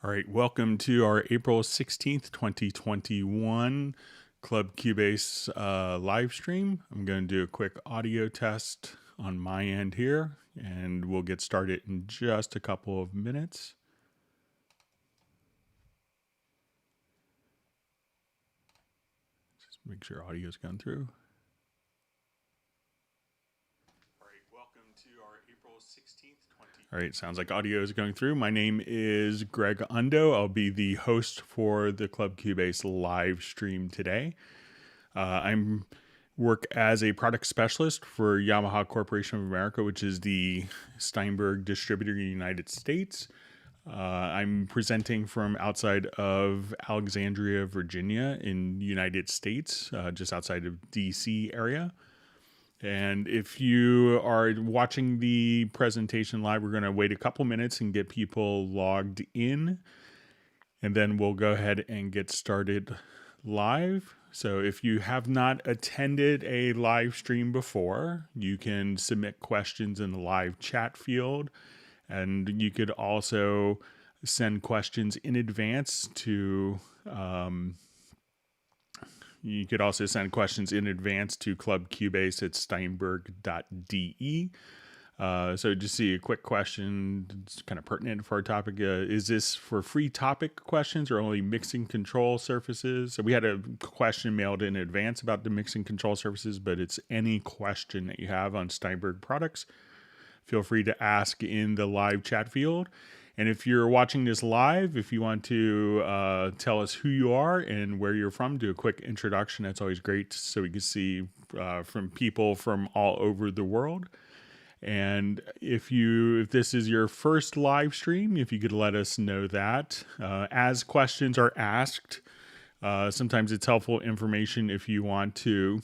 All right, welcome to our April 16th, 2021 Club Cubase live stream. I'm going to do a quick audio test on my end here, and we'll get started in just a couple of minutes. Just make sure audio is going through. All right, sounds like audio is going through. My name is Greg Undo. I'll be the host for the Club Cubase live stream today. I'm work as a product specialist for Yamaha Corporation of America, which is the Steinberg distributor in the United States. I'm presenting from outside of Alexandria, Virginia in the United States, just outside of DC area. And if you are watching the presentation live, we're going to wait a couple minutes and get people logged in. And then we'll go ahead and get started live. So if you have not attended a live stream before, you can submit questions in the live chat field. And you could also send questions in advance to clubcubase@steinberg.de. So just see a quick question, it's kind of pertinent for our topic. Is this for free topic questions or only mixing control surfaces? So we had a question mailed in advance about the mixing control surfaces, but it's any question that you have on Steinberg products. Feel free to ask in the live chat field. And if you're watching this live, if you want to tell us who you are and where you're from, do a quick introduction. That's always great so we can see from people from all over the world. And if this is your first live stream, if you could let us know that. As questions are asked, sometimes it's helpful information if you want to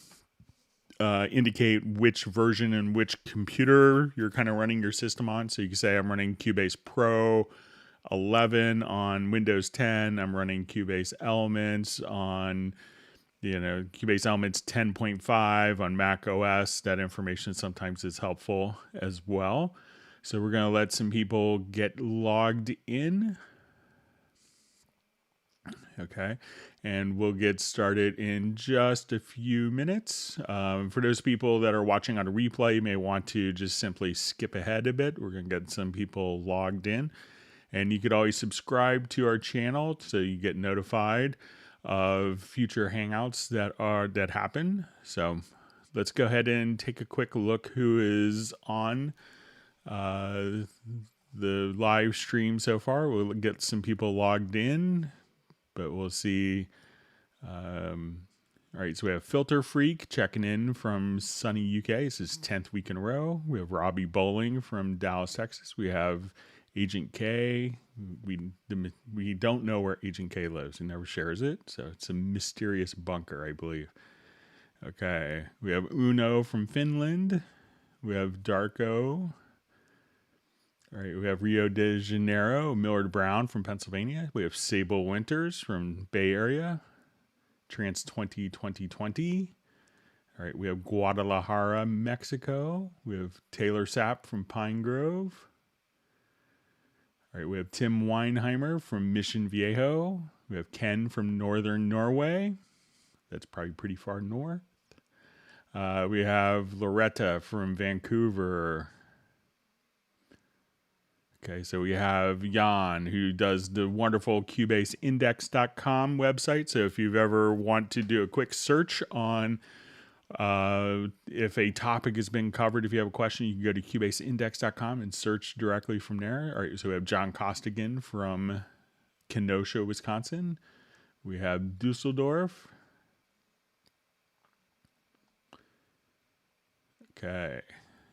indicate which version and which computer you're kind of running your system on. So you can say I'm running Cubase Pro 11 on Windows 10. I'm running Cubase Elements on Cubase Elements 10.5 on Mac OS. That information sometimes is helpful as well. So we're going to let some people get logged in. Okay, and we'll get started in just a few minutes. For those people that are watching on a replay, you may want to just simply skip ahead a bit. We're going to get some people logged in. And you could always subscribe to our channel so you get notified of future hangouts that happen. So let's go ahead and take a quick look who is on the live stream so far. We'll get some people logged in, but we'll see. All right, so we have Filter Freak checking in from sunny UK. This is 10th week in a row. We have Robbie Bowling from Dallas, Texas. We have Agent K. We don't know where Agent K lives. He never shares it, so it's a mysterious bunker, I believe. Okay, we have Uno from Finland. We have Darko. All right, we have Rio de Janeiro, Millard Brown from Pennsylvania. We have Sable Winters from Bay Area, Trans 2020. All right, we have Guadalajara, Mexico. We have Taylor Sapp from Pine Grove. All right, we have Tim Weinheimer from Mission Viejo. We have Ken from Northern Norway. That's probably pretty far north. We have Loretta from Vancouver. Okay, so we have Jan, who does the wonderful CubaseIndex.com website. So if you've ever want to do a quick search on if a topic has been covered, if you have a question, you can go to CubaseIndex.com and search directly from there. All right, so we have John Costigan from Kenosha, Wisconsin. We have Dusseldorf. Okay,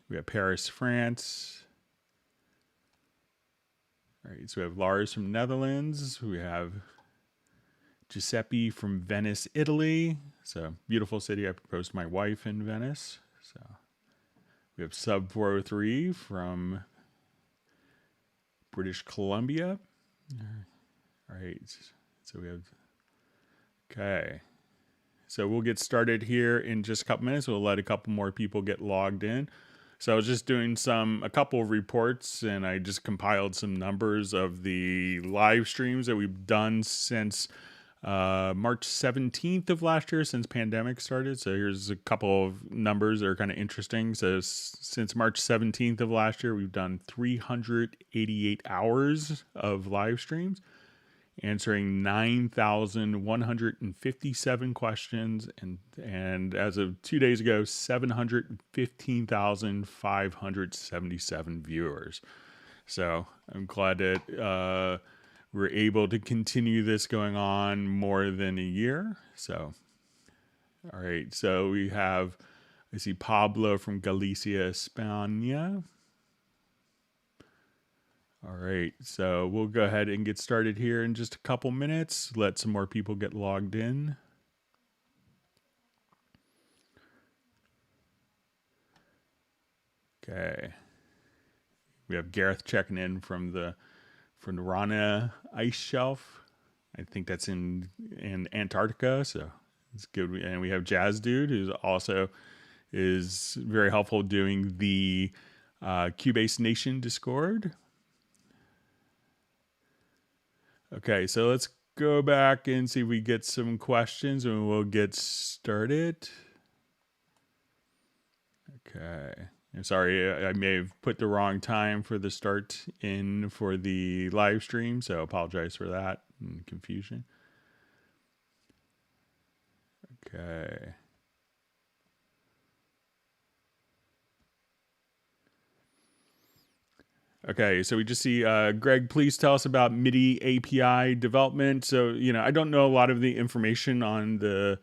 we have Paris, France. All right, so we have Lars from Netherlands. We have Giuseppe from Venice, Italy. So beautiful city. I proposed to my wife in Venice. So we have Sub 403 from British Columbia. All right, so we have, okay. So we'll get started here in just a couple minutes. We'll let a couple more people get logged in. So I was just doing a couple of reports, and I just compiled some numbers of the live streams that we've done since March 17th of last year, since pandemic started. So here's a couple of numbers that are kind of interesting. So since March 17th of last year, we've done 388 hours of live streams, answering 9,157 questions, and as of 2 days ago, 715,577 viewers. So I'm glad that we're able to continue this going on more than a year. So, all right. So I see Pablo from Galicia, España. All right, so we'll go ahead and get started here in just a couple minutes. Let some more people get logged in. Okay. We have Gareth checking in from the Rana ice shelf. I think that's in Antarctica, so it's good. And we have Jazz Dude, who's also is very helpful doing the Cubase Nation Discord. Okay, so let's go back and see if we get some questions and we'll get started. Okay. I'm sorry, I may have put the wrong time for the start in for the live stream, so I apologize for that and confusion. Okay. Okay, so we just see Greg, please tell us about MIDI API development. So, I don't know a lot of the information on the,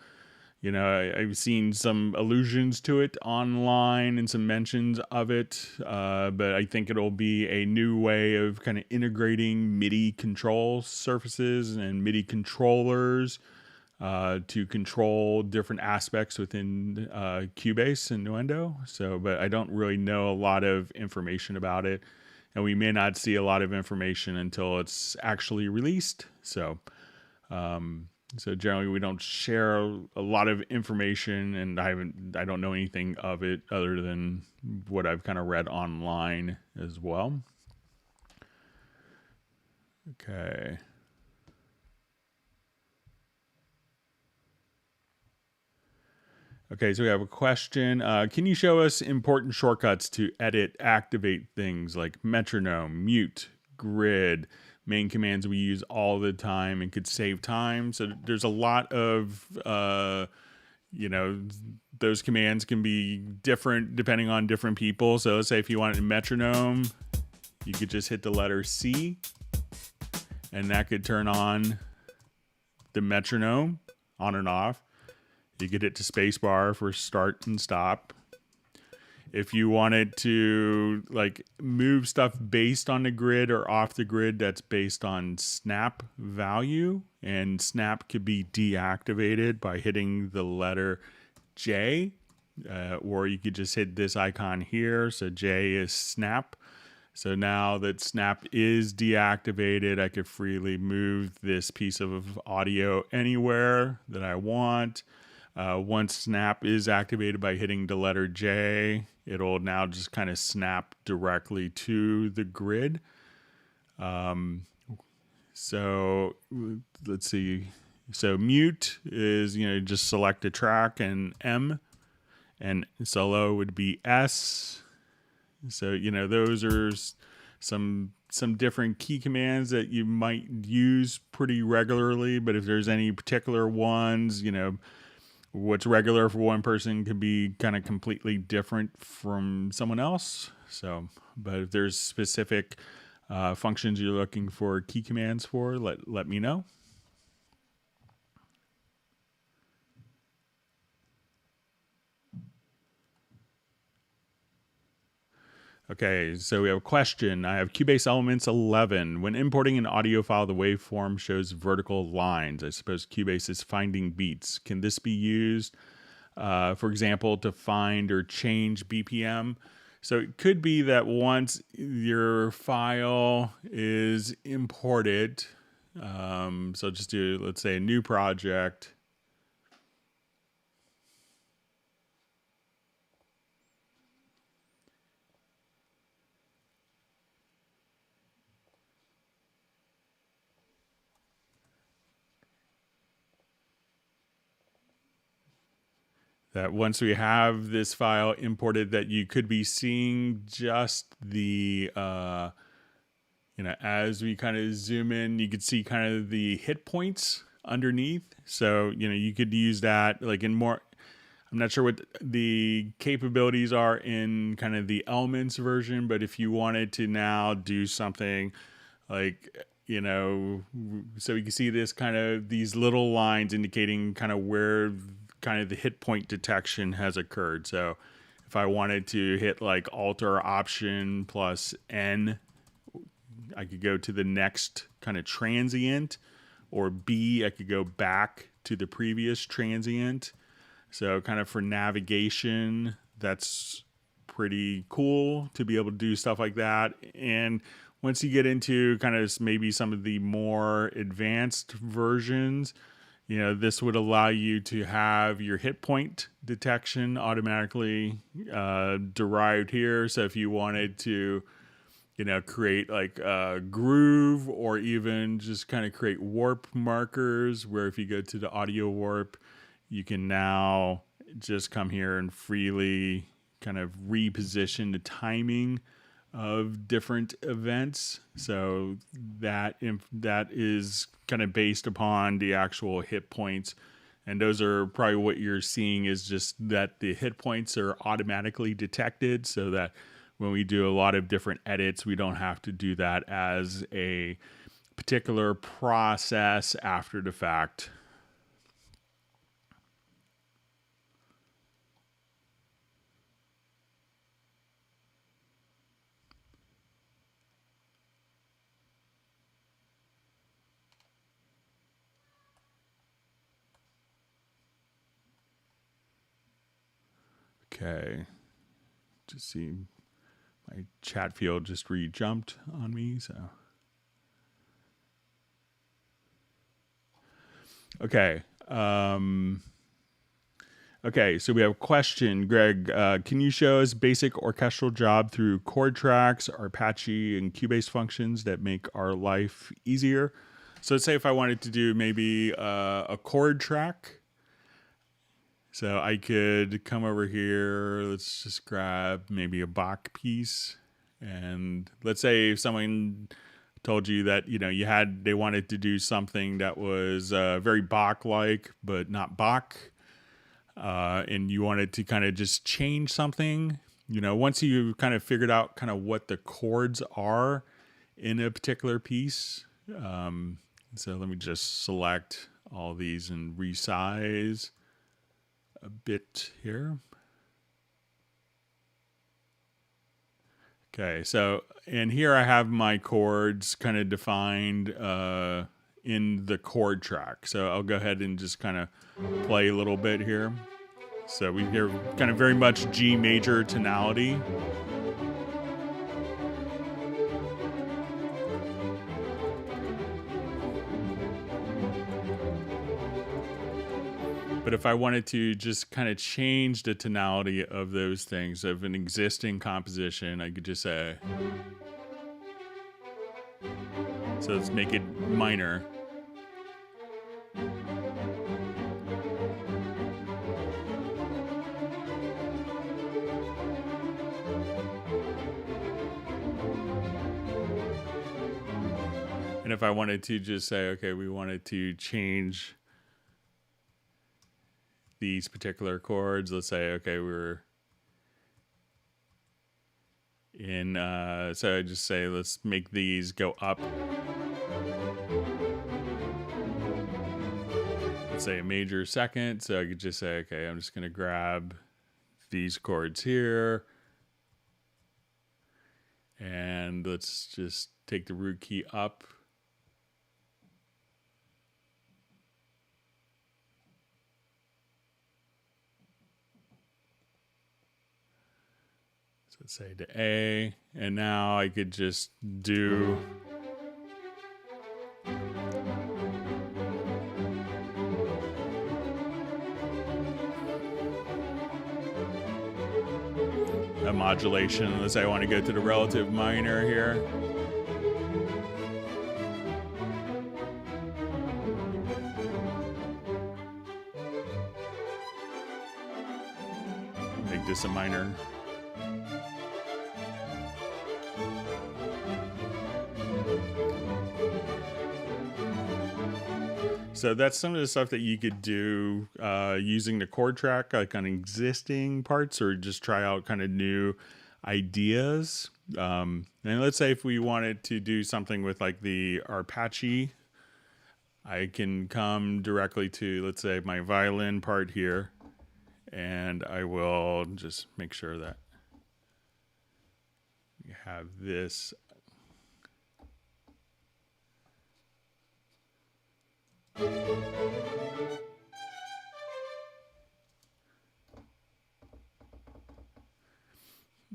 I've seen some allusions to it online and some mentions of it, but I think it'll be a new way of kind of integrating MIDI control surfaces and MIDI controllers to control different aspects within Cubase and Nuendo. So, but I don't really know a lot of information about it. And we may not see a lot of information until it's actually released. So generally we don't share a lot of information, and I don't know anything of it other than what I've kind of read online as well. Okay. Okay, so we have a question. Can you show us important shortcuts to edit, activate things like metronome, mute, grid, main commands we use all the time and could save time? So there's a lot of, those commands can be different depending on different people. So let's say if you wanted a metronome, you could just hit the letter C, and that could turn on the metronome on and off. You could hit the space bar for start and stop. If you wanted to move stuff based on the grid or off the grid, that's based on snap value, and snap could be deactivated by hitting the letter J, or you could just hit this icon here. So J is snap. So now that snap is deactivated, I could freely move this piece of audio anywhere that I want. Once snap is activated by hitting the letter J, it'll now just kind of snap directly to the grid. So let's see. So mute is, just select a track and M, and solo would be S. So, those are some different key commands that you might use pretty regularly, but if there's any particular ones, what's regular for one person could be kind of completely different from someone else. So, but if there's specific functions you're looking for key commands for, let me know. Okay, so we have a question. I have Cubase Elements 11. When importing an audio file, the waveform shows vertical lines. I suppose Cubase is finding beats. Can this be used, for example, to find or change BPM? So it could be that once your file is imported, so just do, let's say, a new project. that once we have this file imported, that you could be seeing just the, as we kind of zoom in, you could see kind of the hit points underneath. So, you could use that like in more, I'm not sure what the capabilities are in kind of the Elements version, but if you wanted to now do something like, so you can see this kind of these little lines indicating kind of where kind of the hit point detection has occurred. So if I wanted to hit like Alt or Option plus N, I could go to the next kind of transient, or B, I could go back to the previous transient. So kind of for navigation, that's pretty cool to be able to do stuff like that. And once you get into kind of maybe some of the more advanced versions, this would allow you to have your hit point detection automatically derived here. So if you wanted to, create like a groove, or even just kind of create warp markers, where if you go to the audio warp, you can now just come here and freely kind of reposition the timing of different events. So that is kind of based upon the actual hit points. And those are probably what you're seeing, is just that the hit points are automatically detected, so that when we do a lot of different edits, we don't have to do that as a particular process after the fact. Okay, just see my chat field just re-jumped on me, so. Okay. Okay, so we have a question. Greg, can you show us basic orchestral job through chord tracks, Apache, and Cubase functions that make our life easier? So let's say if I wanted to do maybe a chord track. So I could come over here, let's just grab maybe a Bach piece. And let's say if someone told you that, they wanted to do something that was very Bach-like, but not Bach. And you wanted to kind of just change something, once you kind of figured out kind of what the chords are in a particular piece. So let me just select all these and resize a bit here. Okay, so, and here I have my chords kind of defined in the chord track. So I'll go ahead and just kind of play a little bit here. So we hear kind of very much G major tonality. But if I wanted to just kind of change the tonality of those things, of an existing composition, I could just say, so let's make it minor. And if I wanted to just say, okay, we wanted to change these particular chords, let's say, okay, we're in, so I just say, let's make these go up. Let's say a major second. So I could just say, okay, I'm just going to grab these chords here. And let's just take the root key up. Let's say to A, and now I could just do a modulation. Let's say I want to go to the relative minor here. this a minor. So that's some of the stuff that you could do using the chord track, like on existing parts, or just try out kind of new ideas. And let's say if we wanted to do something with like the arpeggio, I can come directly to, let's say, my violin part here, and I will just make sure that you have this.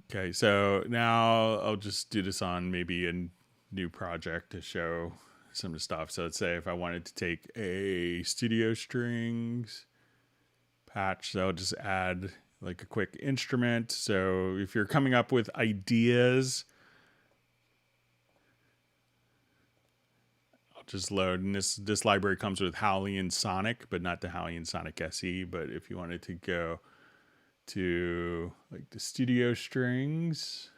Okay, so now I'll just do this on maybe a new project to show some of the stuff. So let's say if I wanted to take a studio strings patch, so I'll just add like a quick instrument. So if you're coming up with ideas, I'll just load. And this library comes with Howley and Sonic, but not the Howley and Sonic SE. But if you wanted to go to like the studio strings,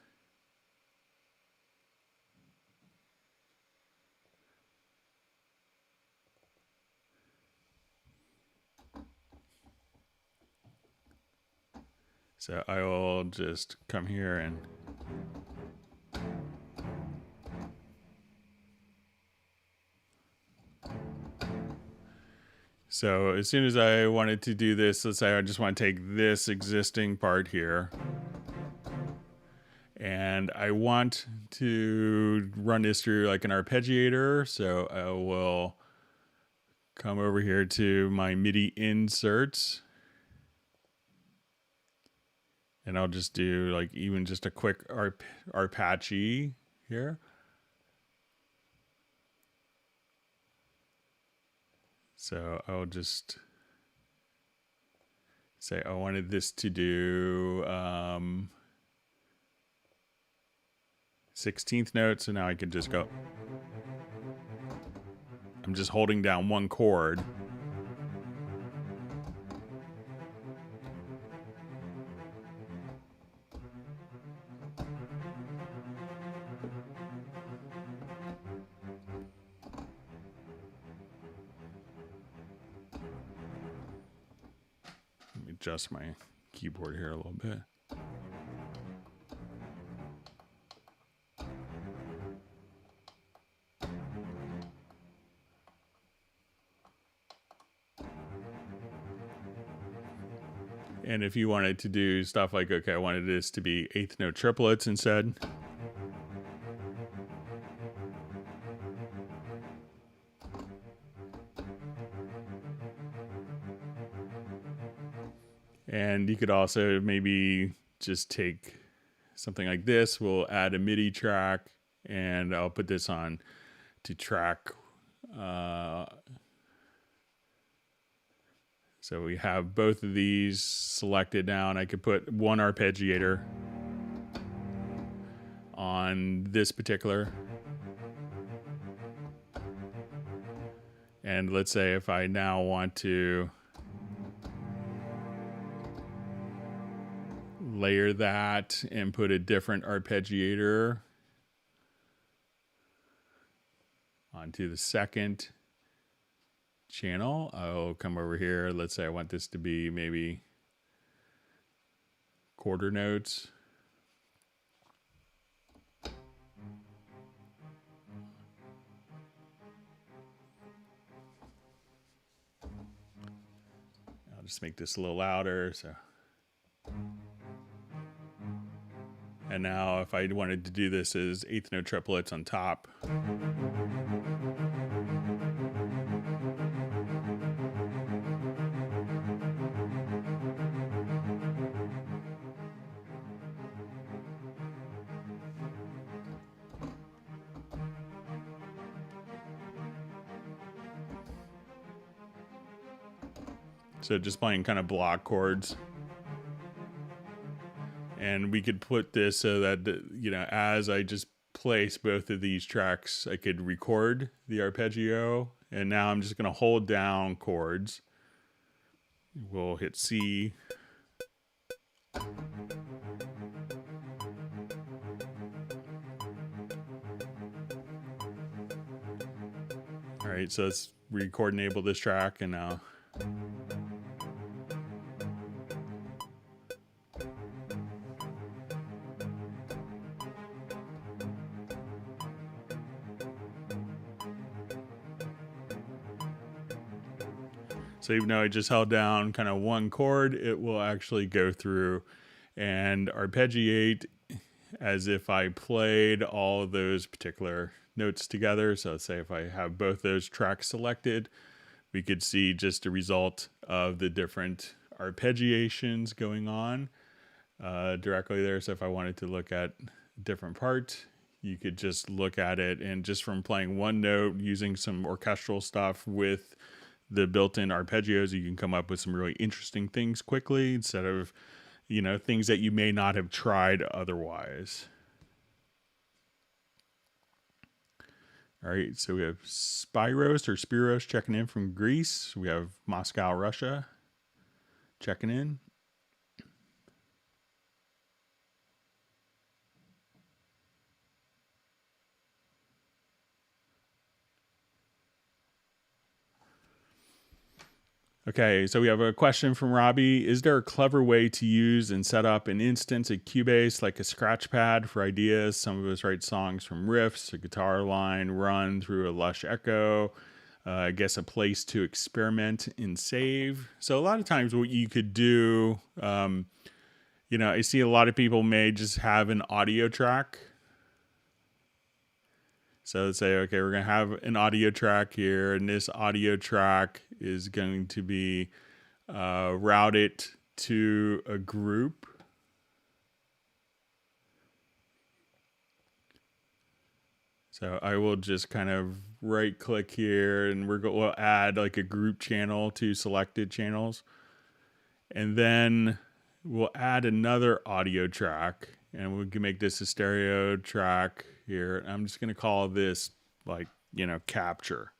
so I will just come here and so as soon as I wanted to do this, let's say I just want to take this existing part here and I want to run this through like an arpeggiator. So I will come over here to my MIDI inserts and I'll just do like even just a quick arpeggio here. So I'll just say I wanted this to do 16th note. So now I can just go. I'm just holding down one chord. Adjust my keyboard here a little bit. And if you wanted to do stuff like, okay, I wanted this to be 8th note triplets instead. And you could also maybe just take something like this. We'll add a MIDI track and I'll put this on to track. So we have both of these selected now, and I could put one arpeggiator on this particular. And let's say if I now want to layer that and put a different arpeggiator onto the second channel, I'll come over here. Let's say I want this to be maybe quarter notes. I'll just make this a little louder. So. And now if I wanted to do this as 8th note triplets on top. So just playing kind of block chords. And we could put this so that, you know, as I just place both of these tracks, I could record the arpeggio. And now I'm just going to hold down chords. We'll hit C. All right, so let's record enable this track and now. So even though I just held down kind of one chord, it will actually go through and arpeggiate as if I played all of those particular notes together. So let's say if I have both those tracks selected, we could see just a result of the different arpeggiations going on directly there. So if I wanted to look at a different part, you could just look at it, and just from playing one note using some orchestral stuff with the built-in arpeggios, you can come up with some really interesting things quickly instead of, you know, things that you may not have tried otherwise. All right, so we have Spiros checking in from Greece. We have Moscow, Russia checking in. Okay, so we have a question from Robbie. Is there a clever way to use and set up an instance at Cubase, like a scratch pad for ideas? Some of us write songs from riffs, a guitar line run through a lush echo, I guess a place to experiment and save. So a lot of times what you could do, you know, I see a lot of people may just have an audio track. So let's say, okay, we're going to have an audio track here, and this audio track is going to be routed to a group. So I will just kind of right click here, and we'll add like a group channel to selected channels. And then we'll add another audio track, and we can make this a stereo track here. I'm just going to call this, like, you know, capture.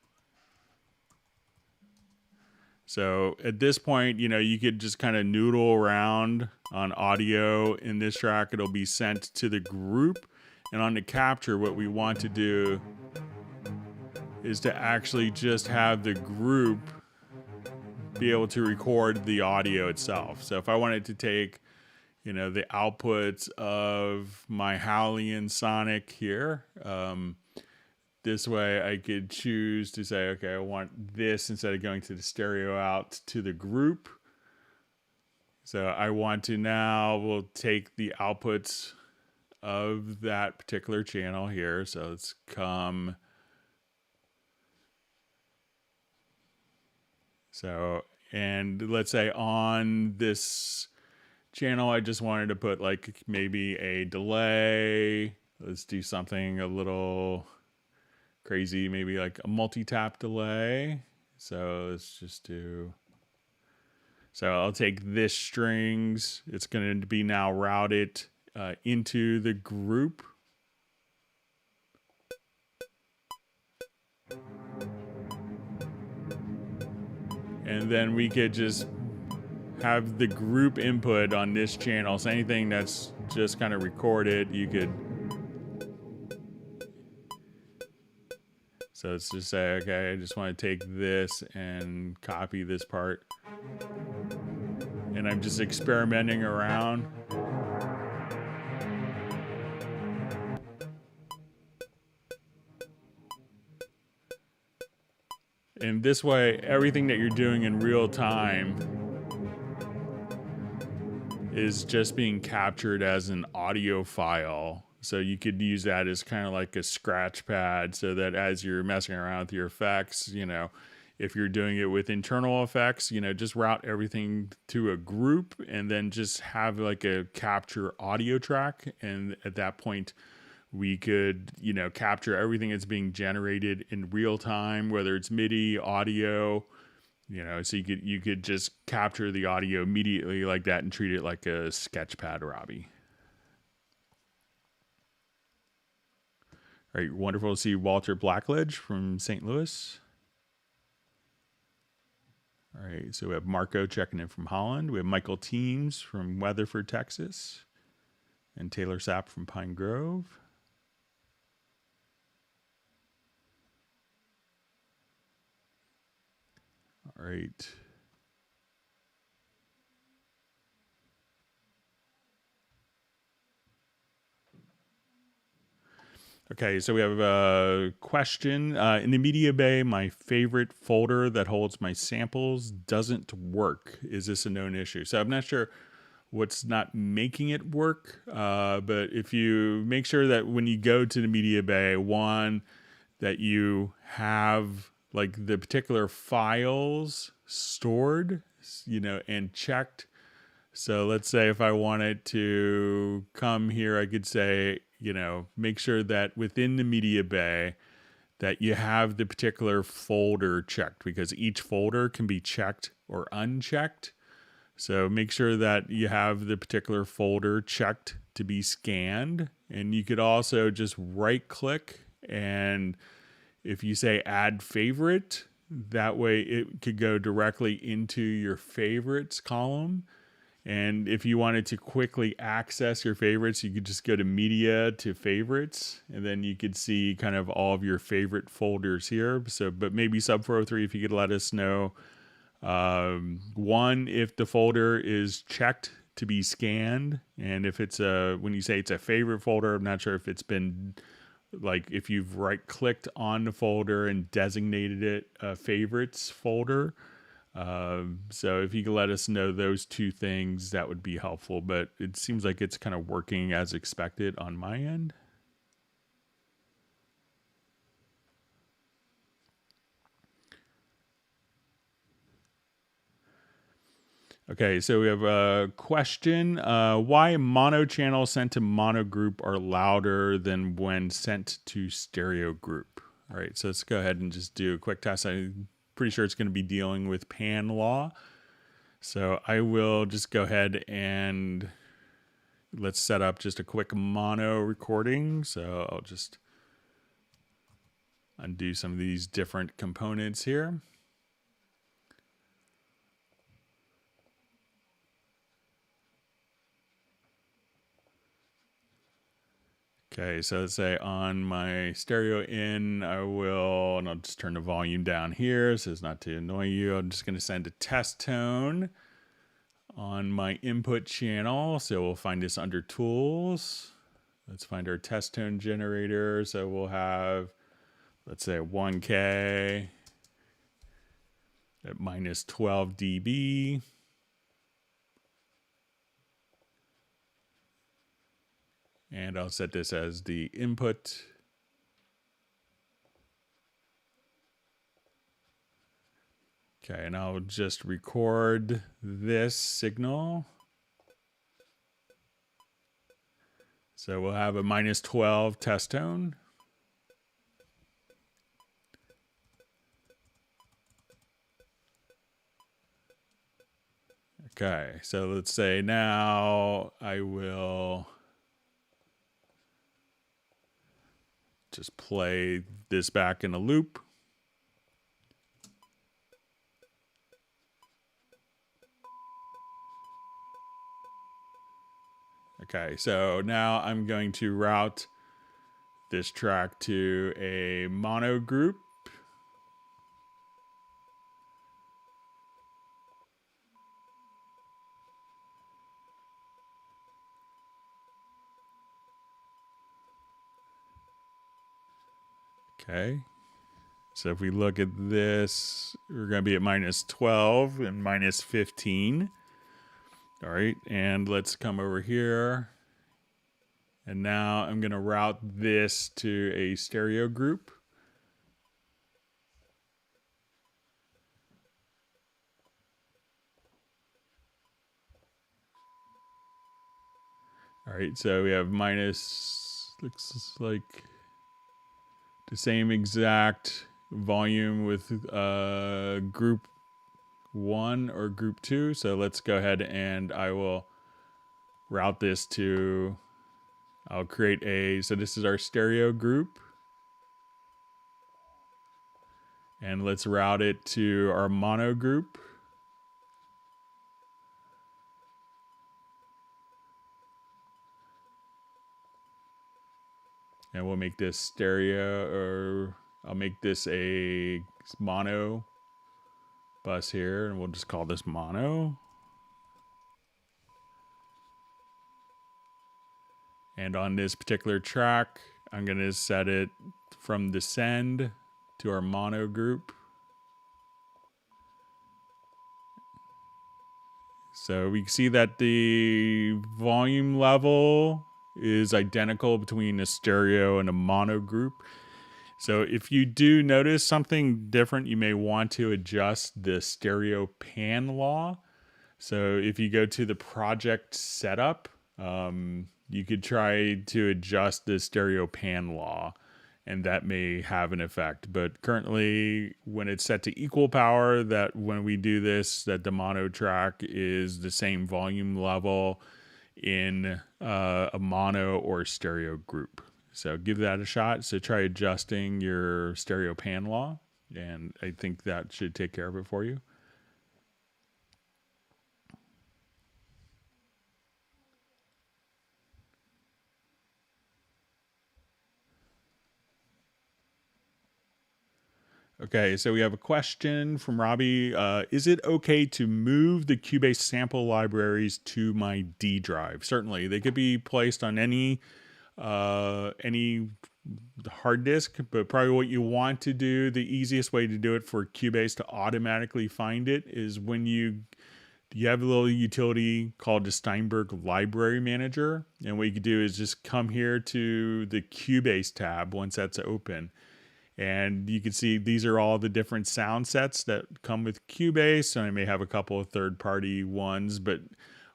So at this point, you know, you could just kind of noodle around on audio in this track. It'll be sent to the group. And on the capture, what we want to do is to actually just have the group be able to record the audio itself. So if I wanted to take, you know, the outputs of my Howlian Sonic here, this way I could choose to say, okay, I want this instead of going to the stereo out to the group. So I want to now, we'll take the outputs of that particular channel here. So let's come. So, and let's say on this channel, I just wanted to put like maybe a delay. Let's do something a little crazy, maybe like a multi-tap delay. So let's just do, so I'll take this strings. It's going to be now routed into the group. And then we could just have the group input on this channel. So anything that's just kind of recorded, you could. So let's just say, okay, I just want to take this and copy this part. And I'm just experimenting around. And this way, everything that you're doing in real time is just being captured as an audio file. So you could use that as kind of like a scratch pad, so that as you're messing around with your effects, you know, if you're doing it with internal effects, you know, just route everything to a group and then just have like a capture audio track. And at that point, we could, you know, capture everything that's being generated in real time, whether it's MIDI, audio, you know, so you could just capture the audio immediately like that and treat it like a sketch pad, Robbie. All right, wonderful to see Walter Blackledge from St. Louis. All right, so we have Marco checking in from Holland. We have Michael Teams from Weatherford, Texas, and Taylor Sapp from Pine Grove. All right. Okay, so we have a question. In the media bay, my favorite folder that holds my samples doesn't work. Is this a known issue? So I'm not sure what's not making it work, but if you make sure that when you go to the media bay, one, that you have like the particular files stored, and checked. So let's say if I wanted to come here, I could say, make sure that within the media bay that you have the particular folder checked, because each folder can be checked or unchecked. So make sure that you have the particular folder checked to be scanned. And you could also just right click, and if you say add favorite, that way it could go directly into your favorites column. And if you wanted to quickly access your favorites, you could just go to media to favorites, and then you could see kind of all of your favorite folders here. So, but maybe sub 403, if you could let us know, one, if the folder is checked to be scanned, and if it's when you say it's a favorite folder, I'm not sure if it's been, like, if you've right clicked on the folder and designated it a favorites folder. So if you could let us know those two things, that would be helpful. But it seems like it's kind of working as expected on my end. Okay, so we have a question. Why mono channels sent to mono group are louder than when sent to stereo group? All right, so let's go ahead and just do a quick test. I'm pretty sure it's going to be dealing with pan law. So I will just go ahead and let's set up just a quick mono recording. So I'll just undo some of these different components here. Okay, so let's say on my stereo in, and I'll just turn the volume down here so as not to annoy you. I'm just going to send a test tone on my input channel. So we'll find this under tools. Let's find our test tone generator. So we'll have, let's say 1K at minus 12 dB. And I'll set this as the input. Okay, and I'll just record this signal. So we'll have a minus 12 test tone. Okay, so let's say now I will just play this back in a loop. Okay, so now I'm going to route this track to a mono group. Okay, so if we look at this, we're going to be at minus 12 and minus 15. All right, and let's come over here. And now I'm going to route this to a stereo group. All right, so we have minus, looks like the same exact volume with group 1 or group 2. So let's go ahead and I will route this to, I'll create so this is our stereo group. And let's route it to our mono group. And we'll make this stereo, or I'll make this a mono bus here, and we'll just call this mono. And on this particular track, I'm going to set it from the send to our mono group. So we can see that the volume level is identical between a stereo and a mono group. So if you do notice something different, you may want to adjust the stereo pan law. So if you go to the project setup, you could try to adjust the stereo pan law, and that may have an effect. But currently, when it's set to equal power, that when we do this, that the mono track is the same volume level in a mono or stereo group. So give that a shot. So try adjusting your stereo pan law, and I think that should take care of it for you. Okay, so we have a question from Robbie. Is it okay to move the Cubase sample libraries to my D drive? Certainly, they could be placed on any hard disk, but probably what you want to do, the easiest way to do it for Cubase to automatically find it, is when you have a little utility called the Steinberg Library Manager, and what you can do is just come here to the Cubase tab once that's open. And you can see these are all the different sound sets that come with Cubase. And I may have a couple of third-party ones, but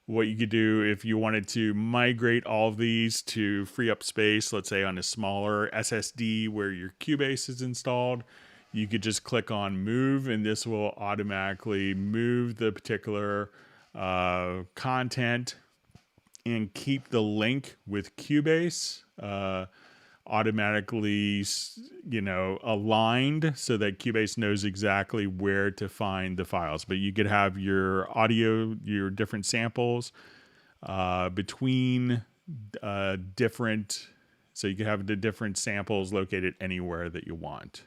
what you could do if you wanted to migrate all of these to free up space, let's say on a smaller SSD where your Cubase is installed, you could just click on Move, and this will automatically move the particular content and keep the link with Cubase automatically, aligned so that Cubase knows exactly where to find the files. But you could have your audio, your different samples between different, so you can have the different samples located anywhere that you want.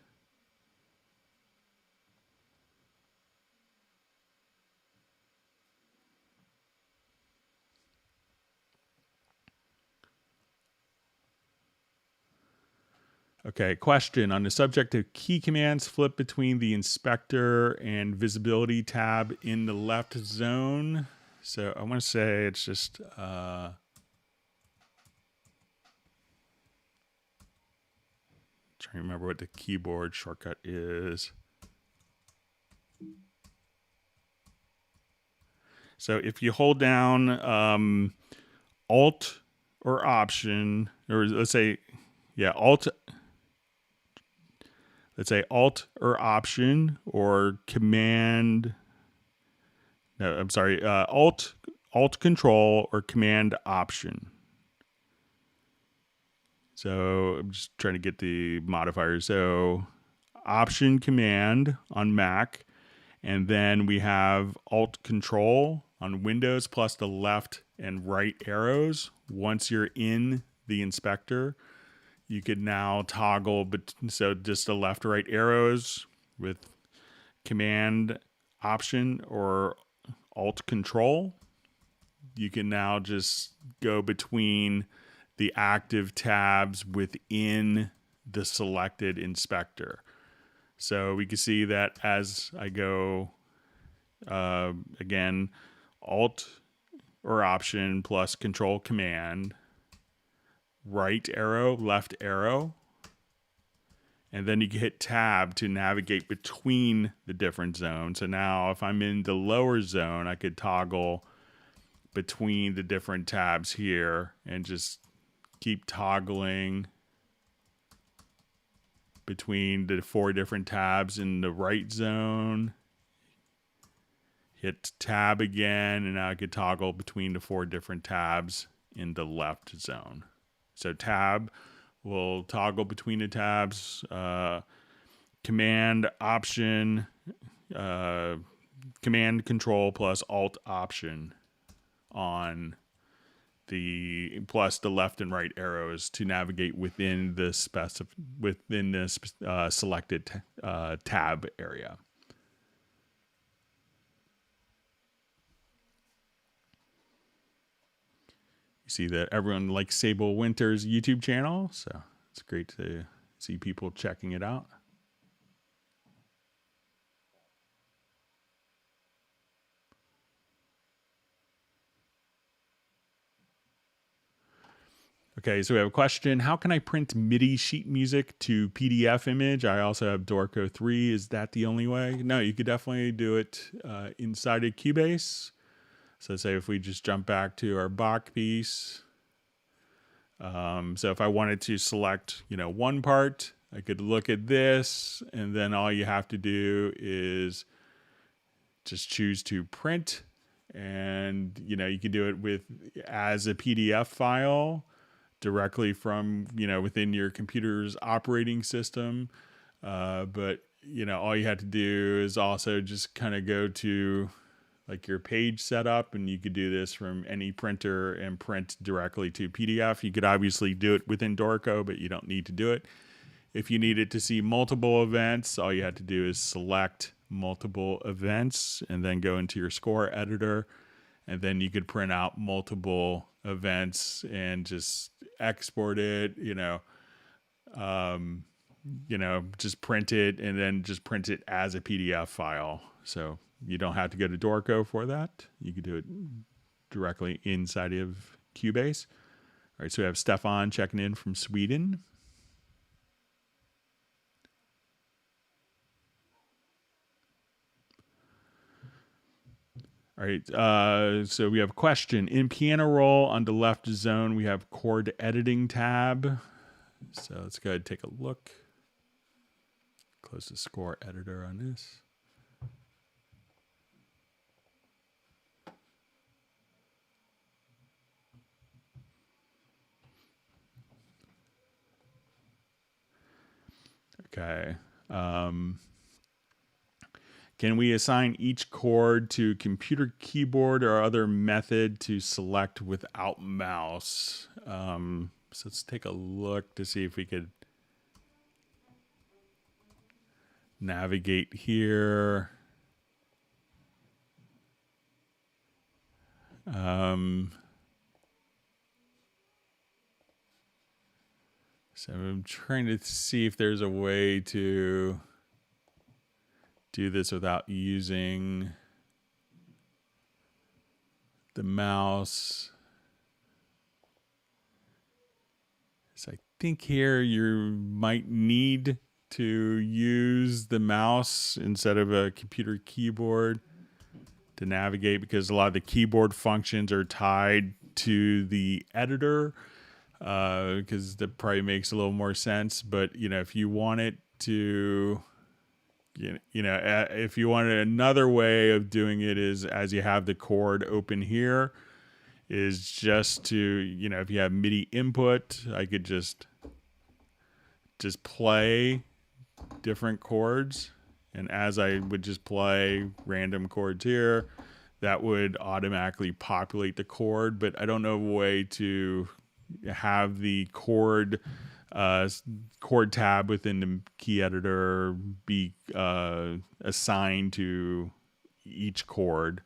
Okay, question on the subject of key commands, flip between the inspector and visibility tab in the left zone. So I want to say it's just trying to remember what the keyboard shortcut is. So if you hold down Alt or Option, or let's say Alt or Option or Command. No, I'm sorry. Alt Control or Command Option. So I'm just trying to get the modifiers. So Option Command on Mac, and then we have Alt Control on Windows plus the left and right arrows. Once you're in the inspector, you could now toggle, so just the left or right arrows with Command Option or Alt Control. You can now just go between the active tabs within the selected inspector. So we can see that as I go, again, Alt or Option plus Control Command, right arrow, left arrow, and then you can hit Tab to navigate between the different zones. So now if I'm in the lower zone, I could toggle between the different tabs here and just keep toggling between the 4 different tabs in the right zone. Hit Tab again, and now I could toggle between the 4 different tabs in the left zone. So Tab will toggle between the tabs. Command Option, Command Control plus Alt Option on plus the left and right arrows to navigate within the selected tab area. You see that everyone likes Sable Winter's YouTube channel, so it's great to see people checking it out. Okay, so we have a question. How can I print MIDI sheet music to PDF image? I also have Dorco 3. Is that the only way? No, you could definitely do it inside of Cubase. So say if we just jump back to our Bach piece. So if I wanted to select, one part, I could look at this, and then all you have to do is just choose to print, and you can do it as a PDF file directly from within your computer's operating system. But all you have to do is also just kind of go to like your page setup, and you could do this from any printer and print directly to PDF. You could obviously do it within Dorco, but you don't need to do it. If you needed to see multiple events, all you had to do is select multiple events and then go into your score editor, and then you could print out multiple events and just export it, just print it, and then just print it as a PDF file. So you don't have to go to Dorco for that. You could do it directly inside of Cubase. All right, so we have Stefan checking in from Sweden. All right, so we have a question. In piano roll on the left zone, we have chord editing tab. So let's go ahead and take a look. Close the score editor on this. Okay. Can we assign each chord to computer keyboard or other method to select without mouse? So let's take a look to see if we could navigate here. So I'm trying to see if there's a way to do this without using the mouse. So I think here you might need to use the mouse instead of a computer keyboard to navigate, because a lot of the keyboard functions are tied to the editor, because that probably makes a little more sense. But if you want it to, if you wanted another way of doing it is as you have the chord open here, is just to, if you have MIDI input, I could just play different chords, and as I would just play random chords here, that would automatically populate the chord. But I don't know a way to have the chord tab within the key editor be assigned to each chord.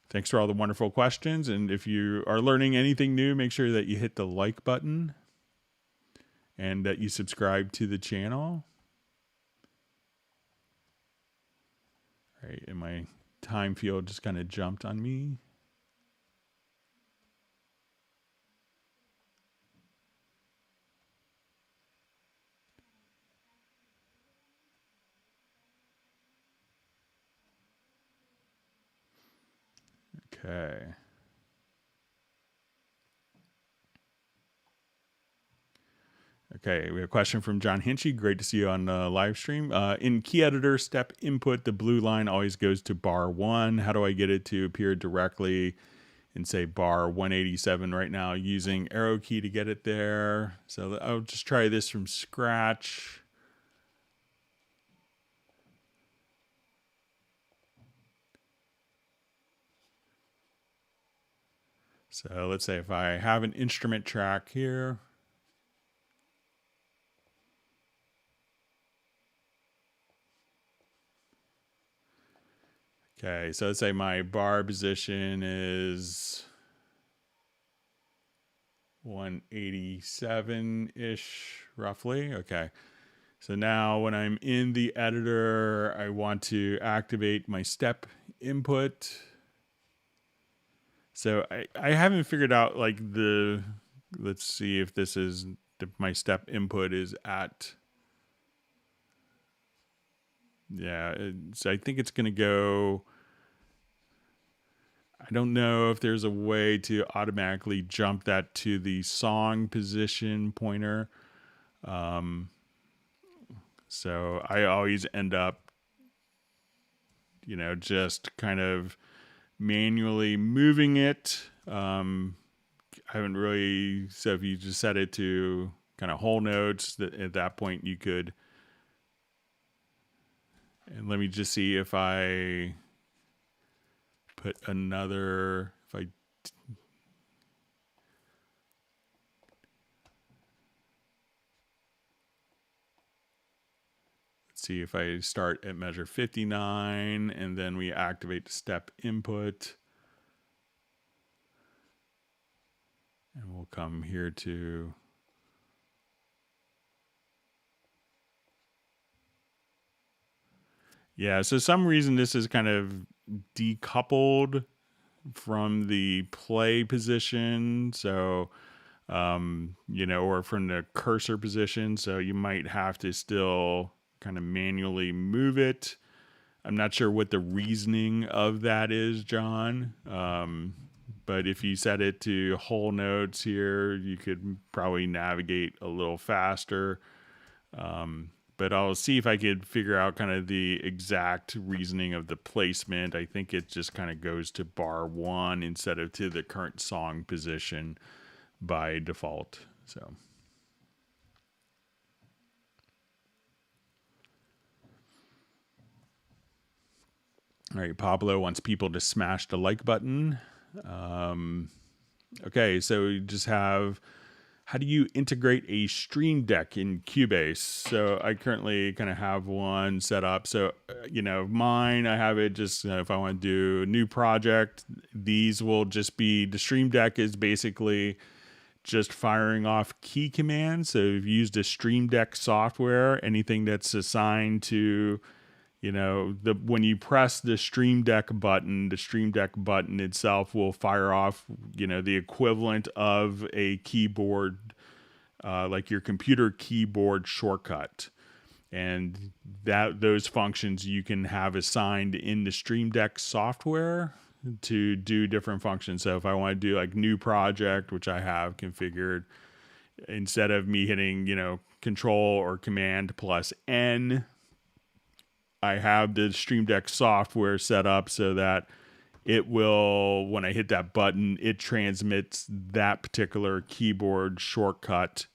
Thanks for all the wonderful questions. And if you are learning anything new, make sure that you hit the like button and that you subscribe to the channel. All right, and my time field just kind of jumped on me. Okay. Okay, we have a question from John Hinchy. Great to see you on the live stream. In key editor step input, the blue line always goes to bar 1. How do I get it to appear directly in, say, bar 187 right now, using arrow key to get it there? So I'll just try this from scratch. So let's say if I have an instrument track here. Okay, so let's say my bar position is 187-ish, roughly. Okay. So now when I'm in the editor, I want to activate my step input. So I haven't figured out like let's see if this is, if my step input is at, yeah, so I think it's going to go, I don't know if there's a way to automatically jump that to the song position pointer. So I always end up, just kind of manually moving it. I haven't really, so if you just set it to kind of whole notes, that at that point you could, and let me just see if I put another, if I, let's see if I start at measure 59 and then we activate the step input. And we'll come here to, yeah, so some reason this is kind of decoupled from the play position. So, or from the cursor position. So you might have to still kind of manually move it. I'm not sure what the reasoning of that is, John. But if you set it to whole notes here, you could probably navigate a little faster. But I'll see if I could figure out kind of the exact reasoning of the placement. I think it just kind of goes to bar 1 instead of to the current song position by default. So. All right, Pablo wants people to smash the like button. Okay, so you just have, how do you integrate a Stream Deck in Cubase? So I currently kind of have one set up. So, mine, I have it just, if I want to do a new project, these will just be, the Stream Deck is basically just firing off key commands. So if you've used a Stream Deck software, anything that's assigned to, when you press the Stream Deck button itself will fire off, the equivalent of a keyboard, like your computer keyboard shortcut. And those functions you can have assigned in the Stream Deck software to do different functions. So if I want to do like new project, which I have configured, instead of me hitting, control or command plus N, I have the Stream Deck software set up so that it will, when I hit that button, it transmits that particular keyboard shortcut,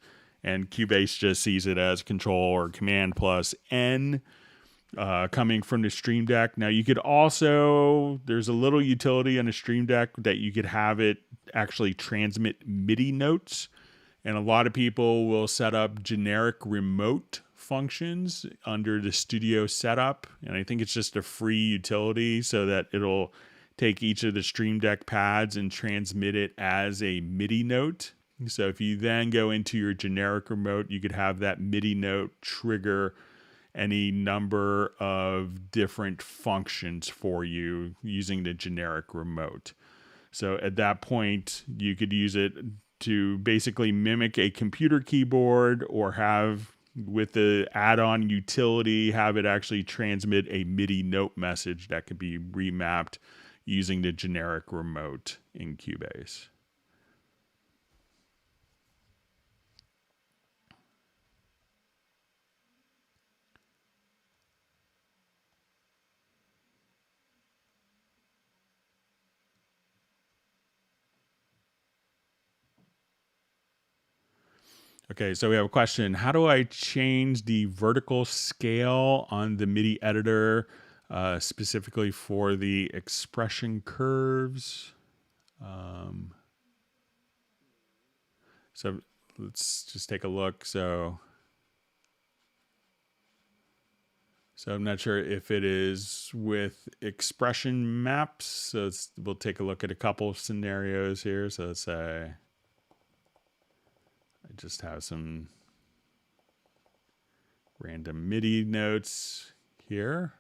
and Cubase just sees it as control or command plus N coming from the Stream Deck. Now you could also, there's a little utility on the Stream Deck that you could have it actually transmit MIDI notes, and a lot of people will set up generic remote functions under the studio setup, and I think it's just a free utility so that it'll take each of the Stream Deck pads and transmit it as a MIDI note. So if you then go into your generic remote, you could have that MIDI note trigger any number of different functions for you using the generic remote. So at that point, you could use it to basically mimic a computer keyboard, or have, with the add-on utility, have it actually transmit a MIDI note message that could be remapped using the generic remote in Cubase. Okay, so we have a question. How do I change the vertical scale on the MIDI editor, specifically for the expression curves? So let's just take a look. So I'm not sure if it is with expression maps. So we'll take a look at a couple of scenarios here. So let's say I just have some random MIDI notes here.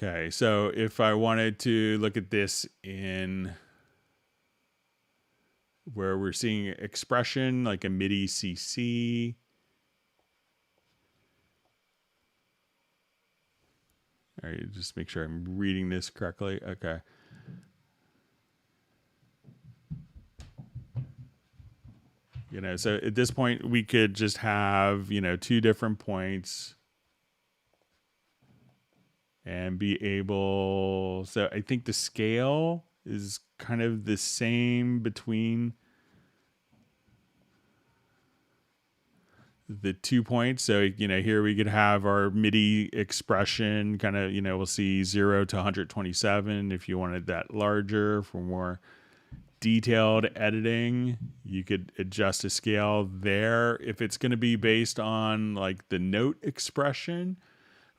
Okay, so if I wanted to look at this in where we're seeing expression, like a MIDI CC. All right, just make sure I'm reading this correctly. Okay. So at this point, we could just have, two different points and be able. So I think the scale is kind of the same between the 2 points. So, here we could have our MIDI expression kind of, we'll see 0 to 127. If you wanted that larger for more detailed editing, you could adjust a scale there. If it's going to be based on like the note expression,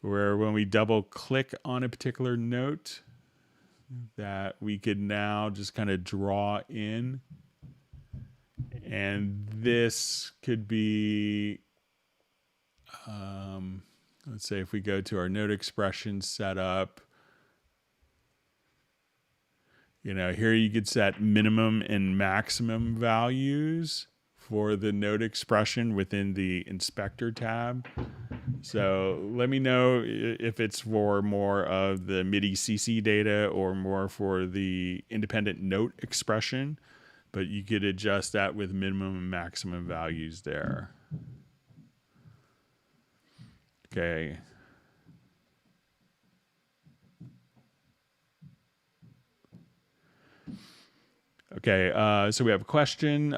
where when we double click on a particular note, that we could now just kind of draw in. And this could be, let's say if we go to our note expression setup, here you could set minimum and maximum values for the note expression within the inspector tab. So let me know if it's for more of the MIDI CC data or more for the independent note expression, but you could adjust that with minimum and maximum values there. Okay. Okay, so we have a question.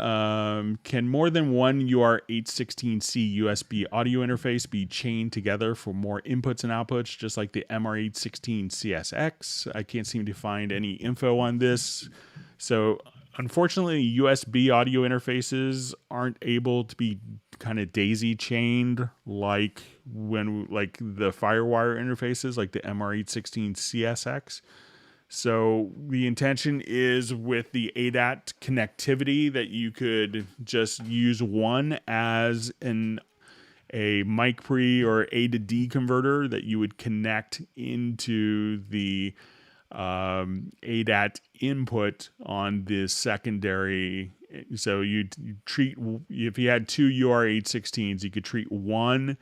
Can more than one UR816C USB audio interface be chained together for more inputs and outputs, just like the MR816 CSX? I can't seem to find any info on this. So unfortunately, USB audio interfaces aren't able to be kind of daisy chained like the FireWire interfaces, like the MR816 CSX. So the intention is with the ADAT connectivity that you could just use one as a mic pre or A to D converter that you would connect into the ADAT input on this secondary. So you treat, if you had two UR816s, you could treat one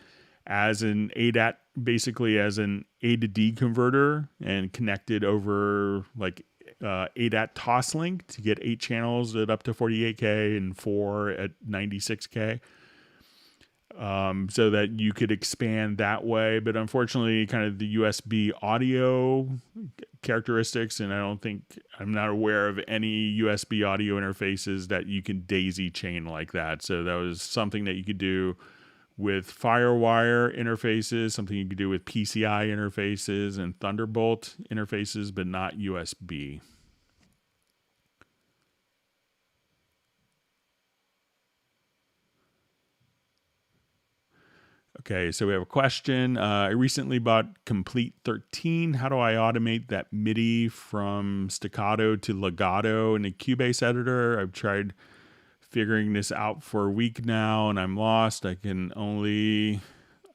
as an ADAT, basically as an A to D converter, and connected over like ADAT Toslink to get 8 channels at up to 48K and 4 at 96K. So that you could expand that way. But unfortunately, kind of the USB audio characteristics, and I'm not aware of any USB audio interfaces that you can daisy chain like that. So that was something that you could do with FireWire interfaces, something you could do with PCI interfaces and Thunderbolt interfaces, but not USB. Okay, so we have a question. I recently bought Complete 13. How do I automate that MIDI from staccato to legato in a Cubase editor? I've tried figuring this out for a week now and I'm lost. I can only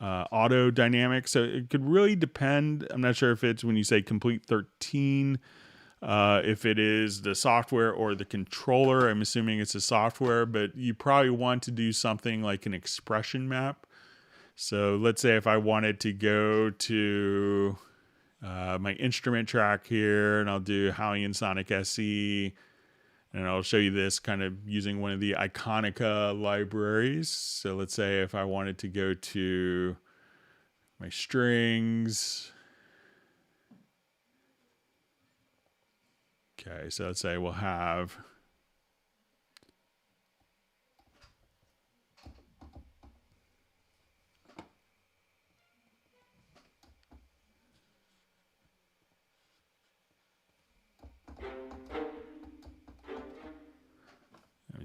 auto dynamics. So it could really depend. I'm not sure if it's when you say Complete 13, if it is the software or the controller. I'm assuming it's the software, but you probably want to do something like an expression map. So let's say if I wanted to go to my instrument track here, and I'll do Hallian Sonic SE, and I'll show you this kind of using one of the Iconica libraries. So let's say if I wanted to go to my strings. Okay, so let's say we'll have...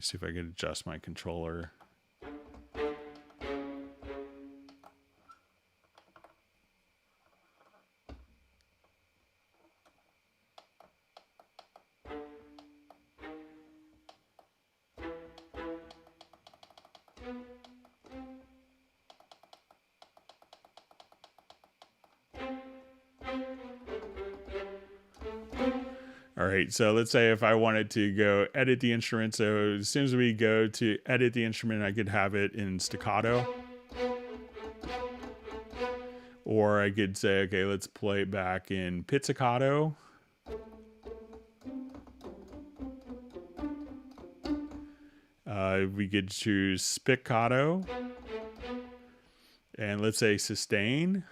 see if I can adjust my controller. All right, so let's say if I wanted to go edit the instrument, so as soon as we go to edit the instrument, I could have it in staccato. Or I could say, okay, let's play it back in pizzicato. We could choose spiccato. And let's say sustain.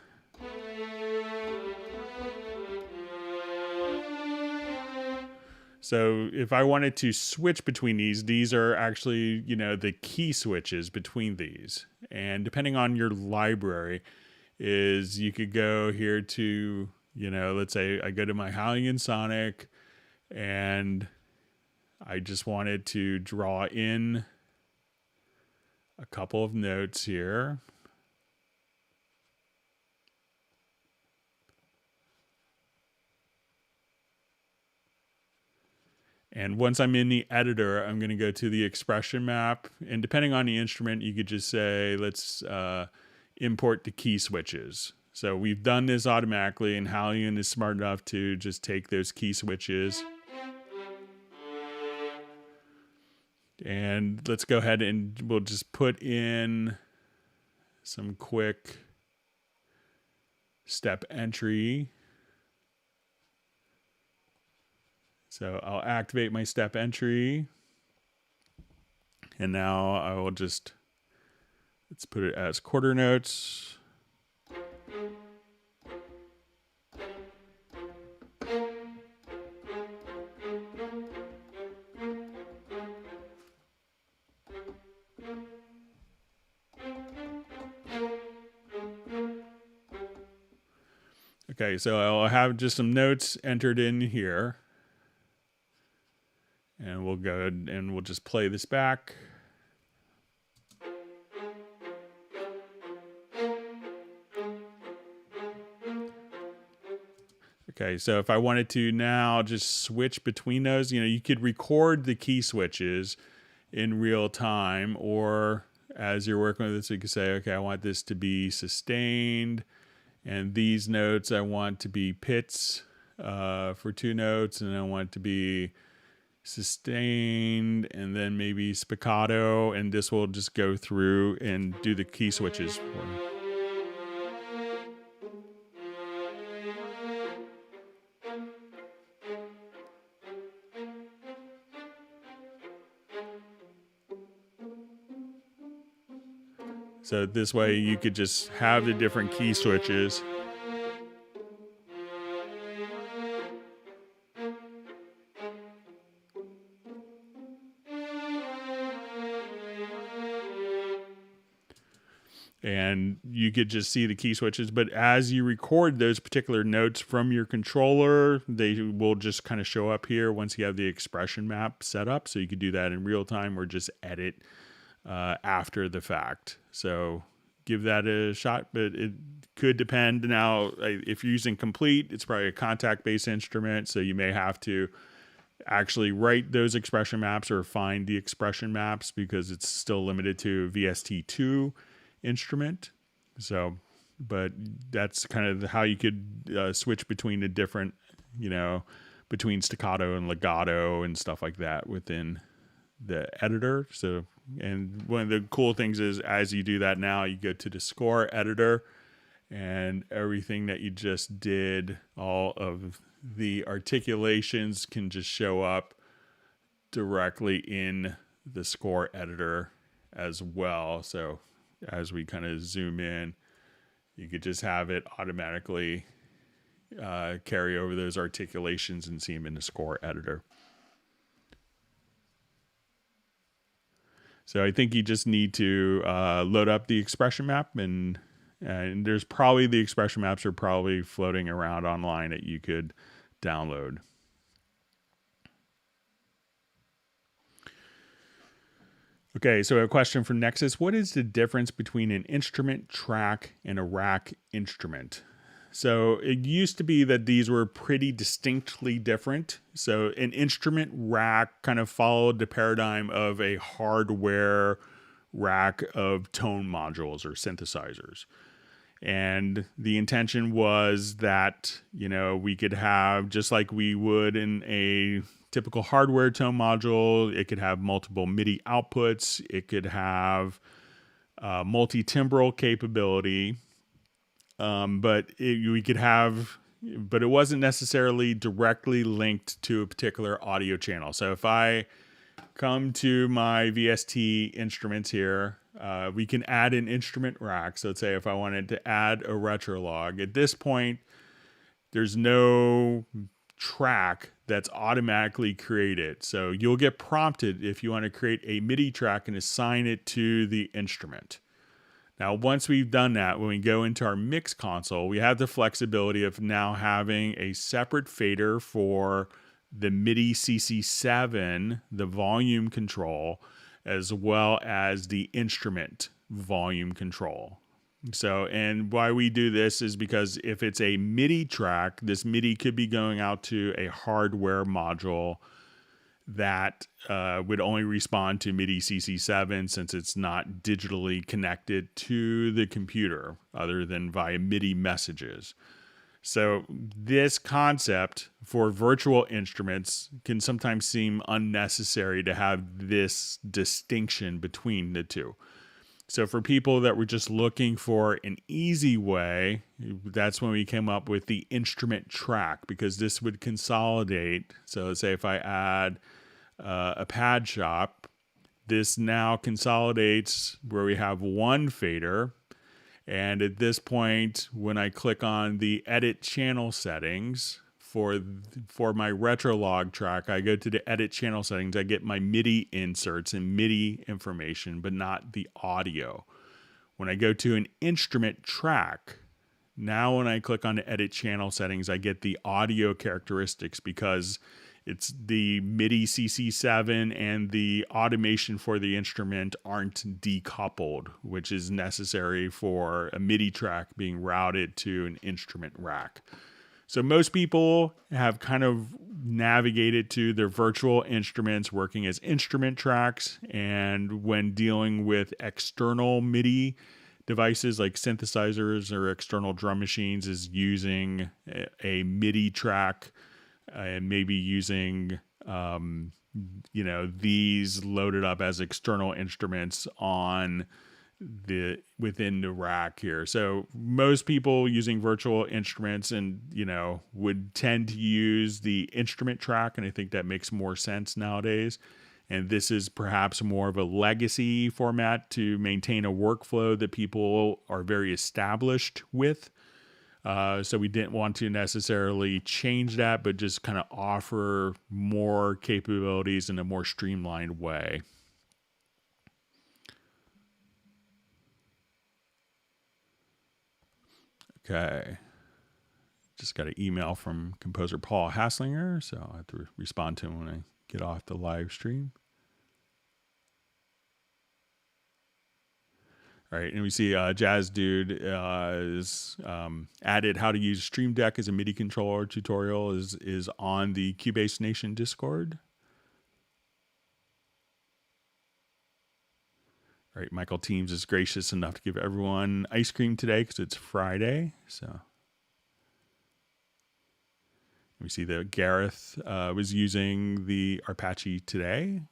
So if I wanted to switch between these are actually, the key switches between these. And depending on your library is you could go here to, let's say I go to my Hallian Sonic and I just wanted to draw in a couple of notes here. And once I'm in the editor, I'm going to go to the expression map. And depending on the instrument, you could just say, let's import the key switches. So we've done this automatically, and Hallian is smart enough to just take those key switches. And let's go ahead and we'll just put in some quick step entry. So I'll activate my step entry. And now I will just, let's put it as quarter notes. Okay, so I'll have just some notes entered in here. And we'll go and we'll just play this back. Okay, so if I wanted to now just switch between those, you could record the key switches in real time, or as you're working with this, you could say, okay, I want this to be sustained, and these notes I want to be pits for 2 notes, and I want it to be sustained, and then maybe spiccato, and this will just go through and do the key switches for me. So this way you could just have the different key switches. And you could just see the key switches. But as you record those particular notes from your controller, they will just kind of show up here once you have the expression map set up. So you could do that in real time or just edit after the fact. So give that a shot, but it could depend. Now, if you're using Complete, it's probably a contact-based instrument, so you may have to actually write those expression maps or find the expression maps because it's still limited to VST2 instrument. So, but that's kind of how you could switch between the different, between staccato and legato and stuff like that within the editor. So, and one of the cool things is as you do that now, you go to the score editor and everything that you just did, all of the articulations can just show up directly in the score editor as well. So as we kind of zoom in, you could just have it automatically carry over those articulations and see them in the score editor. So I think you just need to load up the expression map, and there's probably the expression maps are probably floating around online that you could download. Okay, so a question from Nexus. What is the difference between an instrument track and a rack instrument? So it used to be that these were pretty distinctly different. So an instrument rack kind of followed the paradigm of a hardware rack of tone modules or synthesizers. And the intention was that, we could have, just like we would in a typical hardware tone module, it could have multiple MIDI outputs, it could have multi-timbral capability, we could have, but it wasn't necessarily directly linked to a particular audio channel. So if I come to my VST instruments here, we can add an instrument rack. So let's say if I wanted to add a retro log, at this point, there's no track that's automatically created. So you'll get prompted if you want to create a MIDI track and assign it to the instrument. Now, once we've done that, when we go into our mix console, we have the flexibility of now having a separate fader for the MIDI CC7, the volume control, as well as the instrument volume control. So, and why we do this is because if it's a MIDI track, this MIDI could be going out to a hardware module that would only respond to MIDI CC7 since it's not digitally connected to the computer other than via MIDI messages. So this concept for virtual instruments can sometimes seem unnecessary to have this distinction between the two. So for people that were just looking for an easy way, that's when we came up with the instrument track, because this would consolidate. So let's say if I add a pad shop, this now consolidates where we have one fader. And at this point, when I click on the edit channel settings for my retro log track, I go to the edit channel settings. I get my MIDI inserts and MIDI information, but not the audio. When I go to an instrument track, now when I click on the edit channel settings, I get the audio characteristics because it's the MIDI CC7 and the automation for the instrument aren't decoupled, which is necessary for a MIDI track being routed to an instrument rack. So most people have kind of navigated to their virtual instruments working as instrument tracks, and when dealing with external MIDI devices like synthesizers or external drum machines is using a MIDI track and maybe using these loaded up as external instruments on within the rack here. So most people using virtual instruments and would tend to use the instrument track, and I think that makes more sense nowadays. And this is perhaps more of a legacy format to maintain a workflow that people are very established with. So we didn't want to necessarily change that, but just kind of offer more capabilities in a more streamlined way. Okay. Just got an email from composer Paul Hasslinger, so I have to respond to him when I get off the live stream. All right, and we see Jazz Dude is added how to use Stream Deck as a MIDI controller tutorial is on the Cubase Nation Discord. All right, Michael Teams is gracious enough to give everyone ice cream today because it's Friday. So we see that Gareth was using the Arpeggiator today.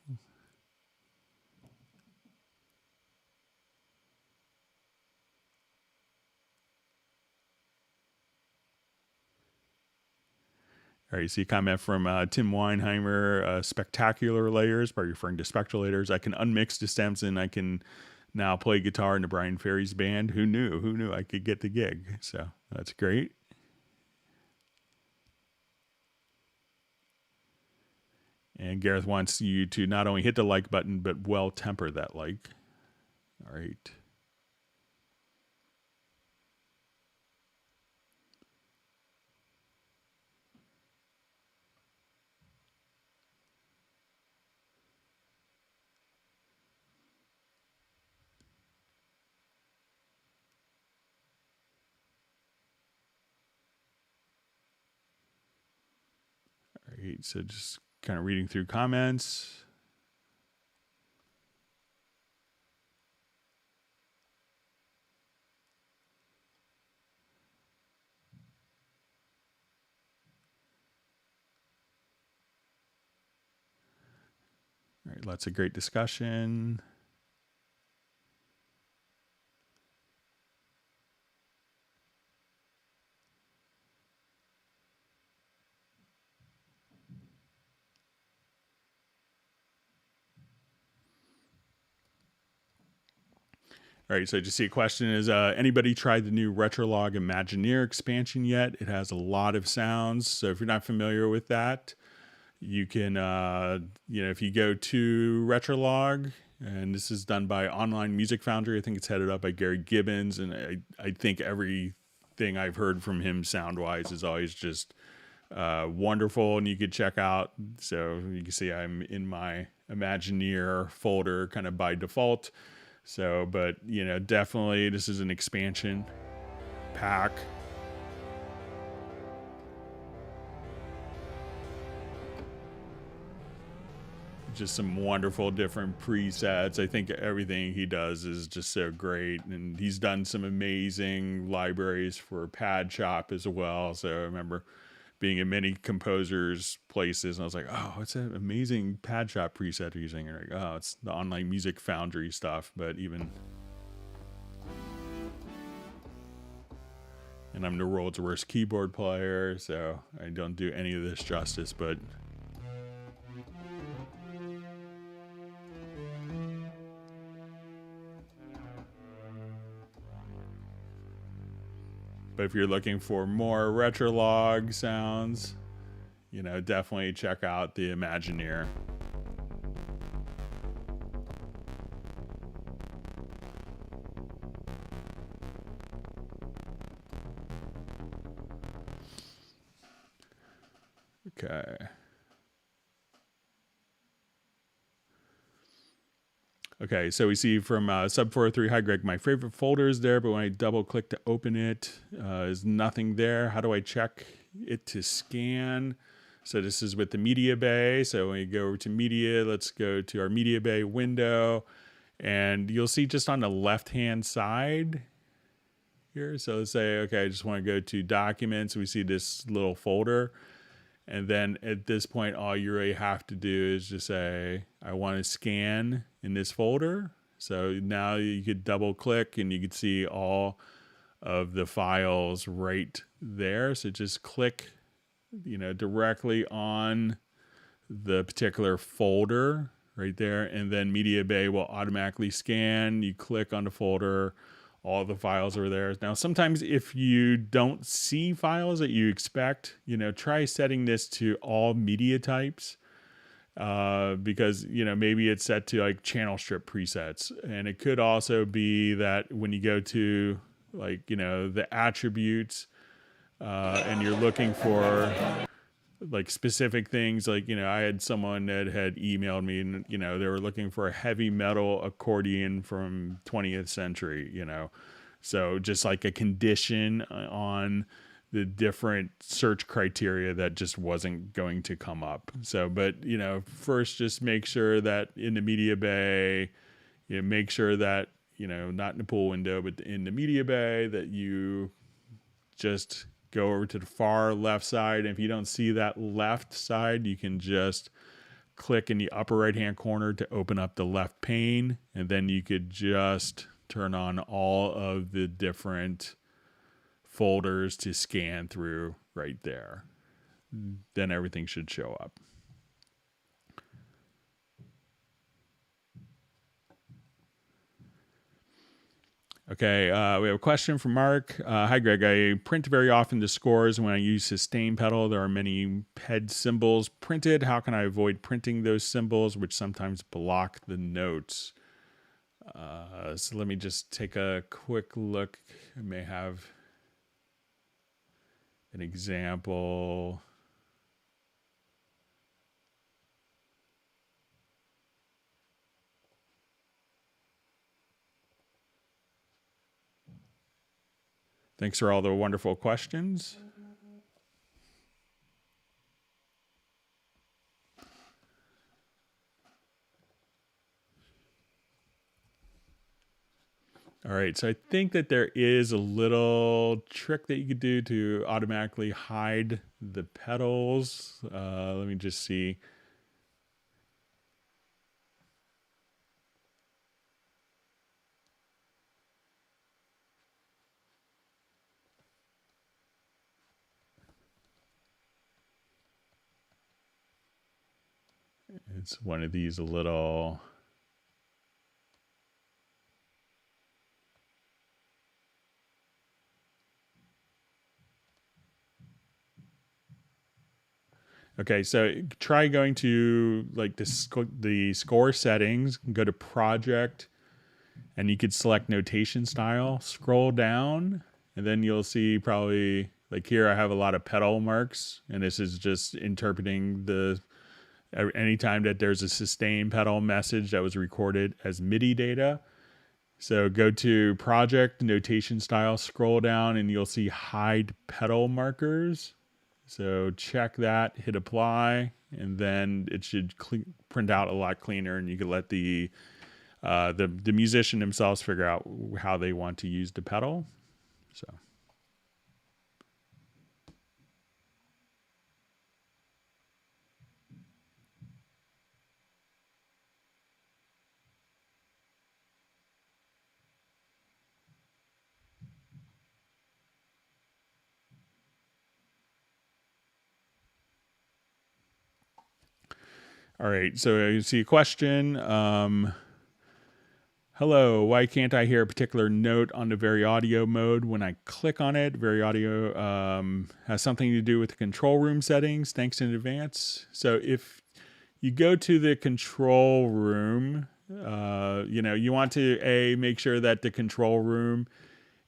All right, you see a comment from Tim Weinheimer, spectacular layers, by referring to spectralators. I can unmix the stems and I can now play guitar in the Brian Ferry's band. Who knew? Who knew I could get the gig? So that's great. And Gareth wants you to not only hit the like button, but well temper that like. All right. right, so just kind of reading through comments. All right, lots of great discussion. All right, so I just see a question is, anybody tried the new Retrolog Imagineer expansion yet? It has a lot of sounds. So if you're not familiar with that, you can, if you go to Retrolog, and this is done by Online Music Foundry. I think it's headed up by Gary Gibbons. And I think everything I've heard from him sound-wise is always just wonderful. And you could check out, so you can see I'm in my Imagineer folder kind of by default. So, but, definitely this is an expansion pack. Just some wonderful different presets. I think everything he does is just so great. And he's done some amazing libraries for Pad Shop as well. So I remember being in many composers' places, and I was like, oh, it's an amazing Pad Shop preset you're using. And like, oh, it's the Online Music Foundry stuff. But even, and I'm the world's worst keyboard player, so I don't do any of this justice, but if you're looking for more Retrolog sounds, definitely check out the Imagineer. Okay. Okay, so we see from Sub403, hi Greg, my favorite folder is there, but when I double click to open it, is nothing there. How do I check it to scan? So this is with the Media Bay. So when we go over to Media, let's go to our Media Bay window, and you'll see just on the left-hand side here. So let's say, okay, I just want to go to Documents. We see this little folder. And then at this point, all you really have to do is just say, I want to scan in this folder. So now you could double click and you could see all of the files right there. So just click, directly on the particular folder right there. And then Media Bay will automatically scan. You click on the folder, all the files are there. Now, sometimes if you don't see files that you expect, try setting this to all media types, because, maybe it's set to like channel strip presets. And it could also be that when you go to the attributes, and you're looking for like specific things, like, I had someone that had emailed me and, they were looking for a heavy metal accordion from 20th century, so just like a condition on the different search criteria that just wasn't going to come up. So, but, first just make sure that in the Media Bay, make sure that, not in the pool window, but in the Media Bay, that you just go over to the far left side. And if you don't see that left side, you can just click in the upper right hand corner to open up the left pane. And then you could just turn on all of the different folders to scan through right there. Then everything should show up. Okay, we have a question from Mark. Hi, Greg. I print very often the scores. When I use sustain pedal, there are many head symbols printed. How can I avoid printing those symbols, which sometimes block the notes? So let me just take a quick look. I may have an example. Thanks for all the wonderful questions. All right, so I think that there is a little trick that you could do to automatically hide the pedals. Let me just see. It's one of these little... Okay, so try going to like the score settings, go to project, and you could select notation style, scroll down, and then you'll see probably like here I have a lot of pedal marks, and this is just interpreting the anytime that there's a sustain pedal message that was recorded as MIDI data. So go to project, notation style, scroll down, and you'll see hide pedal markers. So check that, hit apply, and then it should print out a lot cleaner, and you can let the musician themselves figure out how they want to use the pedal. So. All right, so you see a question. Hello, why can't I hear a particular note on the Very Audio mode when I click on it? Very Audio has something to do with the control room settings. Thanks in advance. So if you go to the control room, you want to make sure that the control room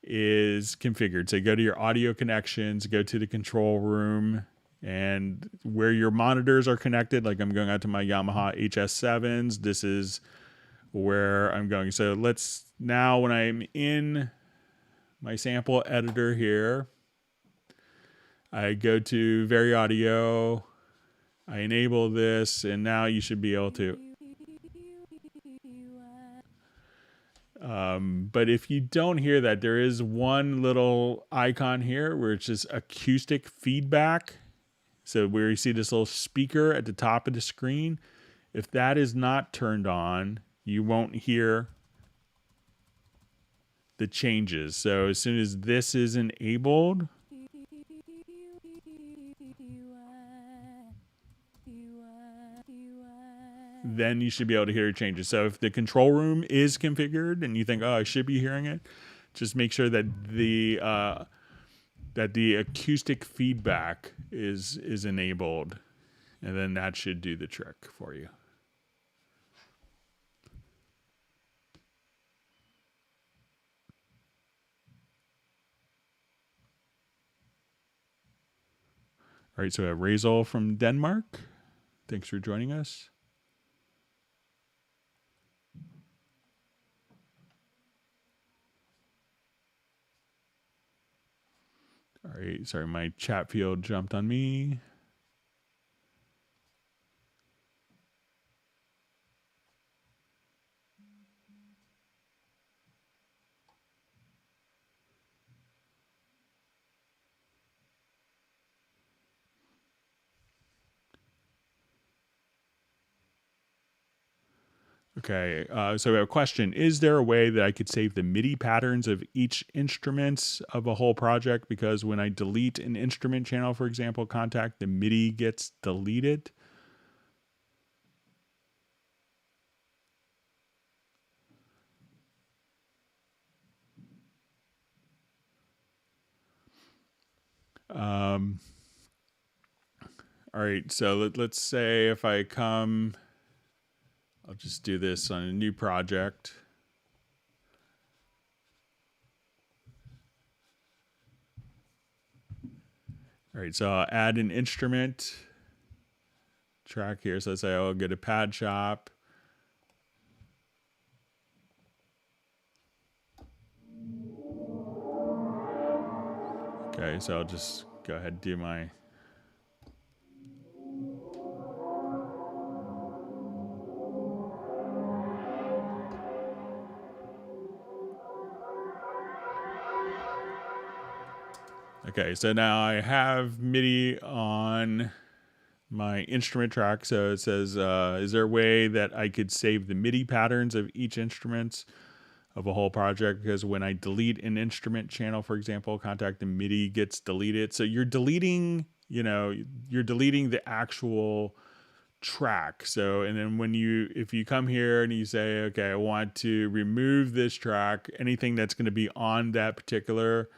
is configured. So go to your audio connections, go to the control room, and where your monitors are connected, like I'm going out to my Yamaha HS7s, this is where I'm going. So now when I'm in my sample editor here, I go to Very Audio, I enable this, and now you should be able to. But if you don't hear that, there is one little icon here where it's just acoustic feedback. So where you see this little speaker at the top of the screen, if that is not turned on, you won't hear the changes. So as soon as this is enabled, then you should be able to hear changes. So if the control room is configured and you think, oh, I should be hearing it, just make sure that the acoustic feedback is enabled, and then that should do the trick for you. All right, so we have Razel from Denmark. Thanks for joining us. All right, sorry, my chat field jumped on me. Okay, so we have a question. Is there a way that I could save the MIDI patterns of each instruments of a whole project? Because when I delete an instrument channel, for example, contact, the MIDI gets deleted. All right, so let's say if I come, I'll just do this on a new project. All right, so I'll add an instrument track here. So let's say I'll get a pad shop. Okay, so I'll just go ahead and do my... Okay, so now I have MIDI on my instrument track. So it says, is there a way that I could save the MIDI patterns of each instrument of a whole project? Because when I delete an instrument channel, for example, contact the MIDI gets deleted. So you're deleting, you're deleting the actual track. So, and then if you come here and you say, okay, I want to remove this track, anything that's going to be on that particular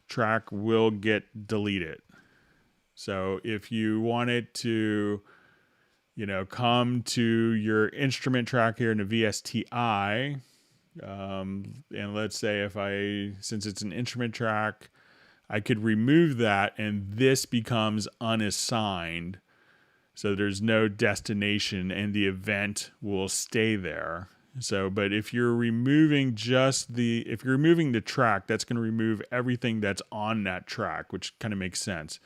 track will get deleted. So if you wanted to, come to your instrument track here in the VSTI, and let's say since it's an instrument track, I could remove that and this becomes unassigned. So there's no destination and the event will stay there. So, but if you're removing the track, that's going to remove everything that's on that track, which kind of makes sense.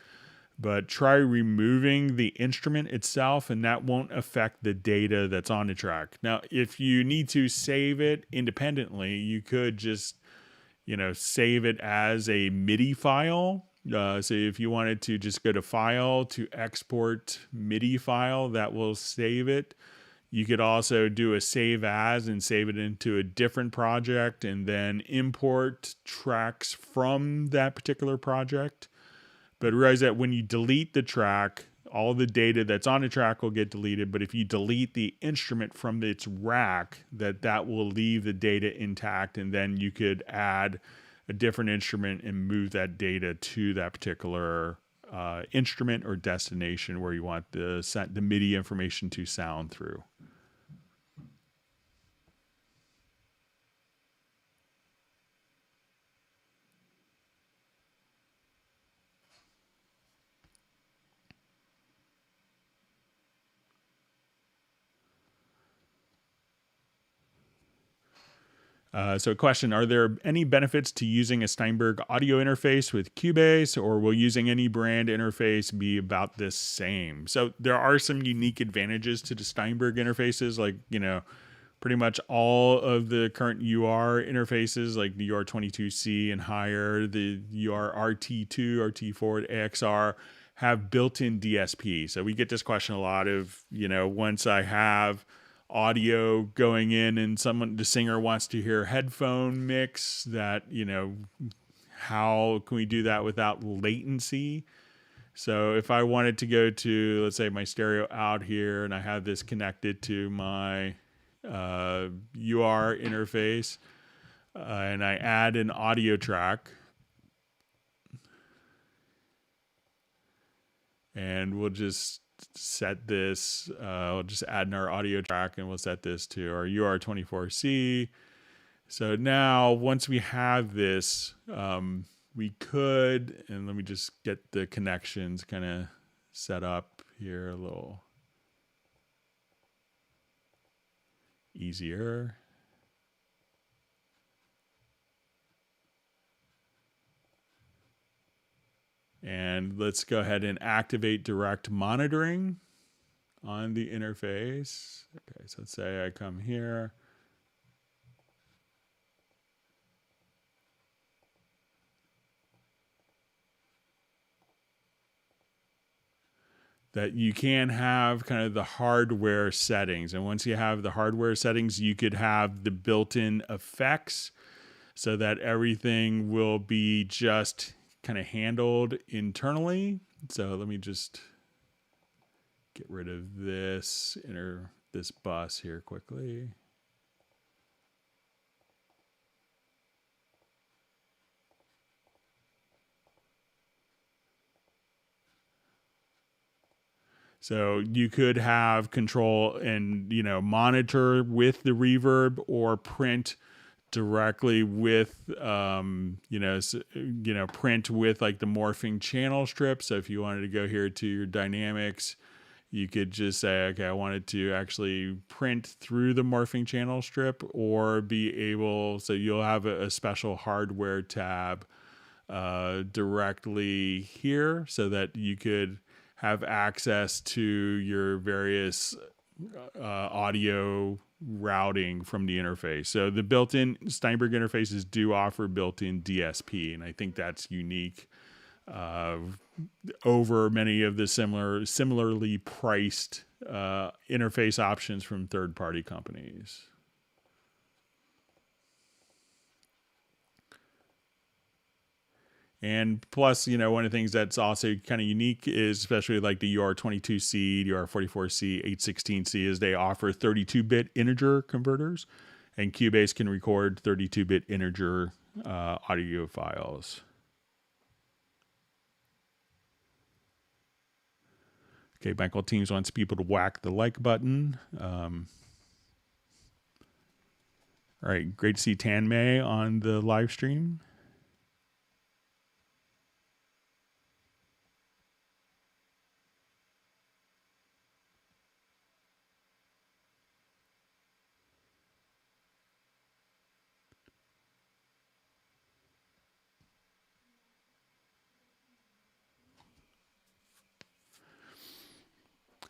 But try removing the instrument itself and that won't affect the data that's on the track. Now, if you need to save it independently, you could just, save it as a MIDI file. So if you wanted to just go to File to Export MIDI file, that will save it. You could also do a save as and save it into a different project and then import tracks from that particular project. But realize that when you delete the track, all the data that's on the track will get deleted. But if you delete the instrument from its rack, that will leave the data intact. And then you could add a different instrument and move that data to that particular instrument or destination where you want the MIDI information to sound through. So a question, are there any benefits to using a Steinberg audio interface with Cubase, or will using any brand interface be about the same? So there are some unique advantages to the Steinberg interfaces, like, pretty much all of the current UR interfaces, like the UR22C and higher, the UR RT2, RT4, AXR, have built-in DSP. So we get this question a lot of, once I have audio going in and the singer wants to hear headphone mix, that, how can we do that without latency? So if I wanted to go to, let's say, my stereo out here and I have this connected to my UR interface and I add an audio track, and we'll just set this, we'll just add in our audio track and we'll set this to our UR24C. So now once we have this, we could, and let me just get the connections kind of set up here a little easier. And let's go ahead and activate direct monitoring on the interface. Okay, so let's say I come here. That you can have kind of the hardware settings. And once you have the hardware settings, you could have the built-in effects so that everything will be just kind of handled internally. So let me just get rid of this bus here quickly. So you could have control and, monitor with the reverb or print directly with, print with like the morphing channel strip. So if you wanted to go here to your dynamics, you could just say, okay, I wanted to actually print through the morphing channel strip, or be able, so you'll have a special hardware tab directly here so that you could have access to your various audio routing from the interface. So the built-in Steinberg interfaces do offer built-in DSP, and I think that's unique over many of the similarly priced interface options from third-party companies. And plus, one of the things that's also kind of unique is, especially like the UR22C, UR44C, 816C, is they offer 32-bit integer converters, and Cubase can record 32-bit integer audio files. Okay, Michael Teams wants people to whack the like button. All right, great to see Tan Mei on the live stream.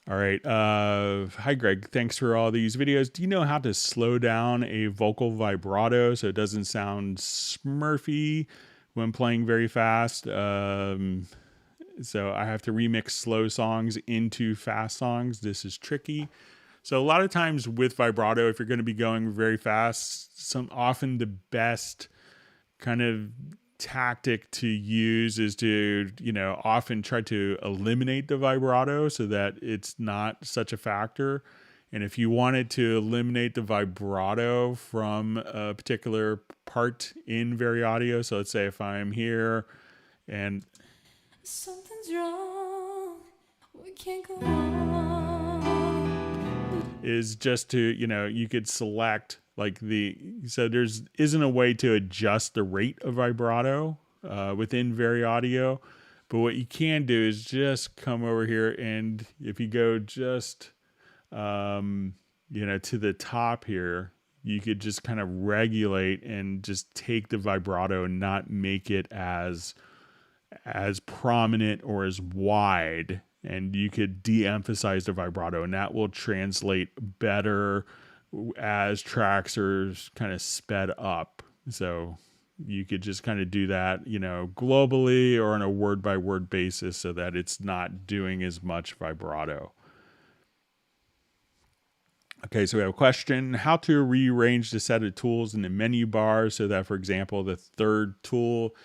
All right. Hi, Greg. Thanks for all these videos. Do you know how to slow down a vocal vibrato so it doesn't sound smurfy when playing very fast? So I have to remix slow songs into fast songs. This is tricky. So a lot of times with vibrato, if you're going to be going very fast, often the best kind of tactic to use is to, often try to eliminate the vibrato so that it's not such a factor. And if you wanted to eliminate the vibrato from a particular part in Very Audio, so let's say if I'm here and something's wrong, we can't go on, is just to, you could select so there isn't a way to adjust the rate of vibrato within Very Audio, but what you can do is just come over here, and if you go just to the top here, you could just kind of regulate and just take the vibrato and not make it as prominent or as wide, and you could de-emphasize the vibrato, and that will translate better as tracks are kind of sped up. So you could just kind of do that, globally or on a word by word basis so that it's not doing as much vibrato. Okay, so we have a question: how to rearrange the set of tools in the menu bar so that, for example, the third tool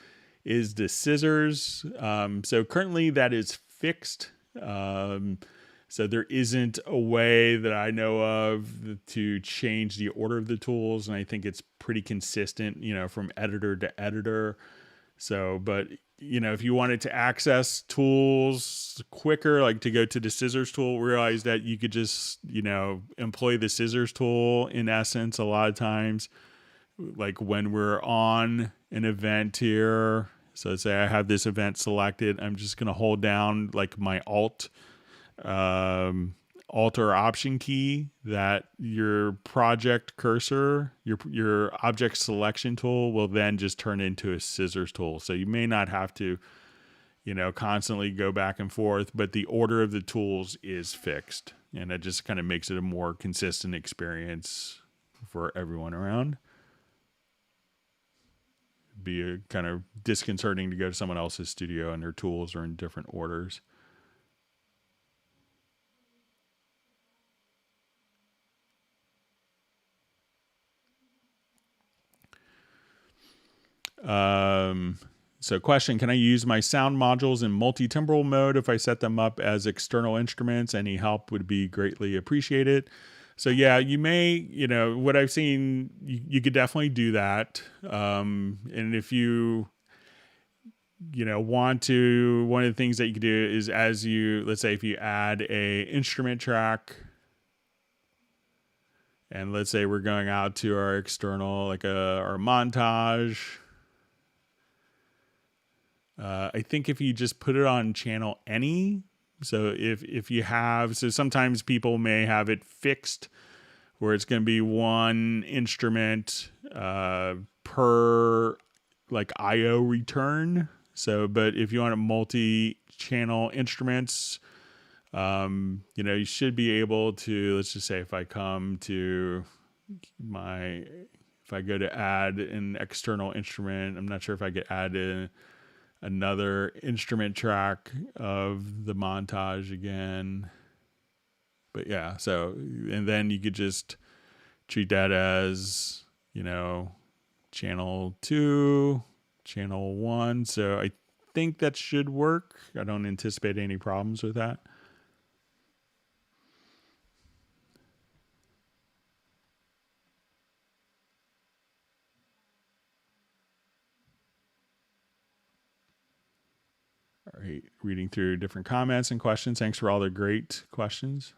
is the scissors. So currently that is fixed. So there isn't a way that I know of to change the order of the tools, and I think it's pretty consistent, from editor to editor. So, but if you wanted to access tools quicker, like to go to the scissors tool, realize that you could just, employ the scissors tool in essence a lot of times. Like when we're on an event here, so let's say I have this event selected, I'm just going to hold down like my Alt or Option key, that your project cursor, your object selection tool will then just turn into a scissors tool. So you may not have to, constantly go back and forth, but the order of the tools is fixed, and it just kind of makes it a more consistent experience for everyone around. It'd be kind of disconcerting to go to someone else's studio and their tools are in different orders. So question: can I use my sound modules in multi-timbral mode if I set them up as external instruments? Any help would be greatly appreciated. So yeah, you may, what I've seen, you could definitely do that. And if you, want to, one of the things that you could do is, let's say if you add a instrument track, and let's say we're going out to our external, like our montage. I think if you just put it on channel any, so if you have, so sometimes people may have it fixed where it's going to be one instrument per like IO return. So, but if you want a multi-channel instruments, you should be able to, let's just say if I come to if I go to add an external instrument, I'm not sure if I could add another instrument track of the montage again. But yeah, so, and then you could just treat that as, channel 2, channel 1. So I think that should work. I don't anticipate any problems with that. All right, reading through different comments and questions. Thanks for all the great questions.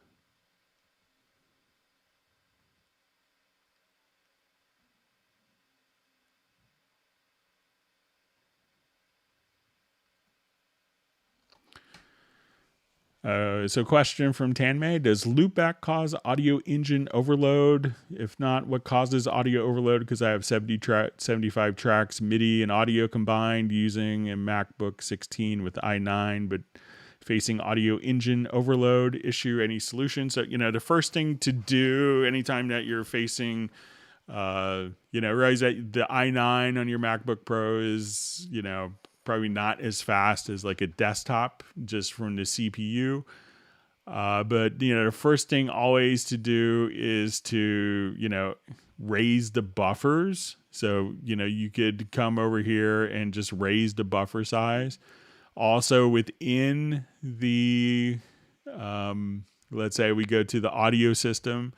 So question from Tanmay, does loopback cause audio engine overload? If not, what causes audio overload? Because I have 75 tracks, MIDI and audio combined using a MacBook 16 with i9, but facing audio engine overload issue, any solution? So, the first thing to do anytime that you're facing, realize that the i9 on your MacBook Pro is, probably not as fast as like a desktop just from the CPU. But the first thing always to do is to, raise the buffers. So, you could come over here and just raise the buffer size. Also within the, let's say we go to the audio system,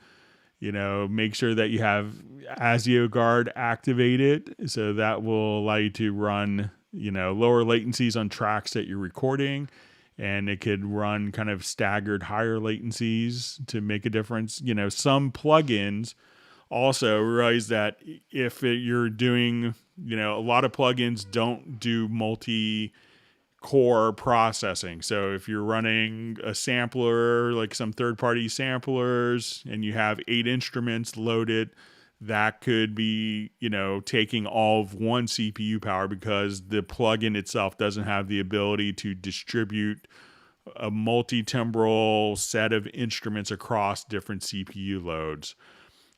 make sure that you have ASIO guard activated. So that will allow you to run, lower latencies on tracks that you're recording. And it could run kind of staggered higher latencies to make a difference. Some plugins also realize that if you're doing, a lot of plugins don't do multi-core processing. So if you're running a sampler, like some third-party samplers, and you have 8 instruments loaded, that could be, taking all of one CPU power because the plugin itself doesn't have the ability to distribute a multi-timbral set of instruments across different CPU loads.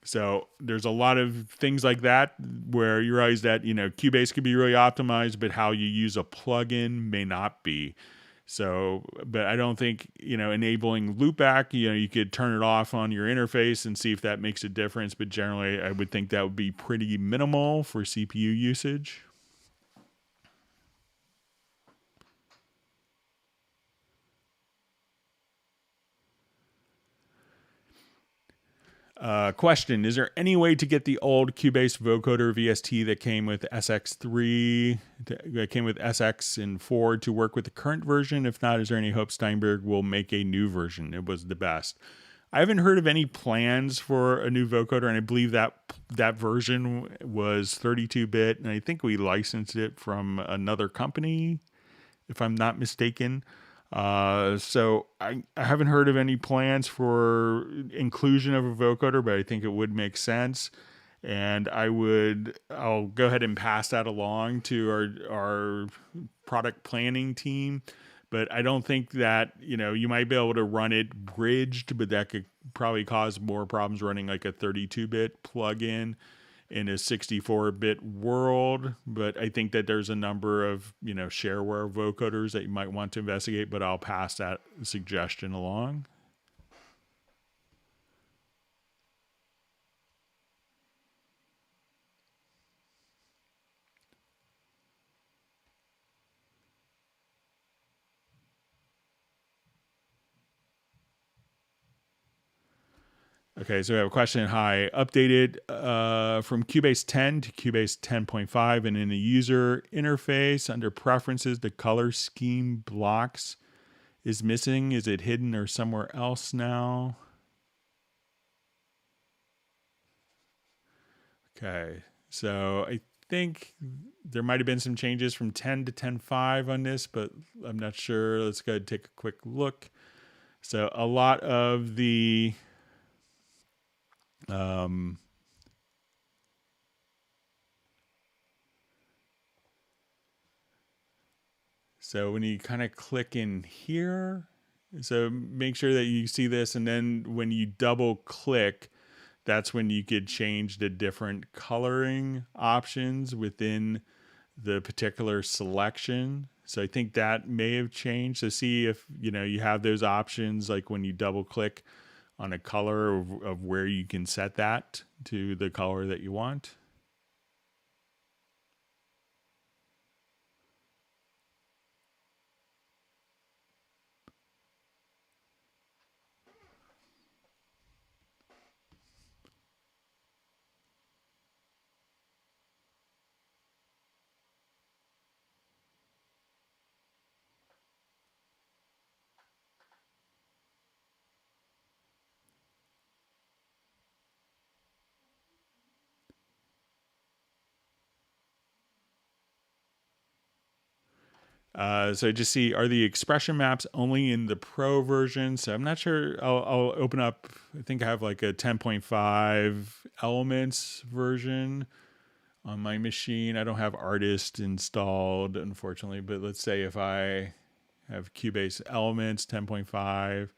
So there's a lot of things like that where you realize that, Cubase could be really optimized, but how you use a plugin may not be. So, but I don't think, enabling loopback, you could turn it off on your interface and see if that makes a difference. But generally, I would think that would be pretty minimal for CPU usage. Question, is there any way to get the old Cubase vocoder VST that came with SX3, that came with SX and 4 to work with the current version? If not, is there any hope Steinberg will make a new version? It was the best. I haven't heard of any plans for a new vocoder, and I believe that version was 32-bit, and I think we licensed it from another company, if I'm not mistaken. So I haven't heard of any plans for inclusion of a vocoder, but I think it would make sense. And I'll go ahead and pass that along to our product planning team. But I don't think that, you might be able to run it bridged, but that could probably cause more problems running like a 32-bit plugin in a 64-bit world. But I think that there's a number of, shareware vocoders that you might want to investigate, but I'll pass that suggestion along. Okay, so we have a question. Hi, updated from Cubase 10 to Cubase 10.5, and in the user interface under preferences, the color scheme blocks is missing. Is it hidden or somewhere else now? Okay, so I think there might have been some changes from 10 to 10.5 on this, but I'm not sure. Let's go ahead and take a quick look. So a lot of the so when you kind of click in here, so make sure that you see this, and then when you double click, that's when you could change the different coloring options within the particular selection. So I think that may have changed. So see if, you have those options, like when you double click on a color of where you can set that to the color that you want. So I just see, are the expression maps only in the Pro version? So I'm not sure. I'll open up. I think I have like a 10.5 Elements version on my machine. I don't have Artist installed, unfortunately. But let's say if I have Cubase Elements 10.5.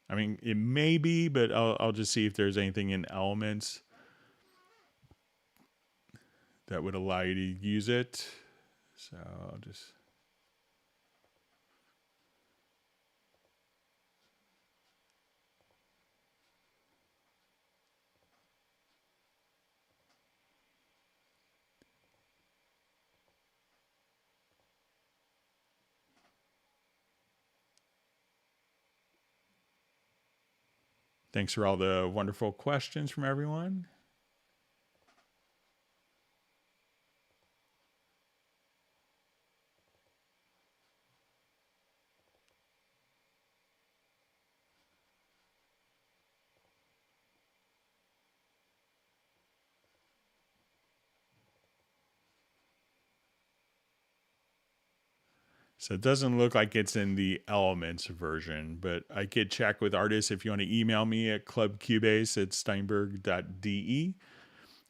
I mean, it may be, but I'll just see if there's anything in Elements that would allow you to use it. So I'll just... Thanks for all the wonderful questions from everyone. So it doesn't look like it's in the Elements version, but I could check with artists. If you want to email me at clubcubase@steinberg.de,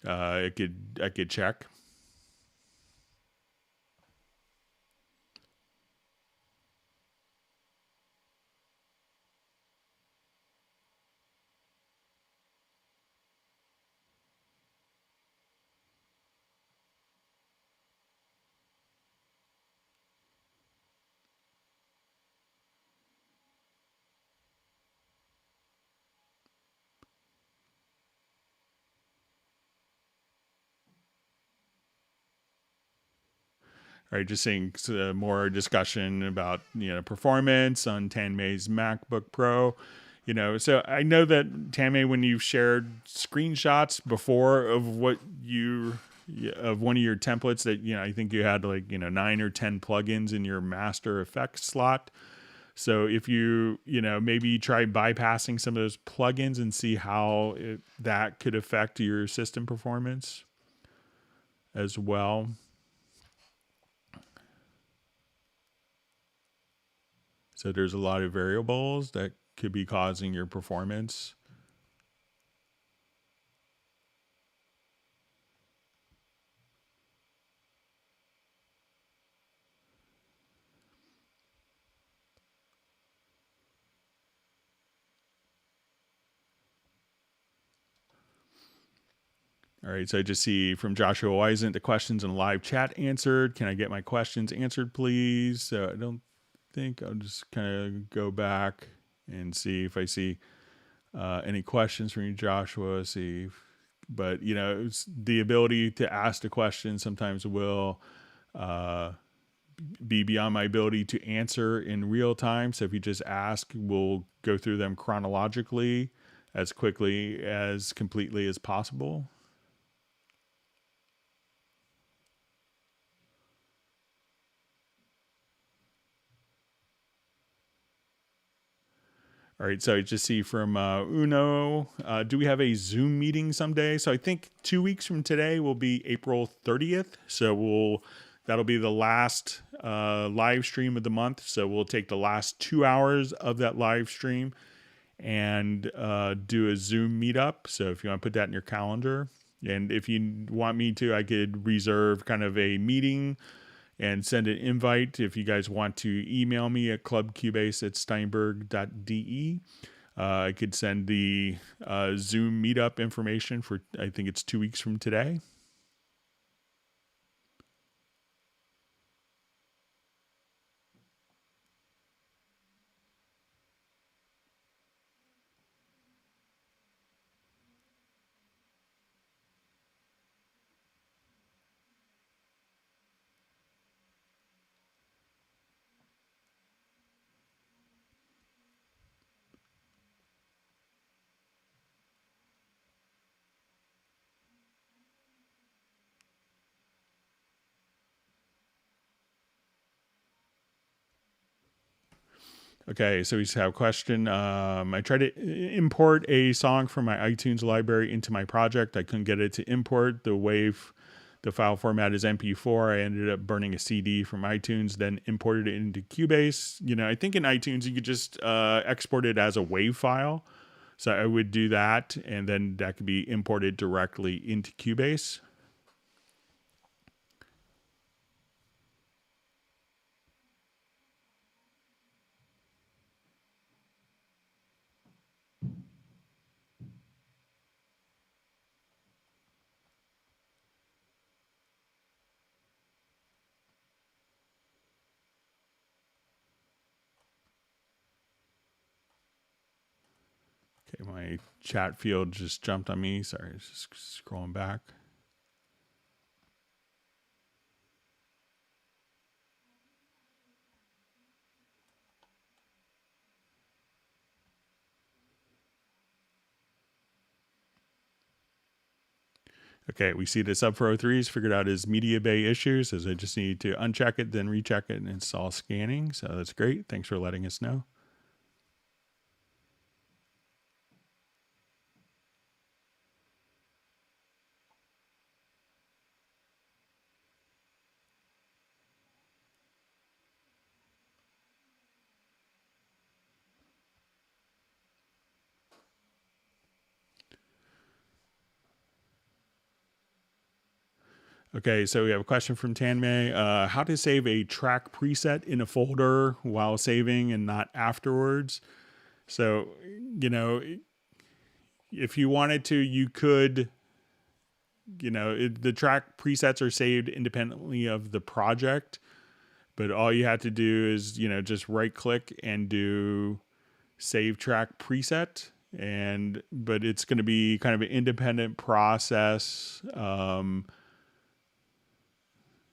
I could check. All right, just seeing more discussion about performance on Tanmei's MacBook Pro. So I know that Tanmei, when you've shared screenshots before of what of one of your templates that I think you had like 9 or 10 plugins in your master effects slot. So if you maybe try bypassing some of those plugins and see how that could affect your system performance as well. So there's a lot of variables that could be causing your performance. All right, so I just see from Joshua, why isn't the questions in live chat answered? Can I get my questions answered, please? So I don't think, I'll just kind of go back and see if I see any questions from you, Joshua. But it's the ability to ask the question sometimes will be beyond my ability to answer in real time. So if you just ask, we'll go through them chronologically as quickly as completely as possible. All right, so I just see from Uno, do we have a Zoom meeting someday? So I think 2 weeks from today will be April 30th. So that'll be the last live stream of the month. So we'll take the last 2 hours of that live stream and do a Zoom meetup. So if you want to put that in your calendar, and if you want me to, I could reserve kind of a meeting and send an invite. If you guys want to email me at clubcubase@steinberg.de, I could send the Zoom meetup information for, I think it's 2 weeks from today. Okay, so we just have a question. I tried to import a song from my iTunes library into my project. I couldn't get it to import. The file format is MP4. I ended up burning a CD from iTunes, then imported it into Cubase. I think in iTunes you could just export it as a WAV file. So I would do that, and then that could be imported directly into Cubase. Okay, my chat field just jumped on me. Sorry, just scrolling back. Okay, we see the sub 403 is figured out as media bay issues, as I just need to uncheck it, then recheck it, and it's all scanning. So that's great. Thanks for letting us know. Okay, so we have a question from Tanmay. How to save a track preset in a folder while saving and not afterwards? So, if you wanted to, you could, the track presets are saved independently of the project, but all you have to do is, just right click and do save track preset. But it's going to be kind of an independent process.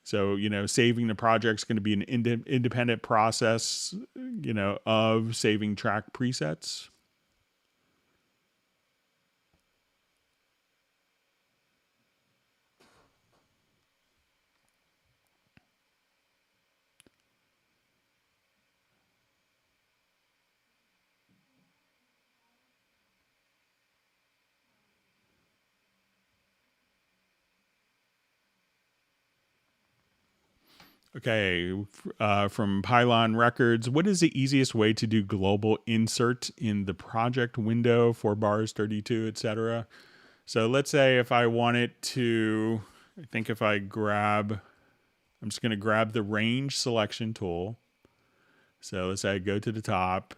So, saving the project is going to be an independent process, of saving track presets. Okay, from Pylon Records, what is the easiest way to do global insert in the project window, 4 bars, 32, etc.? So let's say if I wanted to, I think if I grab, I'm just going to grab the range selection tool. So let's say I go to the top.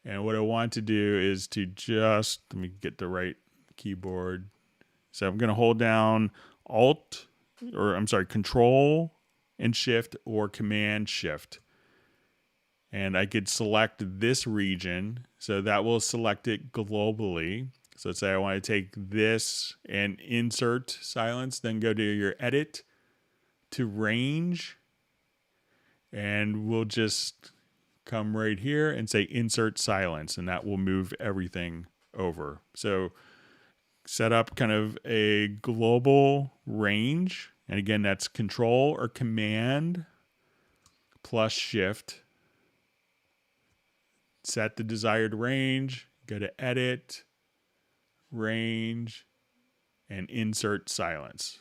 And what I want to do is to just, let me get the right keyboard. So I'm going to hold down Control and Shift or Command Shift. And I could select this region. So that will select it globally. So let's say I want to take this and insert silence, then go to your edit to range. And we'll just come right here and say insert silence, and that will move everything over. So set up kind of a global range. And again, that's Control or Command plus Shift. Set the desired range, go to Edit, Range, and Insert Silence.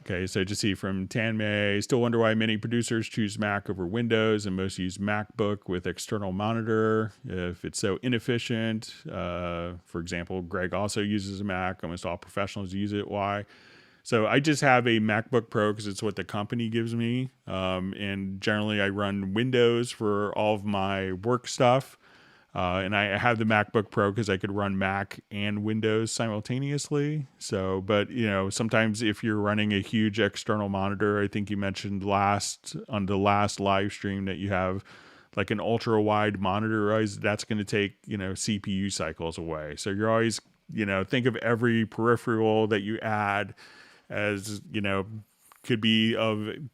Okay, so just see from Tanmay, still wonder why many producers choose Mac over Windows and most use MacBook with external monitor. If it's so inefficient, for example, Greg also uses a Mac. Almost all professionals use it. Why? So I just have a MacBook Pro because it's what the company gives me. And generally I run Windows for all of my work stuff. And I have the MacBook Pro because I could run Mac and Windows simultaneously. So, but sometimes if you're running a huge external monitor, I think you mentioned on the last live stream that you have like an ultra wide monitor, that's going to take, CPU cycles away. So you're always, think of every peripheral that you add as, could be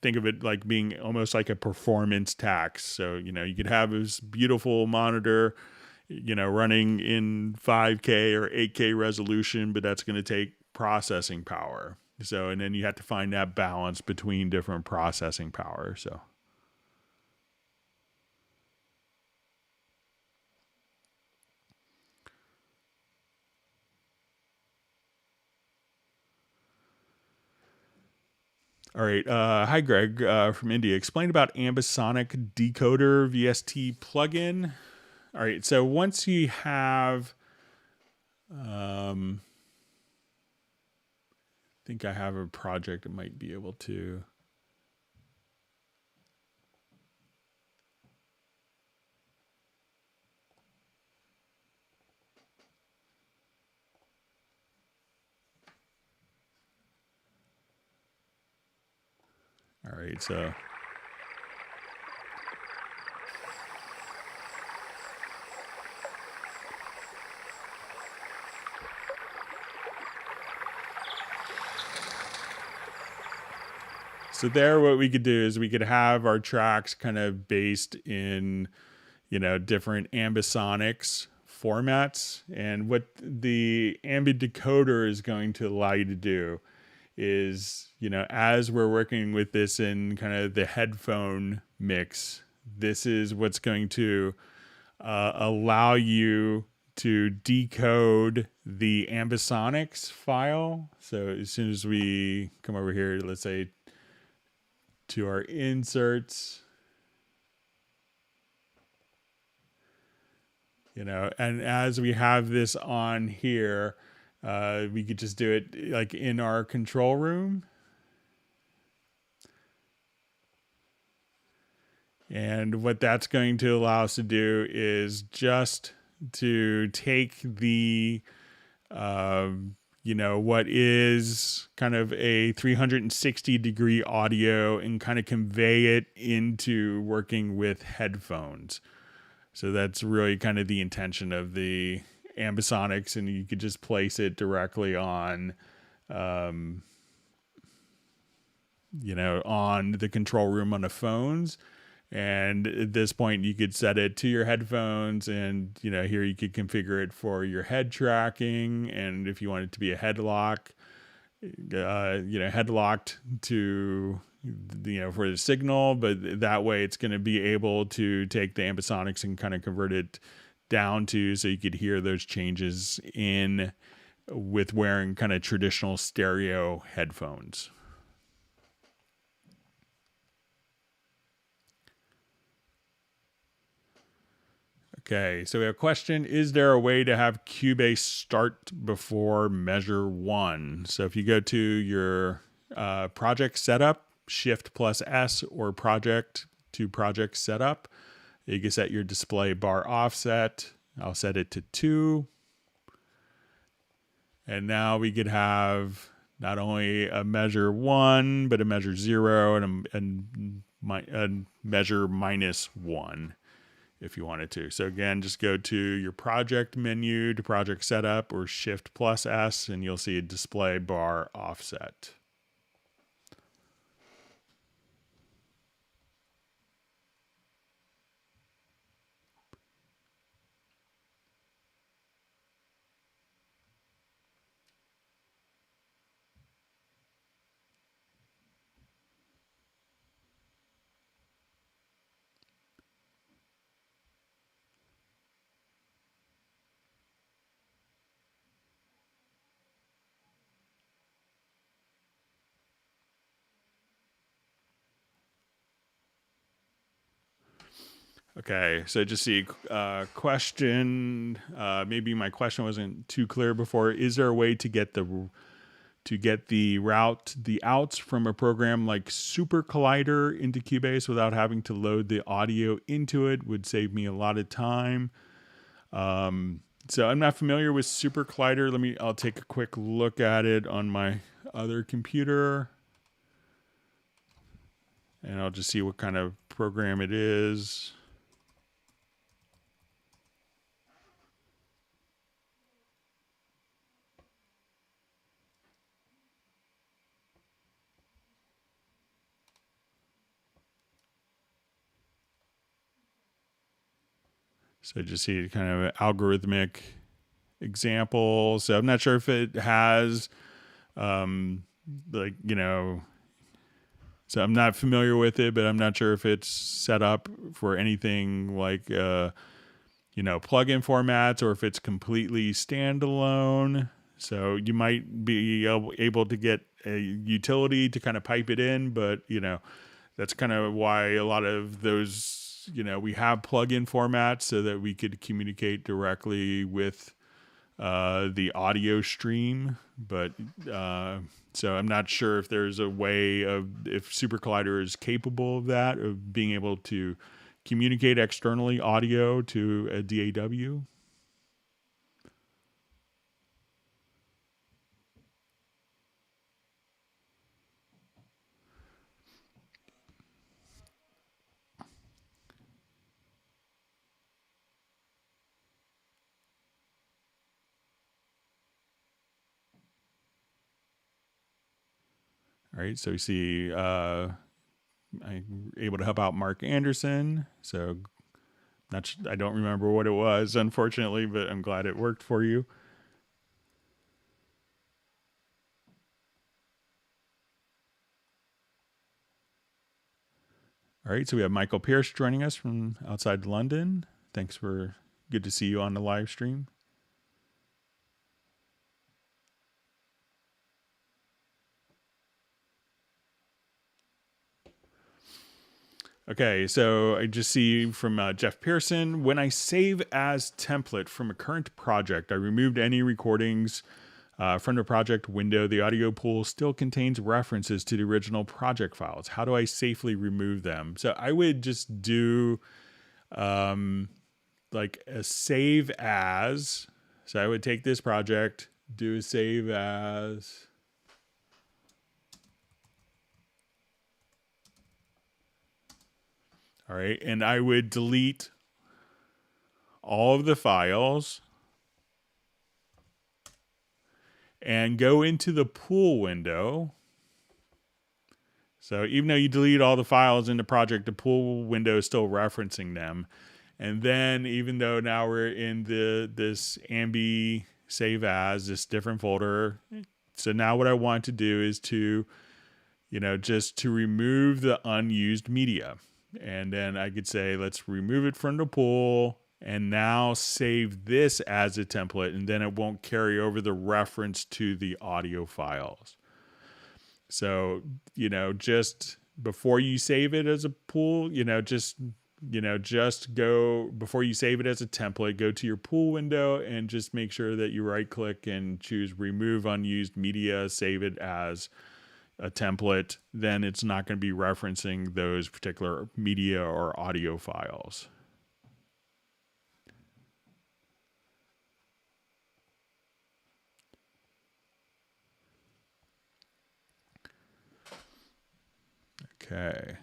think of it like being almost like a performance tax. So, you could have this beautiful monitor, running in 5K or 8K resolution, but that's going to take processing power. So, and then you have to find that balance between different processing power. So, all right. Hi, Greg from India. Explain about ambisonic decoder VST plugin. All right. So once you have, I think I have a project that might be able to. All right. So there, what we could do is we could have our tracks kind of based in, different ambisonics formats. And what the ambi decoder is going to allow you to do is, as we're working with this in kind of the headphone mix, this is what's going to allow you to decode the ambisonics file. So as soon as we come over here, let's say to our inserts, and as we have this on here, we could just do it like in our control room. And what that's going to allow us to do is just to take the, what is kind of a 360-degree audio and kind of convey it into working with headphones. So that's really kind of the intention of the ambisonics, and you could just place it directly on, on the control room on the phones. And at this point, you could set it to your headphones, and here you could configure it for your head tracking, and if you want it to be a headlock, headlocked to for the signal. But that way, it's going to be able to take the ambisonics and kind of convert it down to so you could hear those changes in with wearing kind of traditional stereo headphones. Okay, so we have a question. Is there a way to have Cubase start before measure 1? So if you go to your project setup, Shift plus S, or project setup, you can set your display bar offset. I'll set it to 2. And now we could have not only a measure 1, but a measure 0 and a measure -1. If you wanted to. So again, just go to your project menu to project setup or Shift plus S, and you'll see a display bar offset. Okay, so just see question. Maybe my question wasn't too clear before. Is there a way to get the outs from a program like Super Collider into Cubase without having to load the audio into it? Would save me a lot of time. So I'm not familiar with Super Collider. I'll take a quick look at it on my other computer, and I'll just see what kind of program it is. So just see kind of an algorithmic example. So I'm not sure if it has like, so I'm not familiar with it, but I'm not sure if it's set up for anything like, plugin formats or if it's completely standalone. So you might be able to get a utility to kind of pipe it in, but, that's kind of why a lot of those, we have plugin formats so that we could communicate directly with the audio stream. But so I'm not sure if there's a way if Super Collider is capable of that, of being able to communicate externally audio to a DAW. All right, so we see I'm able to help out Mark Anderson. So I don't remember what it was, unfortunately, but I'm glad it worked for you. All right, so we have Michael Pierce joining us from outside London. Good to see you on the live stream. Okay, so I just see from Jeff Pearson, when I save as template from a current project, I removed any recordings from the project window. The audio pool still contains references to the original project files. How do I safely remove them? So I would just do like a save as. So I would take this project, do a save as. All right, and I would delete all of the files and go into the pool window. So even though you delete all the files in the project, the pool window is still referencing them. And then even though now we're in this ambi save as, this different folder, so now what I want to do is to, just to remove the unused media. And then I could say, let's remove it from the pool and now save this as a template, and then it won't carry over the reference to the audio files. So, just before you save it as a pool, just go before you save it as a template, go to your pool window and just make sure that you right click and choose remove unused media, save it as a template. Then it's not going to be referencing those particular media or audio files. Okay.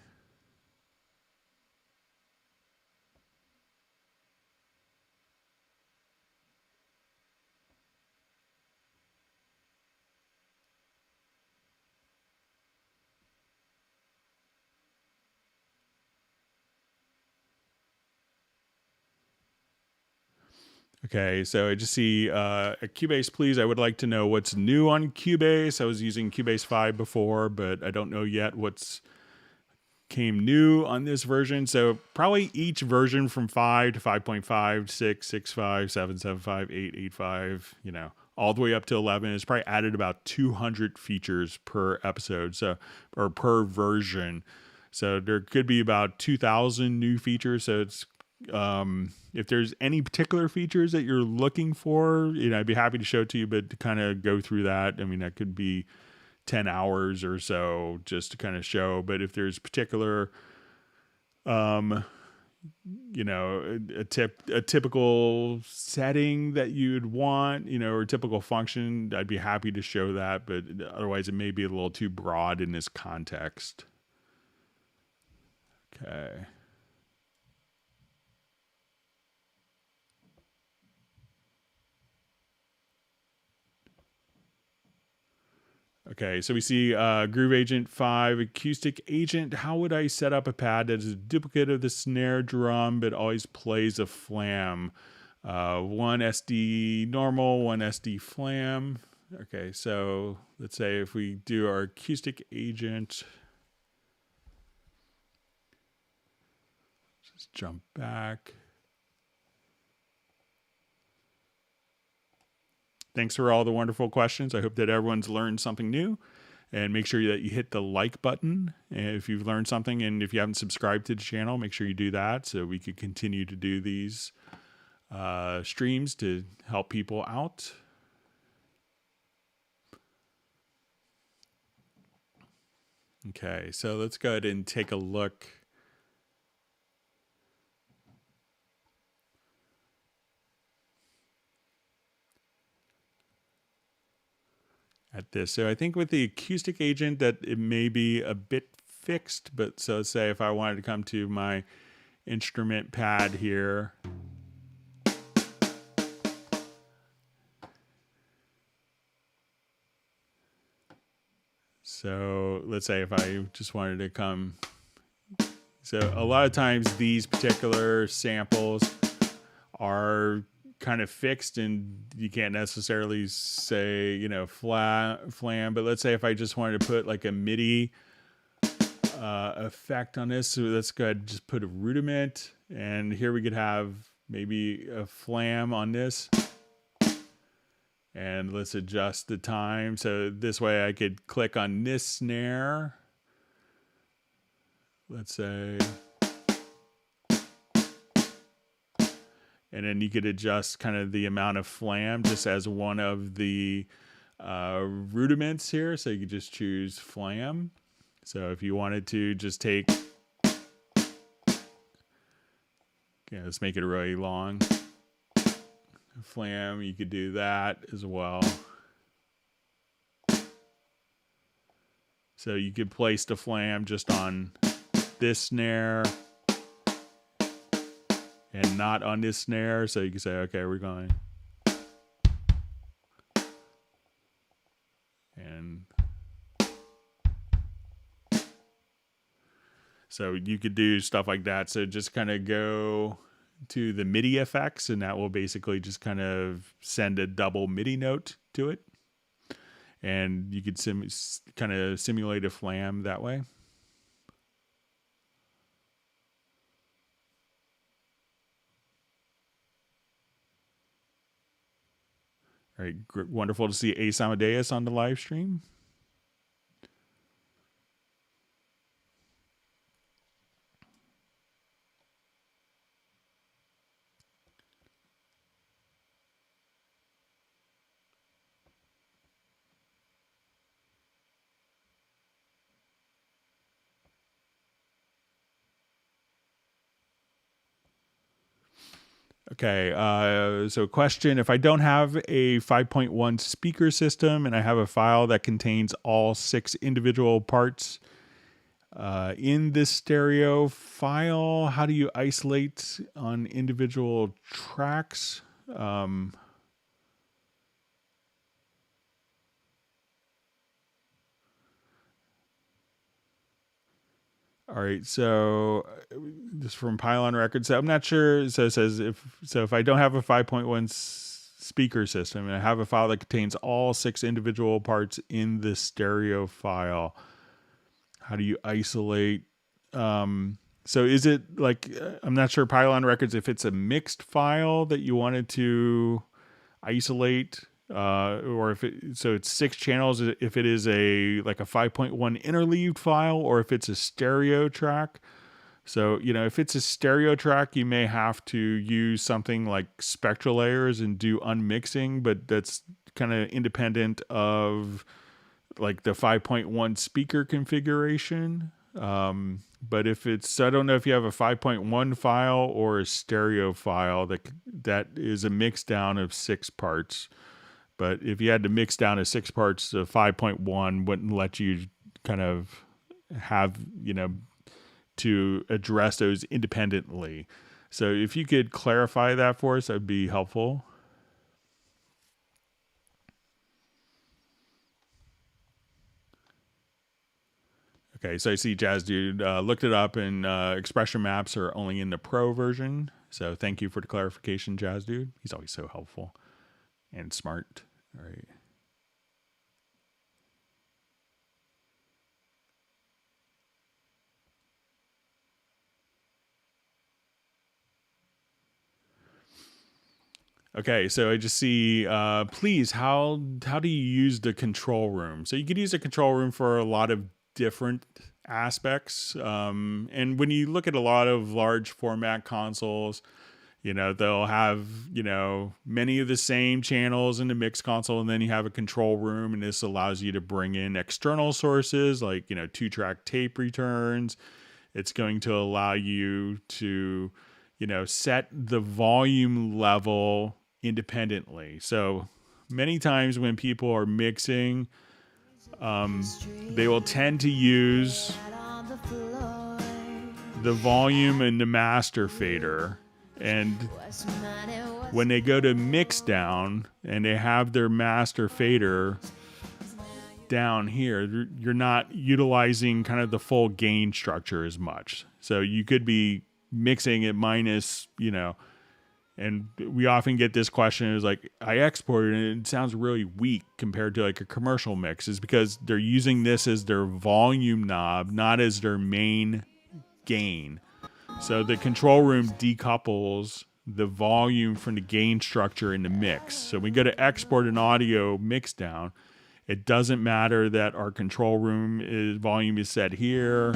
Okay, so I just see at Cubase, please. I would like to know what's new on Cubase. I was using Cubase 5 before, but I don't know yet what's came new on this version. So probably each version from 5 to 5.5, 6, 6.5, 7.7.5, 8.8.5, all the way up to 11 is probably added about 200 features per episode, or per version. So there could be about 2,000 new features. So it's if there's any particular features that you're looking for, I'd be happy to show it to you, but to kind of go through that, that could be 10 hours or so just to kind of show. But if there's particular, a typical setting that you'd want, or a typical function, I'd be happy to show that. But otherwise, it may be a little too broad in this context. Okay. Okay, so we see Groove Agent 5, Acoustic Agent. How would I set up a pad that is a duplicate of the snare drum but always plays a flam? One SD normal, one SD flam. Okay, so let's say if we do our Acoustic Agent, just jump back. Thanks for all the wonderful questions. I hope that everyone's learned something new. And make sure that you hit the like button if you've learned something. And if you haven't subscribed to the channel, make sure you do that so we could continue to do these streams to help people out. Okay, so let's go ahead and take a look at this. So I think with the Acoustic Agent that it may be a bit fixed, but so say if I wanted to come to my instrument pad here, so let's say if I just wanted to come, so a lot of times these particular samples are kind of fixed and you can't necessarily say, you know, flam, but let's say if I just wanted to put like a MIDI effect on this, so let's go ahead and just put a rudiment, and here we could have maybe a flam on this, and let's adjust the time. So this way I could click on this snare, let's say, and then you could adjust kind of the amount of flam just as one of the rudiments here. So you could just choose flam. So if you wanted to just take, let's make it really long. Flam, you could do that as well. So you could place the flam just on this snare and not on this snare. So you can say, okay, we're going. And so you could do stuff like that. So just kind of go to the MIDI effects, and that will basically just kind of send a double MIDI note to it. And you could kind of simulate a flam that way. All right, wonderful to see Ace Amadeus on the live stream. Okay, so question, if I don't have a 5.1 speaker system and I have a file that contains all 6 individual parts in this stereo file, how do you isolate on individual tracks? All right, so this is from Pylon Records. So I'm not sure. So it says if I don't have a 5.1 speaker system and I have a file that contains all 6 individual parts in this stereo file, how do you isolate? So is it like, I'm not sure Pylon Records if it's a mixed file that you wanted to isolate, or if so it's 6 channels, if it is like a 5.1 interleaved file, or if it's a stereo track. So, you know, if it's a stereo track, you may have to use something like spectral layers and do unmixing, but that's kind of independent of like the 5.1 speaker configuration. But if it's, I don't know if you have a 5.1 file or a stereo file that is a mix down of 6 parts. But if you had to mix down to 6 parts, the 5.1 wouldn't let you kind of have, you know, to address those independently. So if you could clarify that for us, that would be helpful. Okay, so I see Jazz Dude looked it up, and expression maps are only in the Pro version. So thank you for the clarification, Jazz Dude. He's always so helpful and smart. All right. Okay, so I just see, please, how do you use the control room? So you could use the control room for a lot of different aspects. And when you look at a lot of large format consoles, they'll have, many of the same channels in the mix console, and then you have a control room, and this allows you to bring in external sources like, 2-track tape returns. It's going to allow you to, set the volume level independently. So many times when people are mixing, they will tend to use the volume and the master fader. And when they go to mix down and they have their master fader down here, you're not utilizing kind of the full gain structure as much. So you could be mixing it minus, and we often get this question is like, I exported it and it sounds really weak compared to like a commercial mix, is because they're using this as their volume knob, not as their main gain. So the control room decouples the volume from the gain structure in the mix. So when we go to export an audio mix down, it doesn't matter that our control room volume is set here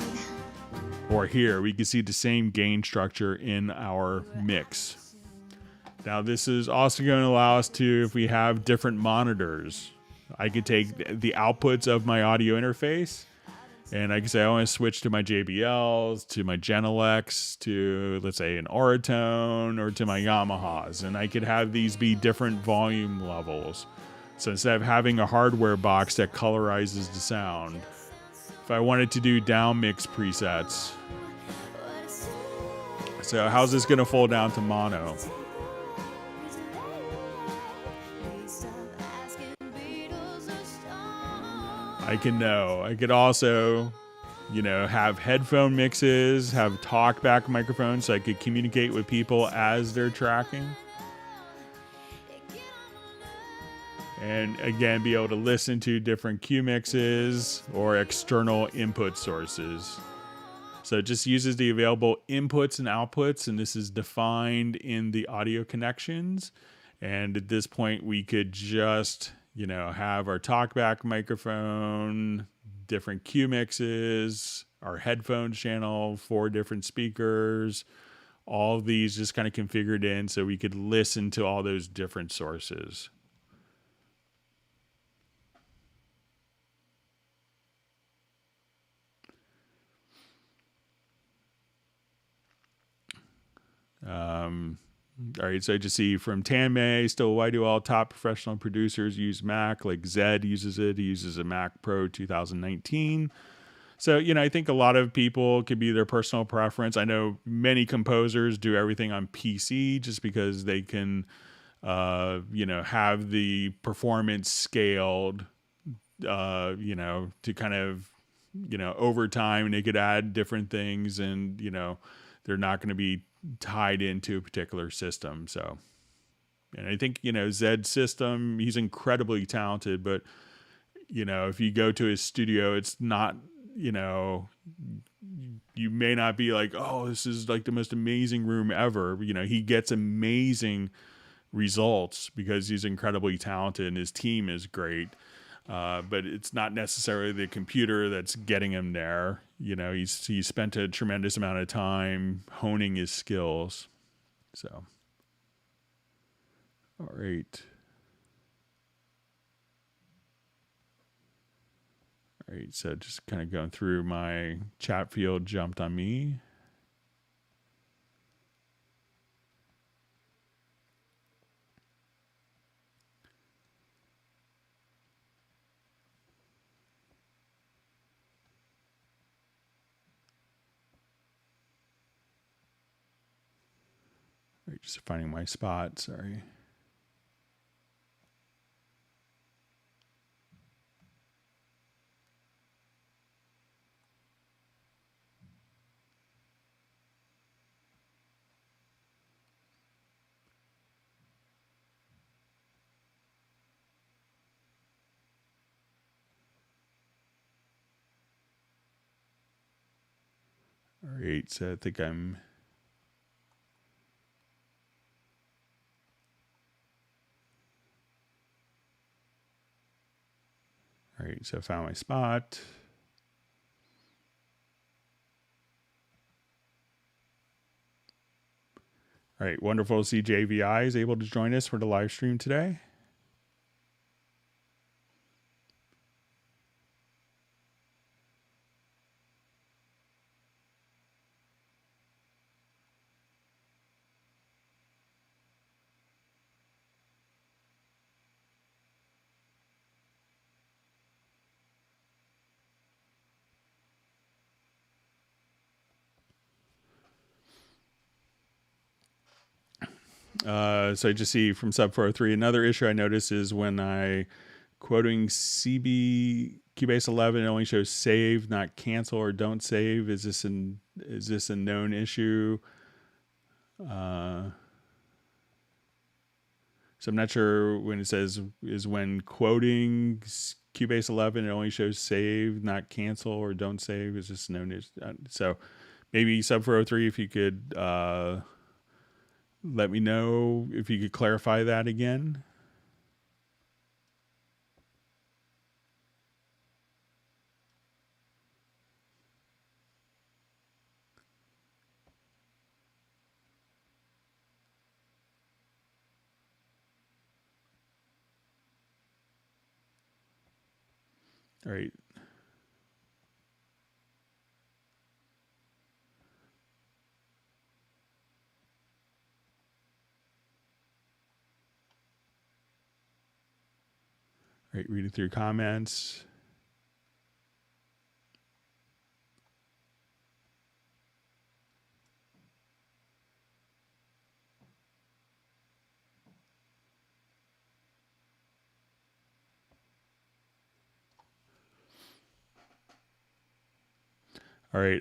or here. We can see the same gain structure in our mix. Now this is also going to allow us to, if we have different monitors, I could take the outputs of my audio interface and I can say I want to switch to my JBLs, to my Genelecs, to let's say an Auratone, or to my Yamahas, and I could have these be different volume levels. So instead of having a hardware box that colorizes the sound, if I wanted to do down mix presets, so how's this going to fold down to mono? I could also, have headphone mixes, have talkback microphones, so I could communicate with people as they're tracking. And again, be able to listen to different Q mixes or external input sources. So it just uses the available inputs and outputs, and this is defined in the audio connections. And at this point, we could just, have our talkback microphone, different Q mixes, our headphones channel, 4 different speakers, all of these just kind of configured in so we could listen to all those different sources. All right, so I just see from Tanmay, still, why do all top professional producers use Mac? Like Zed uses it. He uses a Mac Pro 2019. So, I think a lot of people could be their personal preference. I know many composers do everything on PC just because they can, have the performance scaled, to kind of, over time, and they could add different things, and, they're not going to be tied into a particular system. So, and I think, Zed's system, he's incredibly talented, but, if you go to his studio, it's not, you may not be like, oh, this is like the most amazing room ever. He gets amazing results because he's incredibly talented and his team is great. But it's not necessarily the computer that's getting him there. He's spent a tremendous amount of time honing his skills. So, all right. All right, so just kind of going through my chat field jumped on me. All right, just finding my spot, sorry. All right, so I think I'm... All right, so I found my spot. All right, wonderful to see JVI is able to join us for the live stream today. So I just see from sub 403, another issue I noticed is when I quoting Cubase 11, it only shows save, not cancel or don't save. Is this a known issue? So I'm not sure when it says is when quoting Cubase 11, it only shows save, not cancel or don't save. Is this known issue? So maybe sub 403, if you could let me know if you could clarify that again. All right. All right, reading through comments. All right,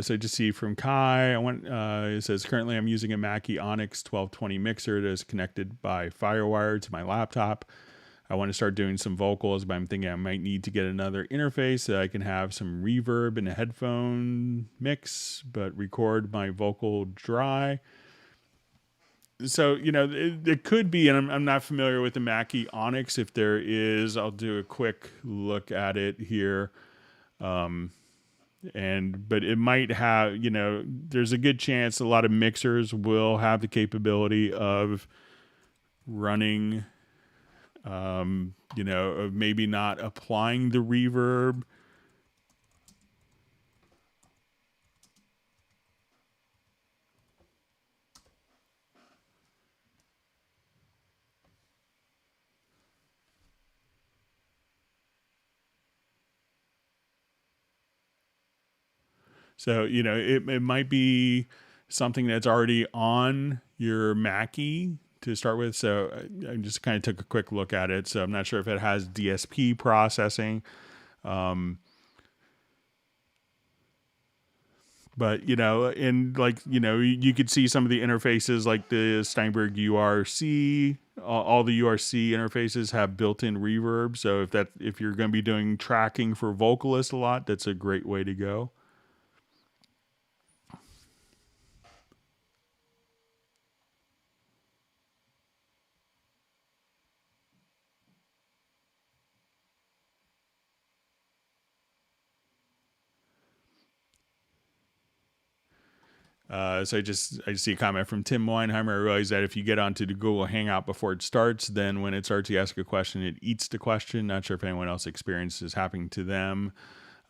so I just see from Kai, it says, currently I'm using a Mackie Onyx 1220 mixer that is connected by FireWire to my laptop. I want to start doing some vocals, but I'm thinking I might need to get another interface so I can have some reverb in a headphone mix, but record my vocal dry. So, it could be, and I'm not familiar with the Mackie Onyx. If there is, I'll do a quick look at it here. But it might have, there's a good chance a lot of mixers will have the capability of running, of maybe not applying the reverb. So, it might be something that's already on your Mackie to start with. So I just kind of took a quick look at it. So I'm not sure if it has DSP processing. But, you could see some of the interfaces like the Steinberg URC, all the URC interfaces have built-in reverb. So if you're going to be doing tracking for vocalists a lot, that's a great way to go. So I just see a comment from Tim Weinheimer. I realize that if you get onto the Google Hangout before it starts, then when it starts, you ask a question, it eats the question. Not sure if anyone else experiences happening to them.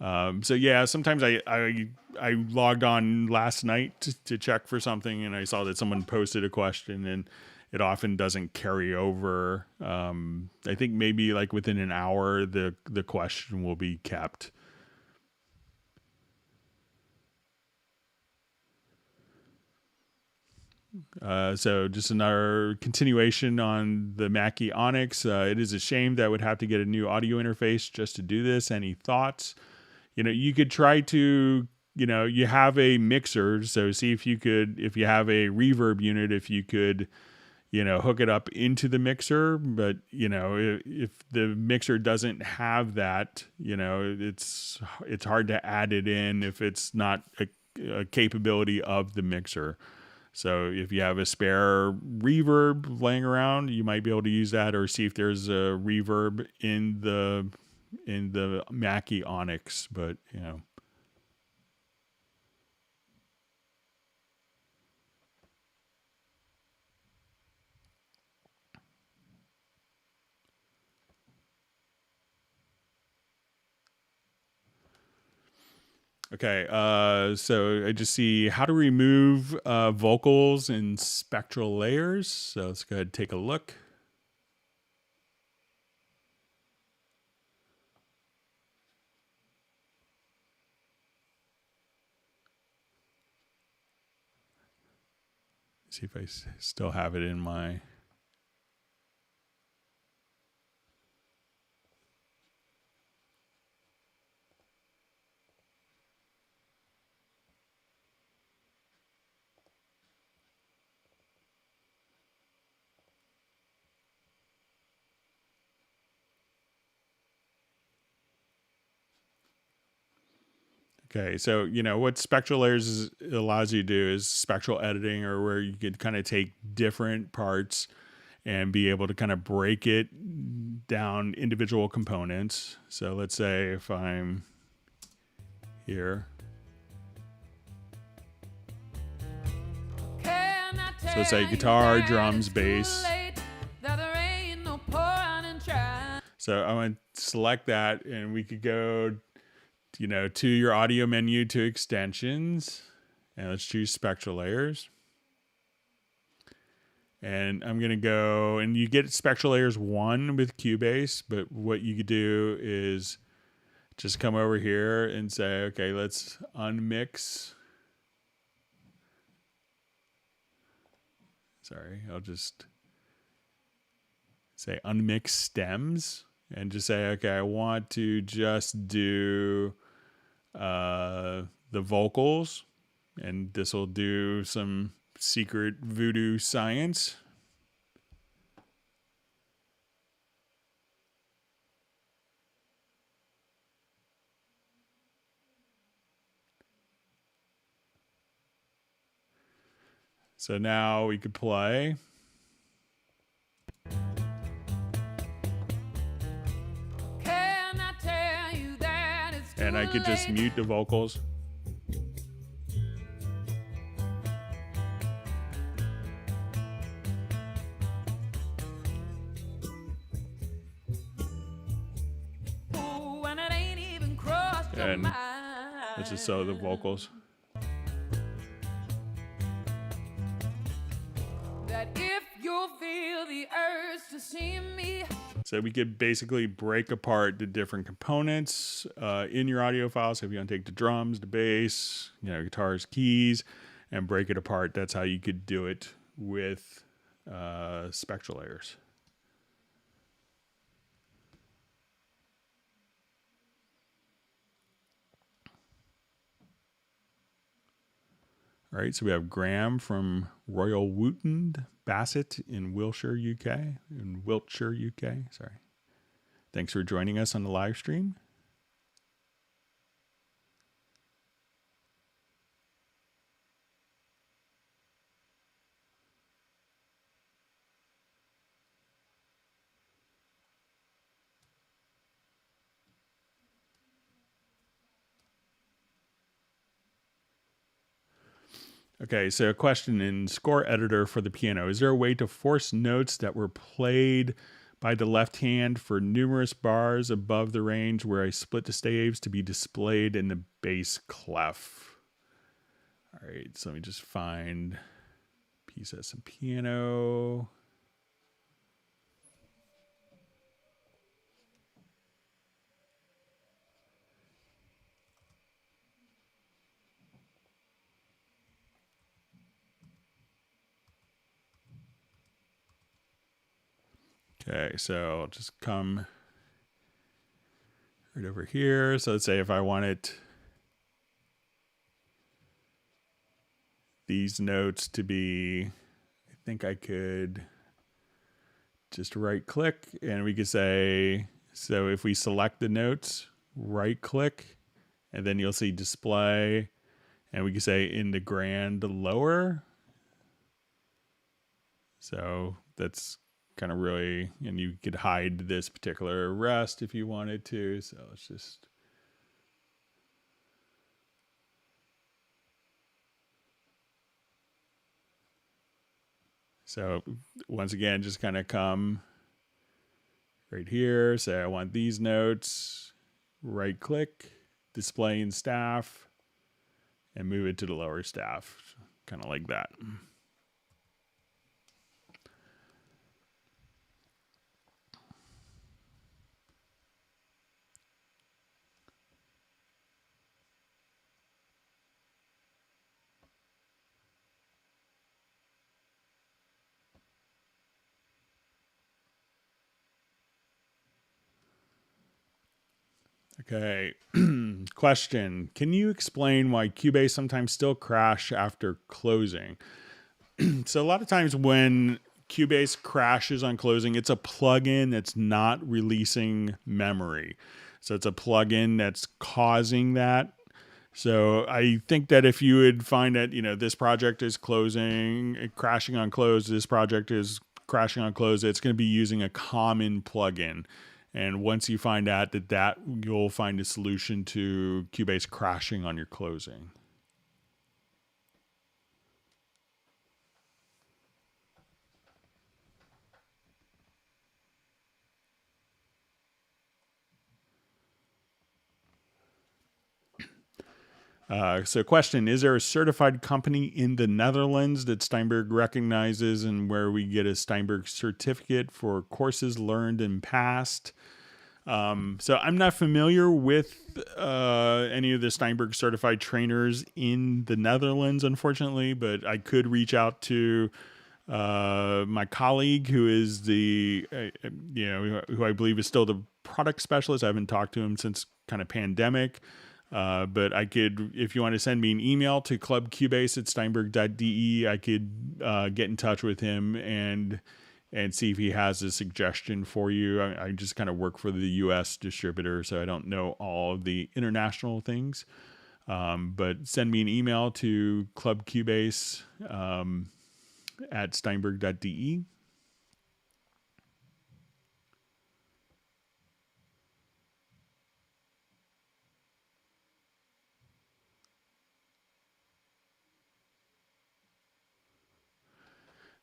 So yeah, sometimes I logged on last night to check for something, and I saw that someone posted a question, and it often doesn't carry over. I think maybe like within an hour, the question will be kept. So just another continuation on the Mackie Onyx. It is a shame that I would have to get a new audio interface just to do this. Any thoughts? You could try to, you have a mixer. So see if you have a reverb unit, if you could, hook it up into the mixer. But, if the mixer doesn't have that, it's hard to add it in if it's not capability of the mixer. So if you have a spare reverb laying around, you might be able to use that, or see if there's a reverb in the Mackie Onyx. But you know. Okay, so I just see how to remove vocals in spectral layers. So let's go ahead and take a look. See if I still have it in my... Okay, so you know what spectral layers allows you to do is spectral editing, or where you could kind of take different parts and be able to kind of break it down individual components. So let's say if I'm here, so let's say guitar, drums, bass. So I want to select that, and we could go, you know, to your audio menu, to extensions, and let's choose spectral layers. And I'm going to go, and you get spectral layers 1 with Cubase, but what you could do is just come over here and say, okay, let's unmix. Sorry, I'll just say unmix stems and just say, okay, I want to just do the vocals, and this will do some secret voodoo science. So now we could play. And I could just mute the vocals. And let's just show the vocals. That if you feel the urge to see me. So we could basically break apart the different components in your audio files. So if you want to take the drums, the bass, you know, guitars, keys, and break it apart, that's how you could do it with spectral layers. All right, so we have Graham from Royal Wootton Bassett in Wiltshire, UK. Sorry. Thanks for joining us on the live stream. Okay, so a question in Score Editor for the piano. Is there a way to force notes that were played by the left hand for numerous bars above the range where I split the staves to be displayed in the bass clef? All right, so let me just find piece of some piano. Okay, so I'll just come right over here. So let's say if I wanted these notes to be, I think I could just right click and we could say, so if we select the notes, right click, and then you'll see display, and we can say in the grand lower. So that's kind of really, and you could hide this particular rest if you wanted to. So let's just, so once again, just kind of come right here. Say I want these notes, right click, display in staff, and move it to the lower staff, kind of like that. Okay. Question. Can you explain why Cubase sometimes still crash after closing? So a lot of times when Cubase crashes on closing, it's a plugin that's not releasing memory. So it's a plugin that's causing that. So I think that if you would find that, this project is closing, crashing on close, this project is crashing on close, it's going to be using a common plugin. And once you find out that you'll find a solution to Cubase crashing on your closing. So question, is there a certified company in the Netherlands that Steinberg recognizes and where we get a Steinberg certificate for courses learned in past? So I'm not familiar with any of the Steinberg certified trainers in the Netherlands, unfortunately, but I could reach out to my colleague who is who I believe is still the product specialist. I haven't talked to him since kind of pandemic. But I could, if you want to send me an email to clubcubase@steinberg.de, I could get in touch with him and see if he has a suggestion for you. I just kind of work for the U.S. distributor, so I don't know all of the international things. But send me an email to clubcubase at steinberg.de.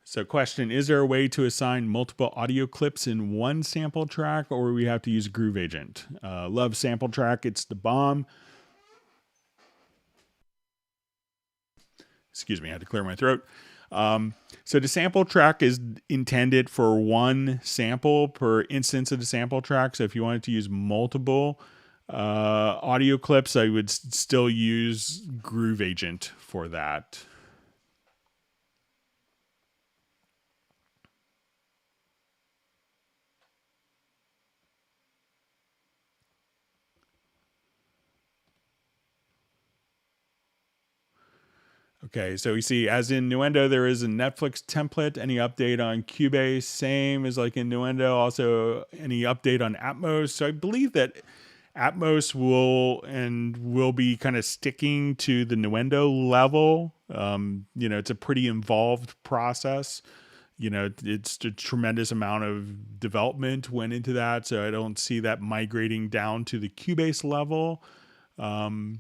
So question, is there a way to assign multiple audio clips in one sample track, or we have to use Groove Agent? Love Sample Track. It's the bomb. Excuse me, I had to clear my throat. So the sample track is intended for one sample per instance of the sample track. So if you wanted to use multiple audio clips, I would still use Groove Agent for that. Okay, so we see, as in Nuendo, there is a Netflix template. Any update on Cubase? Same as like in Nuendo. Also, any update on Atmos? So I believe that Atmos will be kind of sticking to the Nuendo level. It's a pretty involved process. It's a tremendous amount of development went into that. So I don't see that migrating down to the Cubase level. The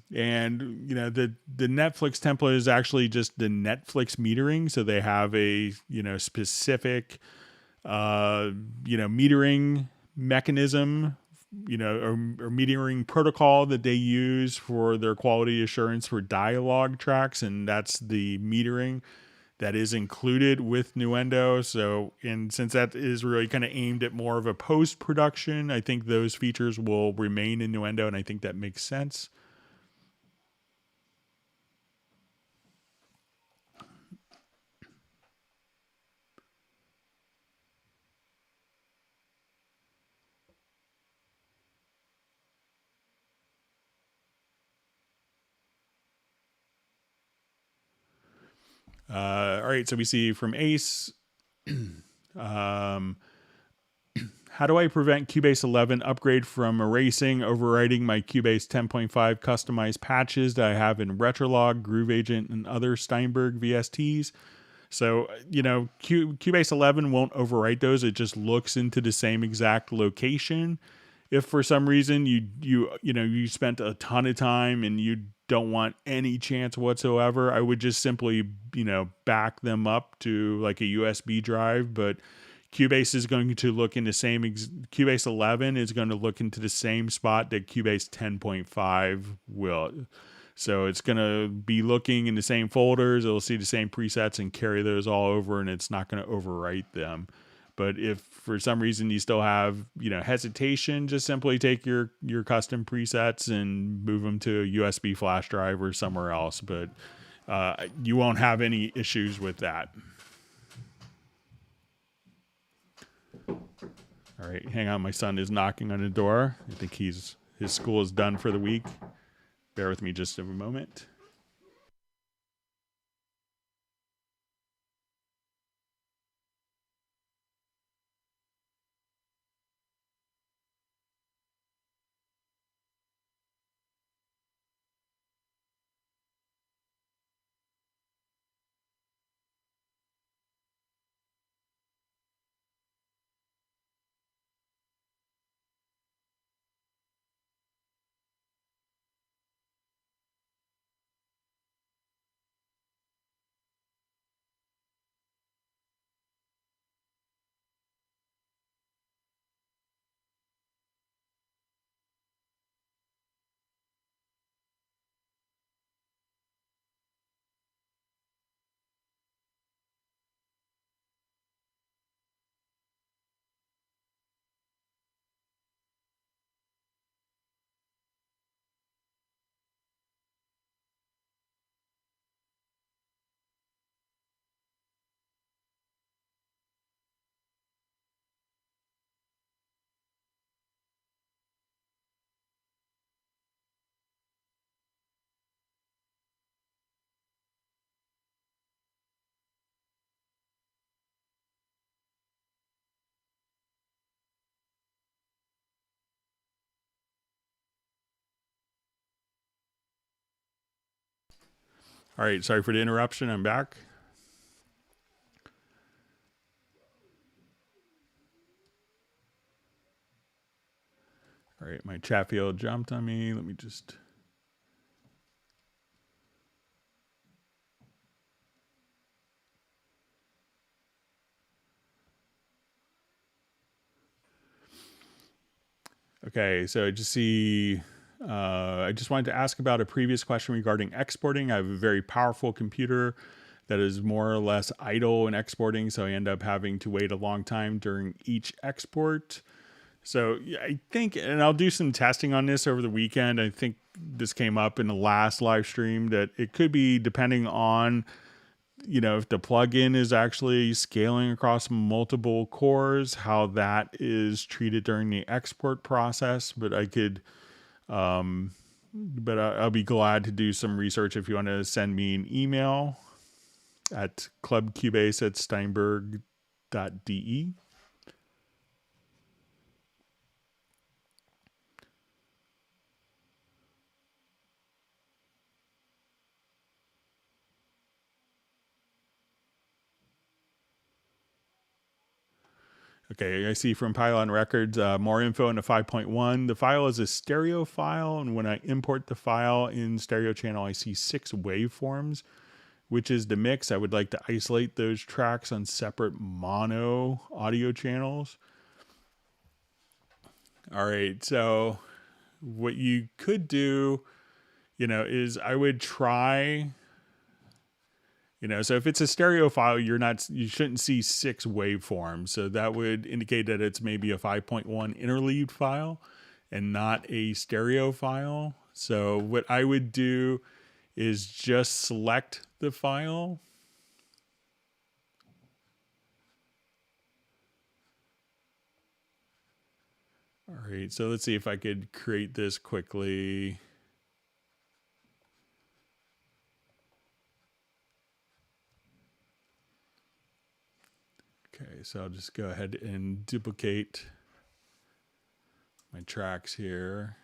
Netflix template is actually just the Netflix metering. So they have a, specific, metering mechanism, or metering protocol that they use for their quality assurance for dialogue tracks. And that's the metering that is included with Nuendo. So, and since that is really kind of aimed at more of a post-production, I think those features will remain in Nuendo, and I think that makes sense. All right, so we see from Ace, How do I prevent Cubase 11 upgrade from erasing, overwriting my Cubase 10.5 customized patches that I have in Retrolog, Groove Agent, and other Steinberg VSTs? So, Cubase 11 won't overwrite those. It just looks into the same exact location. If for some reason you spent a ton of time and you don't want any chance whatsoever, I would just simply, back them up to like a USB drive. But Cubase is going to look in the same, Cubase 11 is going to look into the same spot that Cubase 10.5 will. So it's going to be looking in the same folders. It'll see the same presets and carry those all over, and it's not going to overwrite them. But if for some reason you still have, hesitation, just simply take your custom presets and move them to a USB flash drive or somewhere else. But you won't have any issues with that. All right, hang on. My son is knocking on the door. I think his school is done for the week. Bear with me just a moment. All right, sorry for the interruption. I'm back. All right, my chat field jumped on me. Let me just... Okay, so I just wanted to ask about a previous question regarding exporting. I have a very powerful computer that is more or less idle in exporting, so I end up having to wait a long time during each export. So I think, and I'll do some testing on this over the weekend. I think this came up in the last live stream that it could be depending on, if the plugin is actually scaling across multiple cores, how that is treated during the export process. But I'll be glad to do some research if you want to send me an email at clubcubase@steinberg.de. Okay, I see from Pylon Records, more info in the 5.1. The file is a stereo file, and when I import the file in stereo channel, I see 6 waveforms, which is the mix. I would like to isolate those tracks on separate mono audio channels. All right, so what you could do, is I would try... so if it's a stereo file, you shouldn't see 6 waveforms. So that would indicate that it's maybe a 5.1 interleaved file and not a stereo file. So what I would do is just select the file. All right, so let's see if I could create this quickly. Okay, so I'll just go ahead and duplicate my tracks here.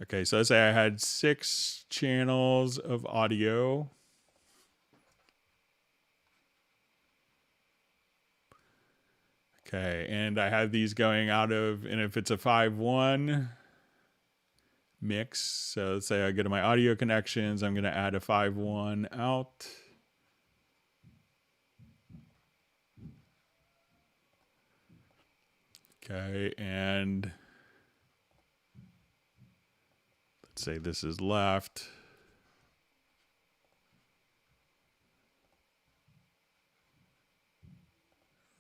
Okay, so let's say I had 6 channels of audio. Okay, and I have these going out of, and if it's a 5-1 mix, so let's say I go to my audio connections, I'm going to add a 5-1 out. Okay, and let's say this is left.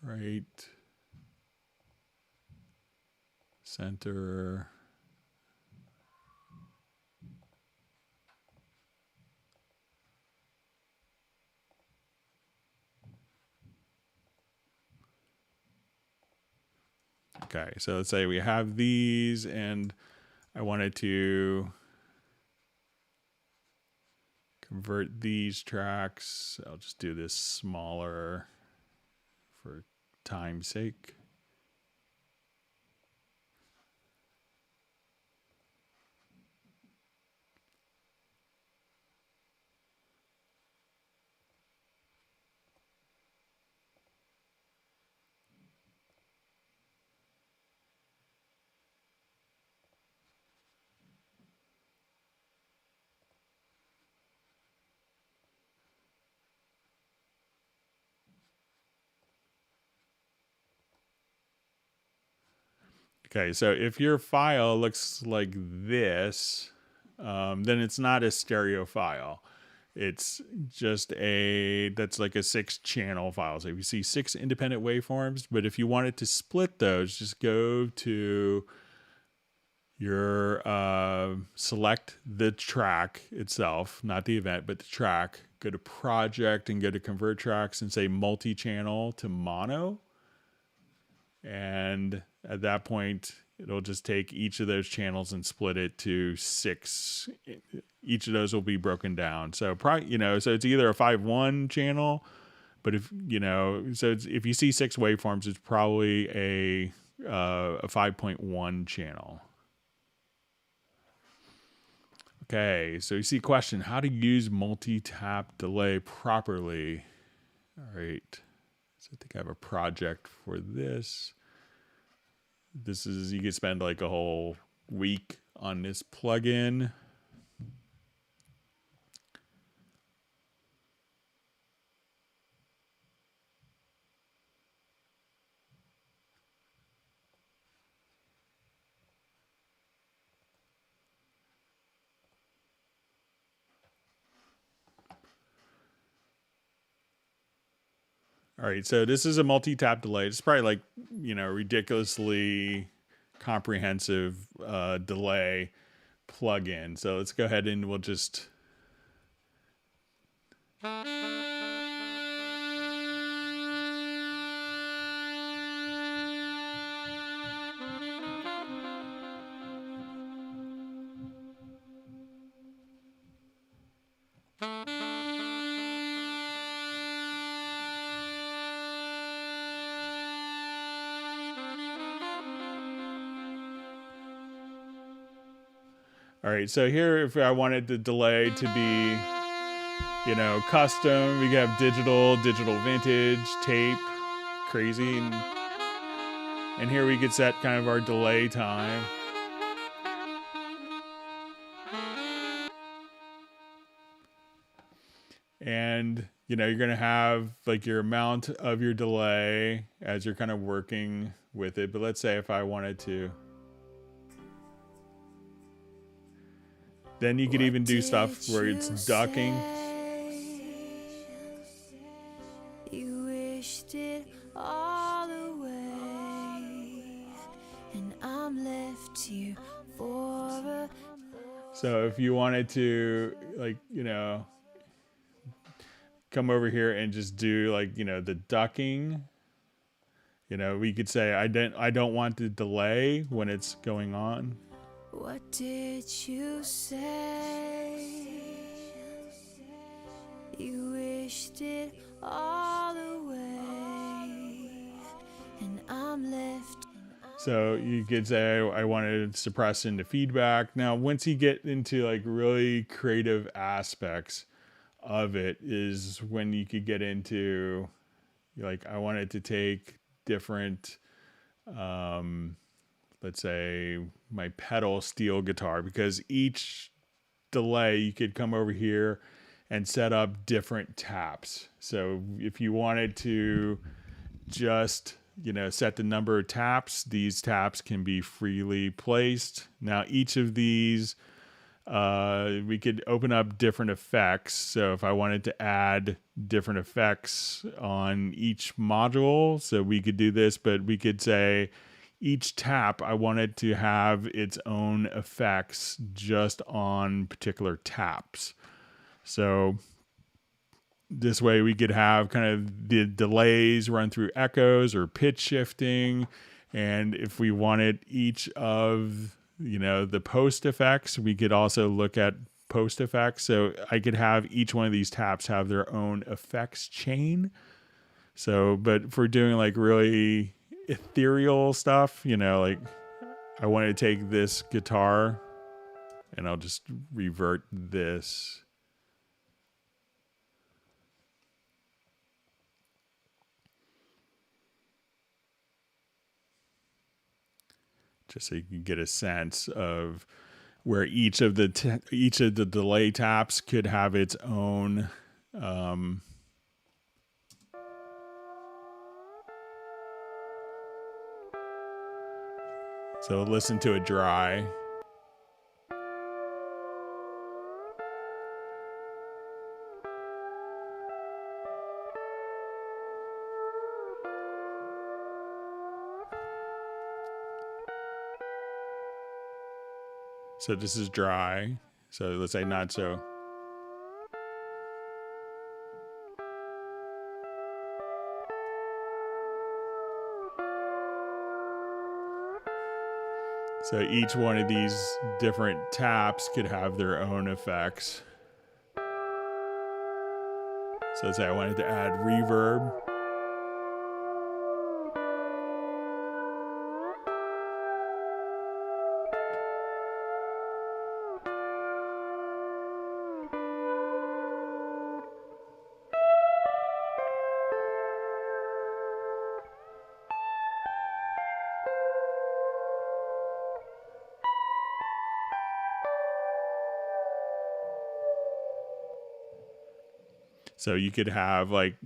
Right. Center. Okay, so let's say we have these, and I wanted to convert these tracks. I'll just do this smaller for time's sake. Okay, so if your file looks like this, then it's not a stereo file. It's just that's like a 6-channel file. So if you see 6 independent waveforms, but if you wanted to split those, just go to your select the track itself, not the event, but the track. Go to project and go to convert tracks and say multi-channel to mono. And at that point, it'll just take each of those channels and split it to 6. Each of those will be broken down. So probably, so it's either a 5-1 channel, but if if you see 6 waveforms, it's probably a 5.1 channel. Okay, so you see question, how to use multi-tap delay properly. All right. So I think I have a project for this. This is, you could spend like a whole week on this plugin. All right, so this is a multi-tap delay. It's probably like, ridiculously comprehensive delay plugin. So let's go ahead and we'll just... All right, so here, if I wanted the delay to be, custom, we have digital vintage, tape, crazy. And here we could set kind of our delay time. And, you're going to have like your amount of your delay as you're kind of working with it. But let's say if I wanted to... Then you could even do stuff where it's ducking. You wished it all away, and I'm left here for So if you wanted to, like, come over here and just do like, the ducking, we could say I don't want the delay when it's going on. What did you say? You wished it all away, and I'm left. So you could say I want to suppress into feedback. Now, once you get into like really creative aspects of it, is when you could get into like I wanted to take different, let's say my pedal steel guitar, because each delay you could come over here and set up different taps. So if you wanted to just set the number of taps, these taps can be freely placed. Now each of these we could open up different effects. So if I wanted to add different effects on each module, so we could do this, but we could say each tap I wanted to have its own effects just on particular taps. So this way we could have kind of the delays run through echoes or pitch shifting. And if we wanted each of, the post effects, we could also look at post effects. So I could have each one of these taps have their own effects chain. So, but for doing like really ethereal stuff, like I want to take this guitar and I'll just revert this. Just so you can get a sense of where each of the delay taps could have its own so listen to a dry. So this is dry. So let's say not so. So each one of these different taps could have their own effects. So let's say I wanted to add reverb. So you could have like,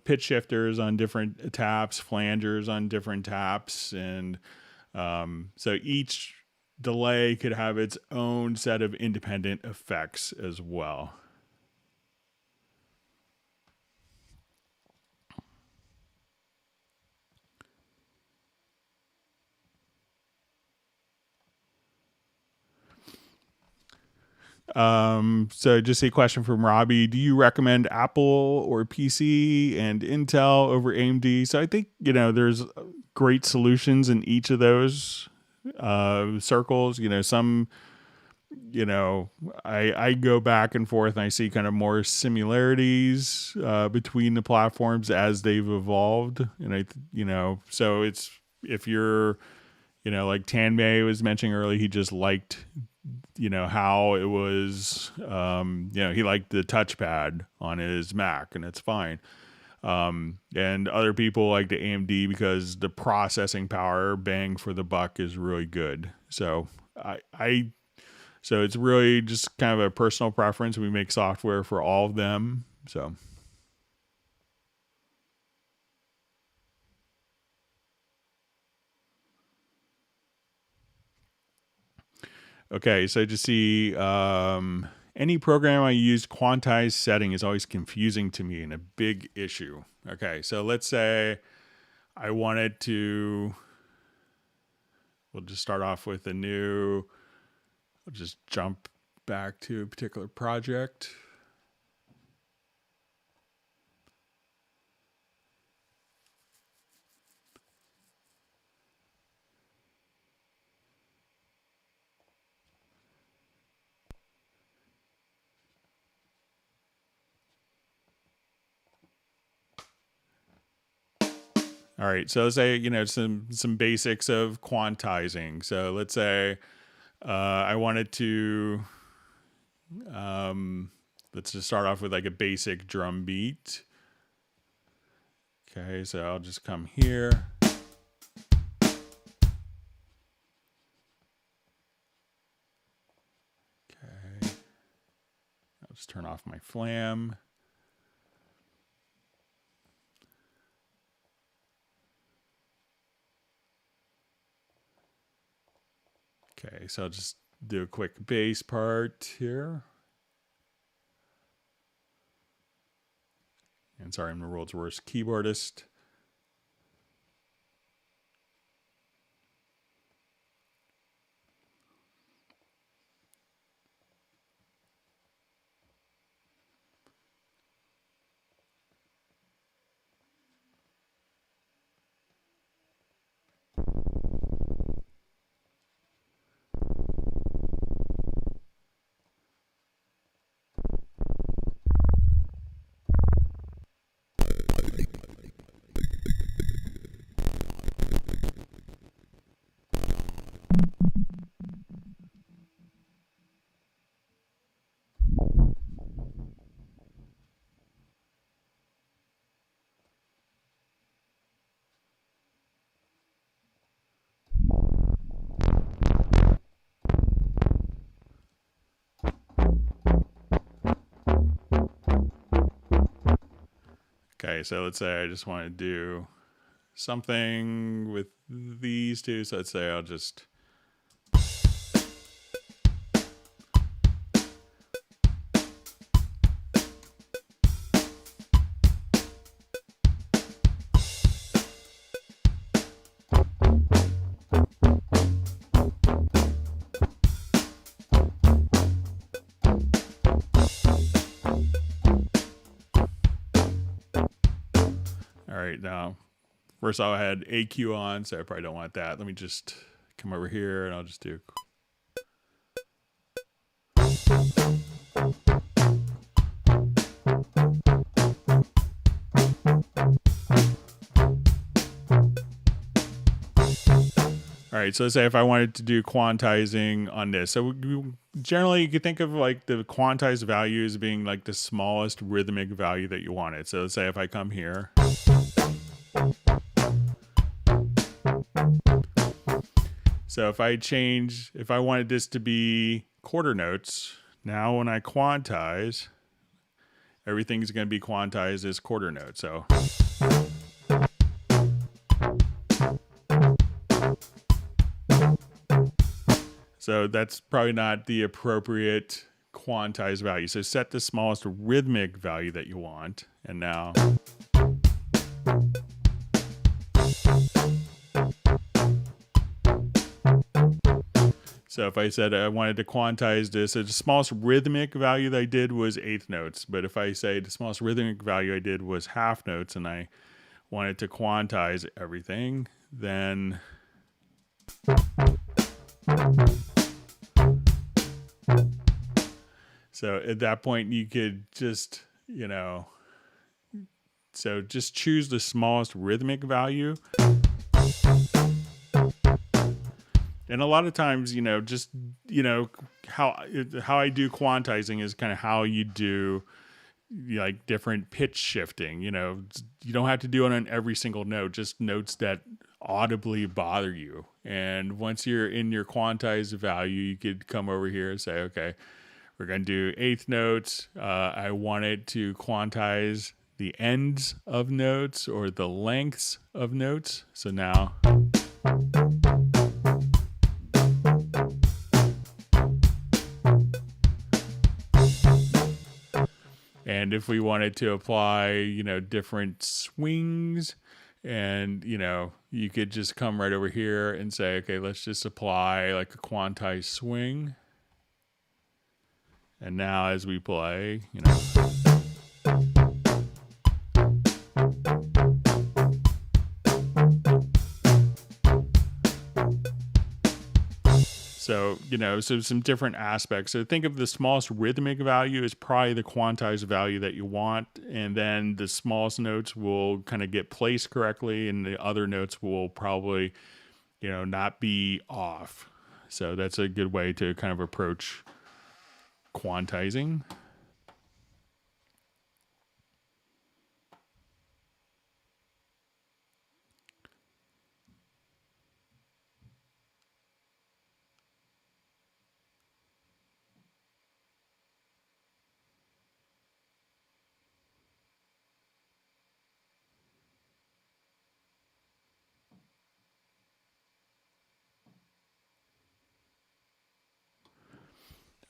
pitch shifters on different taps, flangers on different taps. And so each delay could have its own set of independent effects as well. So just a question from Robbie. Do you recommend Apple or PC and Intel over AMD? So I think, there's great solutions in each of those circles. Some, I go back and forth and I see kind of more similarities between the platforms as they've evolved. And so it's, if you're, like Tanmay was mentioning earlier, he just liked how it was, he liked the touchpad on his Mac, and it's fine. And other people like the AMD because the processing power bang for the buck is really good. So so it's really just kind of a personal preference. We make software for all of them. So. Okay, so to see any program I use, quantized setting is always confusing to me and a big issue. Okay, so let's say I wanted to, we'll just start off with we'll just jump back to a particular project. All right, so let's say, some basics of quantizing. So let's say I wanted to, let's just start off with like a basic drum beat. Okay, so I'll just come here. Okay, I'll just turn off my flam. Okay, so I'll just do a quick bass part here. And sorry, I'm the world's worst keyboardist. Okay, so let's say I just want to do something with these two. So let's say I'll just... All right, now, first I had AQ on, so I probably don't want that. Let me just come over here and I'll just do... All right, so let's say if I wanted to do quantizing on this. So generally you could think of like the quantized value as being like the smallest rhythmic value that you wanted. So let's say if I come here. So if I wanted this to be quarter notes, now when I quantize, everything's going to be quantized as quarter notes. So that's probably not the appropriate quantized value. So set the smallest rhythmic value that you want. And now... So if I said I wanted to quantize this, the smallest rhythmic value that I did was eighth notes. But if I say the smallest rhythmic value I did was half notes and I wanted to quantize everything, then... So at that point you could just, so just choose the smallest rhythmic value. And a lot of times, how I do quantizing is kind of how you do like different pitch shifting. You don't have to do it on every single note, just notes that audibly bother you. And once you're in your quantized value, you could come over here and say, okay, we're going to do eighth notes. I want it to quantize the ends of notes or the lengths of notes. So now... And if we wanted to apply, different swings, and, you could just come right over here and say, okay, let's just apply like a quantized swing. And now as we play, So, so some different aspects. So think of the smallest rhythmic value as probably the quantized value that you want. And then the smallest notes will kind of get placed correctly, and the other notes will probably, not be off. So that's a good way to kind of approach quantizing.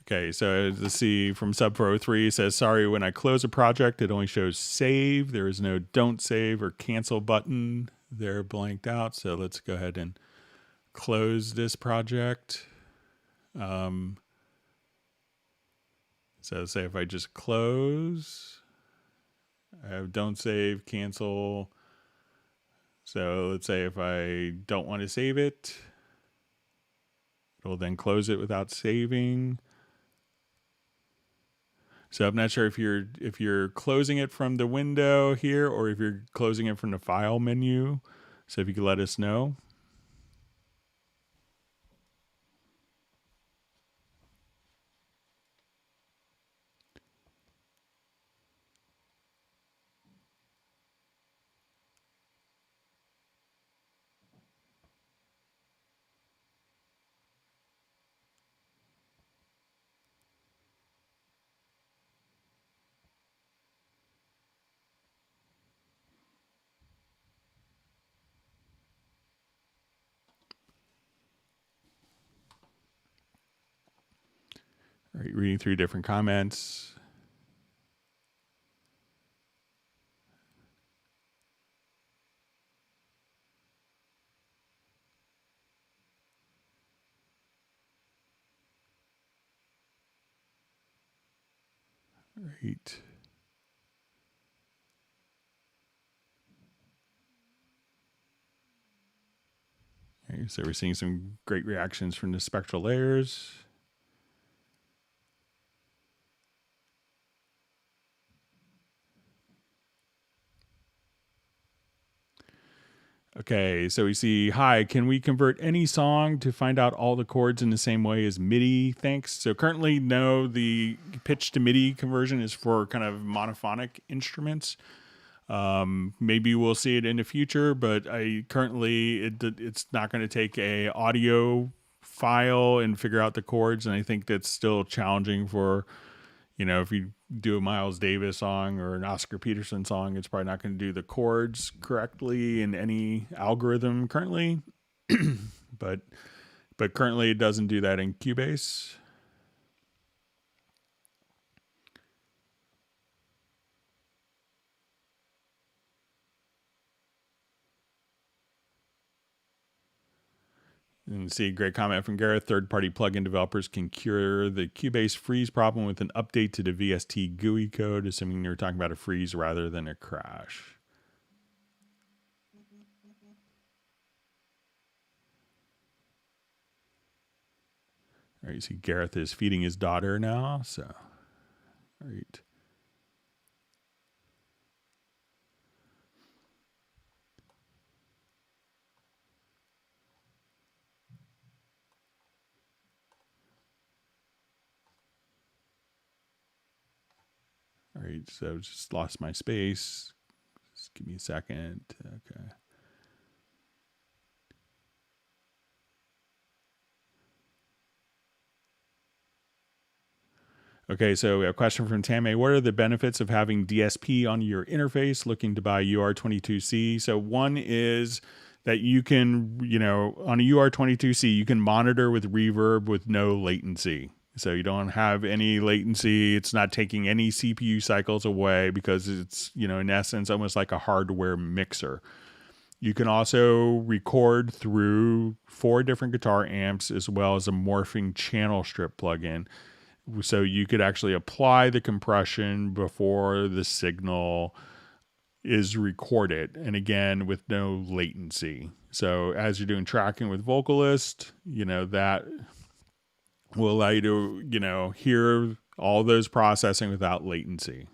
Okay, so let's see from sub 403 says, sorry, when I close a project, it only shows save. There is no don't save or cancel button. They're blanked out. So let's go ahead and close this project. So say if I just close, I have don't save, cancel. So let's say if I don't want to save it, it'll then close it without saving. So I'm not sure if you're closing it from the window here or if you're closing it from the file menu. So if you could let us know. All right, reading through different comments. Right. Okay, so we're seeing some great reactions from the spectral layers. Okay, so we see, hi, can we convert any song to find out all the chords in the same way as MIDI? Thanks. So currently, no, the pitch to MIDI conversion is for kind of monophonic instruments. Maybe we'll see it in the future, but it's not going to take a audio file and figure out the chords. And I think that's still challenging for, if you do a Miles Davis song or an Oscar Peterson song, it's probably not going to do the chords correctly in any algorithm currently. but currently it doesn't do that in Cubase. And see a great comment from Gareth. Third-party plugin developers can cure the Cubase freeze problem with an update to the VST GUI code, assuming you're talking about a freeze rather than a crash. All right, you see Gareth is feeding his daughter now. So, all right. All right, so just lost my space. Just give me a second. Okay. Okay, so we have a question from Tame. What are the benefits of having DSP on your interface looking to buy UR22C? So one is that you can, on a UR22C, you can monitor with reverb with no latency. So you don't have any latency. It's not taking any CPU cycles away because it's, in essence, almost like a hardware mixer. You can also record through 4 different guitar amps as well as a morphing channel strip plugin. So you could actually apply the compression before the signal is recorded. And again, with no latency. So as you're doing tracking with Vocalist, that will allow you to, hear all those processing without latency.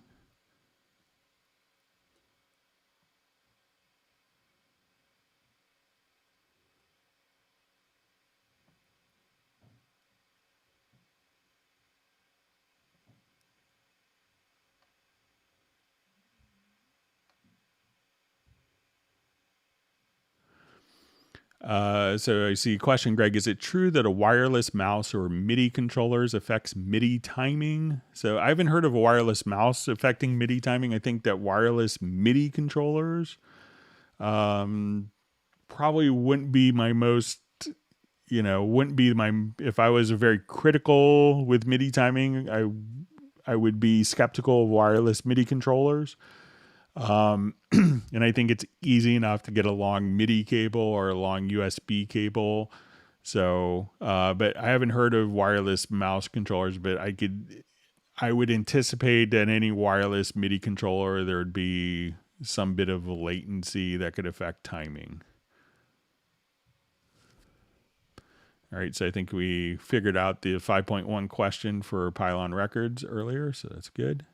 So I see question, Greg, is it true that a wireless mouse or MIDI controllers affects MIDI timing? So I haven't heard of a wireless mouse affecting MIDI timing. I think that wireless MIDI controllers probably wouldn't be my most, wouldn't be my, if I was very critical with MIDI timing, I would be skeptical of wireless MIDI controllers. And I think it's easy enough to get a long MIDI cable or a long USB cable. So, but I haven't heard of wireless mouse controllers, but I would anticipate that any wireless MIDI controller, there would be some bit of latency that could affect timing. All right, so I think we figured out the 5.1 question for Pylon Records earlier, so that's good.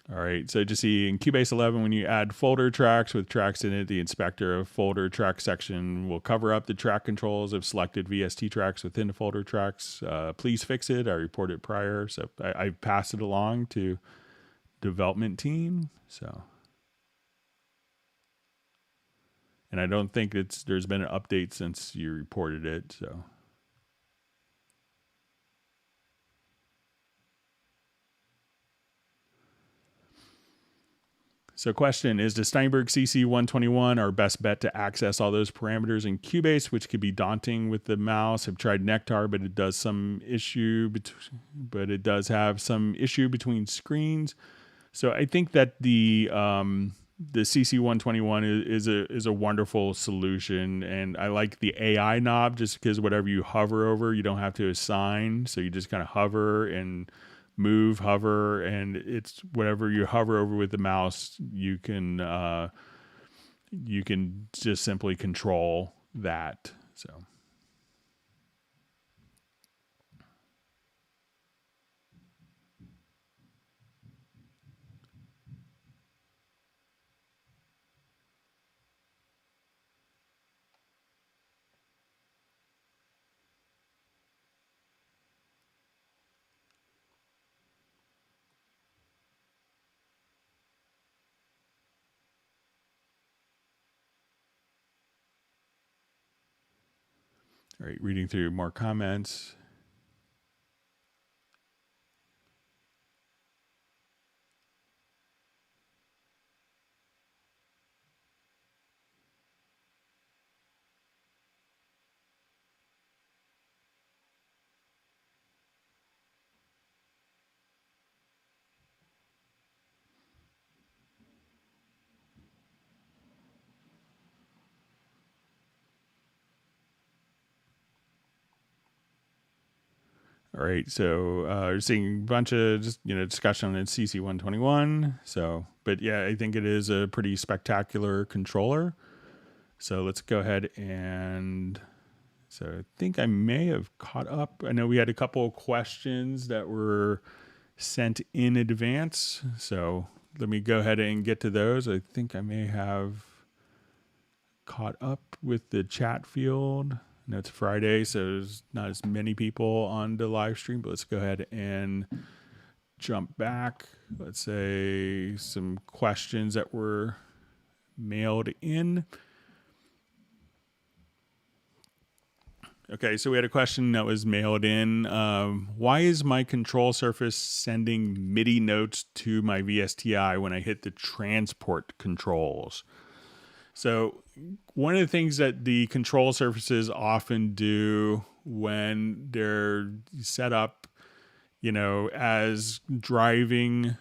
All right, so just see in Cubase 11, when you add folder tracks with tracks in it, the inspector of folder track section will cover up the track controls of selected VST tracks within the folder tracks. Please fix it. I reported it prior, so I passed it along to development team. So, and I don't think there's been an update since you reported it. So. So question, is the Steinberg CC121 our best bet to access all those parameters in Cubase, which could be daunting with the mouse? I've tried Nectar, but it does have some issue between screens. So I think that the CC121 is a wonderful solution, and I like the AI knob just because whatever you hover over, you don't have to assign. So you just kind of hover and move, hover, and it's whatever you hover over with the mouse, you can just simply control that. So. All right, reading through more comments. All right, so we're seeing a bunch of discussion on CC121. So, but yeah, I think it is a pretty spectacular controller. So let's go ahead and. So I think I may have caught up. I know we had a couple of questions that were sent in advance. So let me go ahead and get to those. I think I may have caught up with the chat field. I know it's Friday, so there's not as many people on the live stream, but let's go ahead and jump back. Let's say some questions that were mailed in. Okay, so we had a question that was mailed in. Why is my control surface sending MIDI notes to my VSTI when I hit the transport controls? So one of the things that the control surfaces often do when they're set up, as driving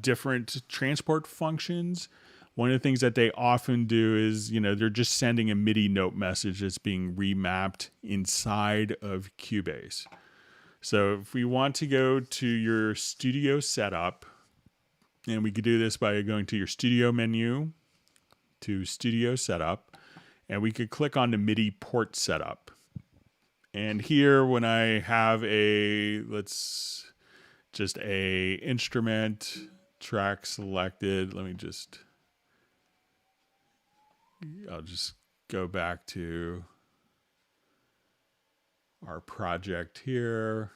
different transport functions, one of the things that they often do is, they're just sending a MIDI note message that's being remapped inside of Cubase. So if we want to go to your studio setup, and we could do this by going to your studio menu to studio setup, and we could click on the MIDI port setup. And here, when I have let's just a instrument track selected, I'll just go back to our project here.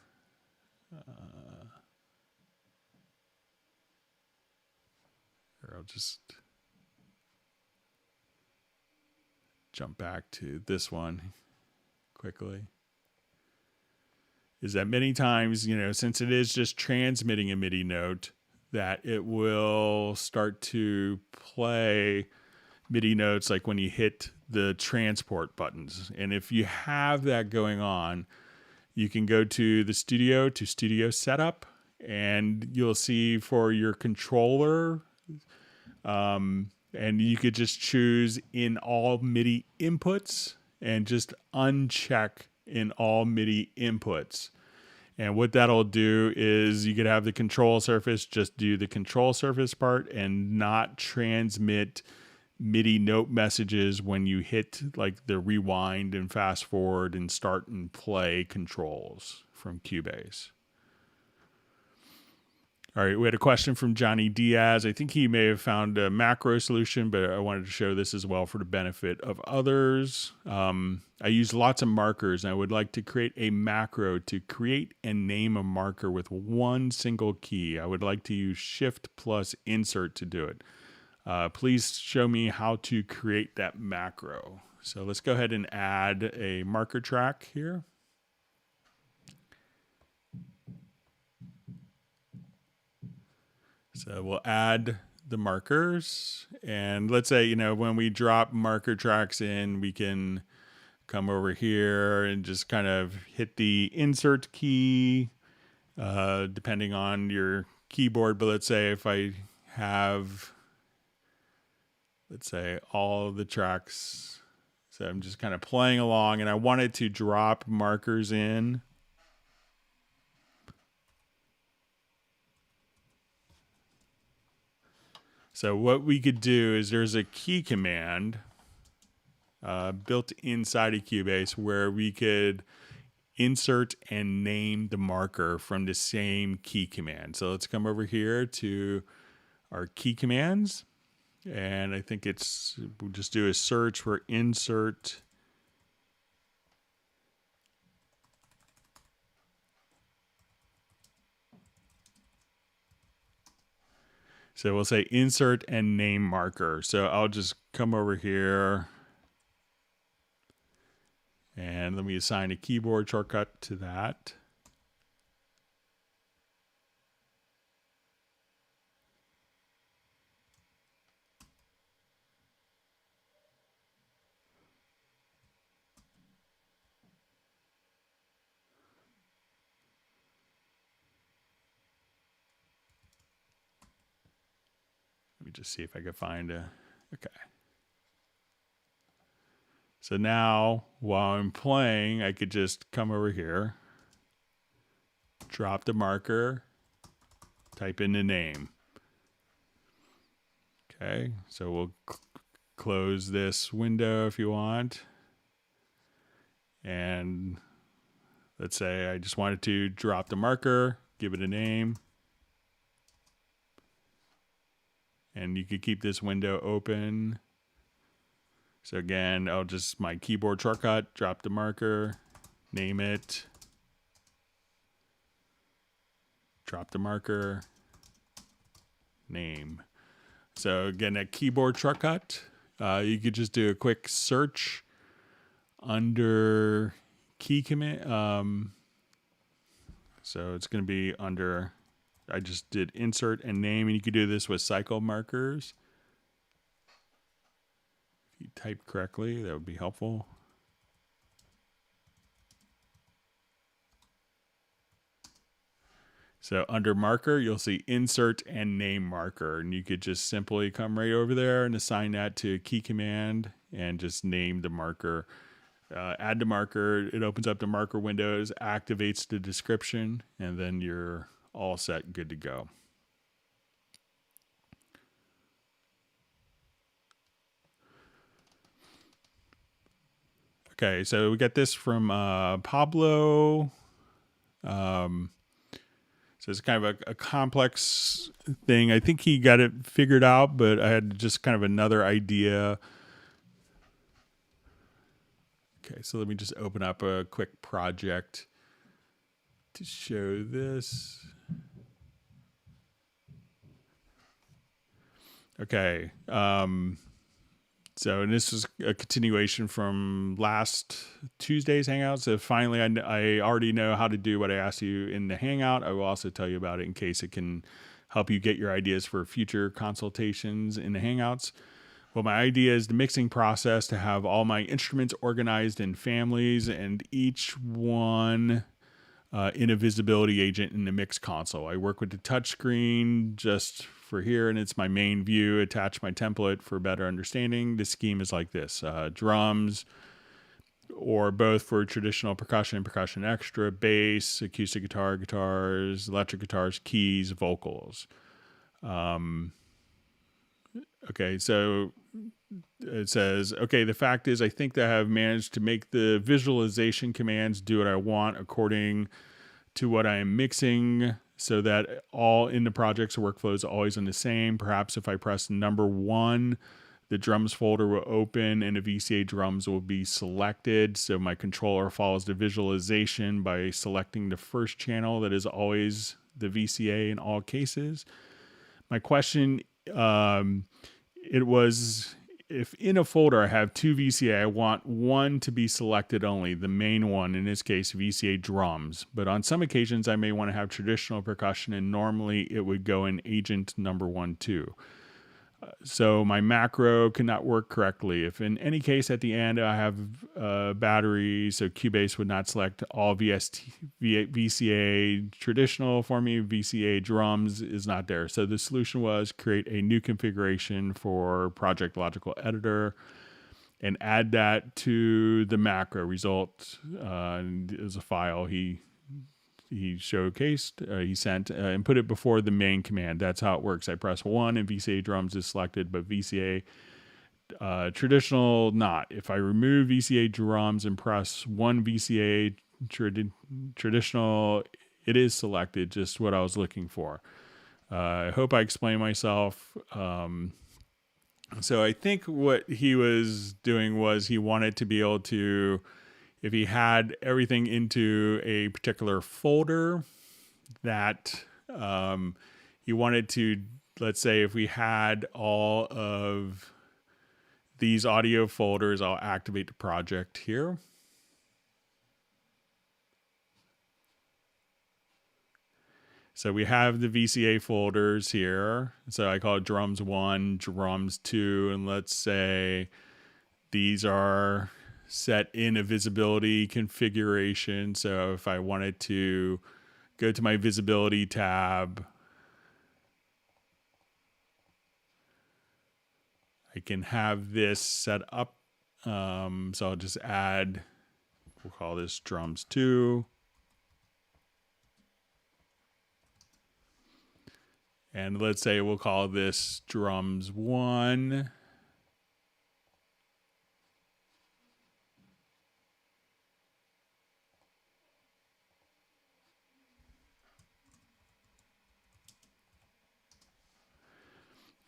I'll just jump back to this one quickly. Is that many times, since it is just transmitting a MIDI note, that it will start to play MIDI notes like when you hit the transport buttons. And if you have that going on, you can go to the studio setup, and you'll see for your controller, and you could just choose in all MIDI inputs and just uncheck in all MIDI inputs. And what that'll do is you could have the control surface just do the control surface part and not transmit MIDI note messages when you hit like the rewind and fast forward and start and play controls from Cubase. All right, we had a question from Johnny Diaz. I think he may have found a macro solution, but I wanted to show this as well for the benefit of others. I use lots of markers, and I would like to create a macro to create and name a marker with one single key. I would like to use Shift plus Insert to do it. Please show me how to create that macro. So let's go ahead and add a marker track here. So we'll add the markers, and let's say, when we drop marker tracks in, we can come over here and just kind of hit the insert key, depending on your keyboard. But let's say if I have, all the tracks, so I'm just kind of playing along and I wanted to drop markers in. So what we could do is there's a key command built inside of Cubase where we could insert and name the marker from the same key command. So let's come over here to our key commands. And I think we'll just do a search for insert. So we'll say insert and name marker. So I'll just come over here and let me assign a keyboard shortcut to that. Let me just see if I can find okay. So now while I'm playing, I could just come over here, drop the marker, type in the name. Okay, so we'll close this window if you want. And let's say I just wanted to drop the marker, give it a name. And you could keep this window open. So again, I'll just my keyboard shortcut, drop the marker, name it, drop the marker, name. So again, that keyboard shortcut, you could just do a quick search under key command. So it's going to be under, I just did insert and name, and you could do this with cycle markers. If you type correctly, that would be helpful. So under marker, you'll see insert and name marker, and you could just simply come right over there and assign that to a key command and just name the marker add to marker. It opens up the marker windows, activates the description, and then you're all set, good to go. Okay, so we got this from Pablo. So it's kind of a complex thing. I think he got it figured out, but I had just kind of another idea. Okay, so let me just open up a quick project to show this. Okay. So, and this is a continuation from last Tuesday's Hangout. So finally, I already know how to do what I asked you in the Hangout. I will also tell you about it in case it can help you get your ideas for future consultations in the Hangouts. Well, my idea is the mixing process to have all my instruments organized in families and each one in a visibility agent in the mix console. I work with the touchscreen just for here, and it's my main view. Attach my template for better understanding. The scheme is like this: drums, or both for traditional percussion, percussion extra, bass, acoustic guitar, guitars, electric guitars, keys, vocals. Okay, so it says, okay, the fact is I think that I have managed to make the visualization commands do what I want according to what I am mixing, so that all in the project's workflow is always in the same. Perhaps if I press number 1, the drums folder will open and the VCA drums will be selected. So my controller follows the visualization by selecting the first channel that is always the VCA in all cases. My question, it was, if in a folder I have 2 VCA, I want one to be selected only, the main one, in this case, VCA drums. But on some occasions, I may want to have traditional percussion, and normally it would go in agent number 1, too. So my macro cannot work correctly. If in any case at the end I have battery, so Cubase would not select all VCA traditional for me, VCA drums is not there. So the solution was create a new configuration for Project Logical Editor and add that to the macro result as a file he showcased, he sent, and put it before the main command. That's how it works. I press 1 and VCA drums is selected, but VCA traditional not. If I remove VCA drums and press 1 VCA traditional, it is selected, just what I was looking for. I hope I explained myself. So I think what he was doing was he wanted to be able to, if he had everything into a particular folder, that he wanted to, let's say if we had all of these audio folders, I'll activate the project here. So we have the VCA folders here. So I call it drums 1, drums 2, and let's say these are set in a visibility configuration. So if I wanted to go to my visibility tab, I can have this set up. So I'll just add, we'll call this drums 2. And let's say we'll call this drums 1.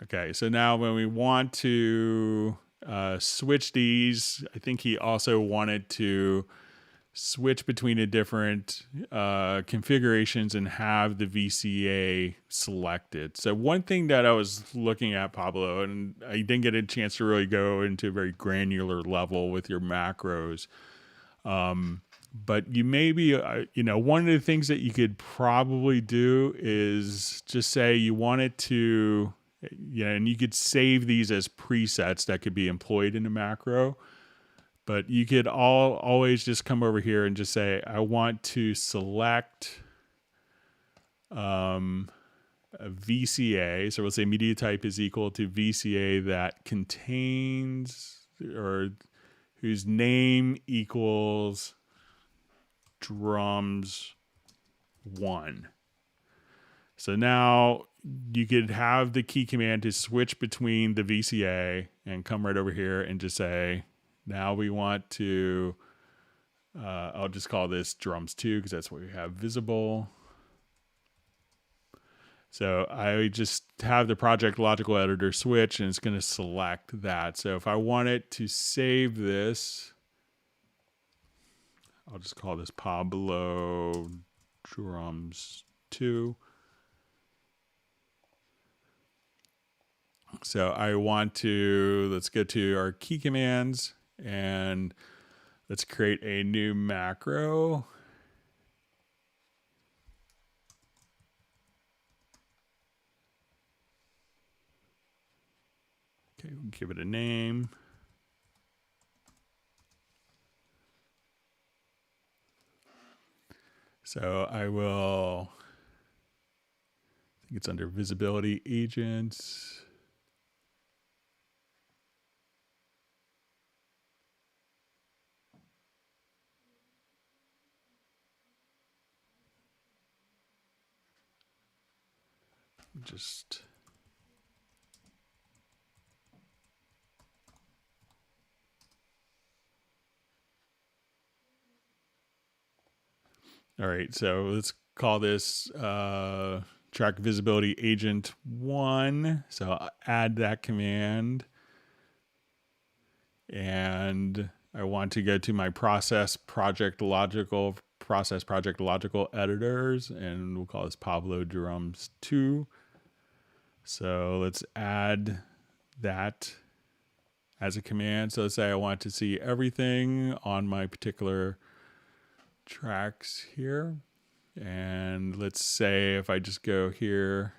Okay, so now when we want to switch these, I think he also wanted to switch between the different configurations and have the VCA selected. So one thing that I was looking at, Pablo, and I didn't get a chance to really go into a very granular level with your macros, but you maybe, one of the things that you could probably do is just say you want it to, and you could save these as presets that could be employed in a macro. But you could always just come over here and just say, I want to select a VCA. So we'll say media type is equal to VCA that contains or whose name equals drums 1. So now you could have the key command to switch between the VCA and come right over here and just say, now we want to, I'll just call this drums 2 because that's what we have visible. So I just have the project logical editor switch and it's going to select that. So if I want it to save this, I'll just call this Pablo drums 2. So I want to, let's go to our key commands and let's create a new macro. Okay, we'll give it a name. So I will, I think it's under visibility agents. Just all right, so let's call this track visibility agent 1. So I'll add that command. And I want to go to my process project logical editors, and we'll call this Pablo drums 2. So let's add that as a command. So let's say I want to see everything on my particular tracks here. And let's say if I just go here,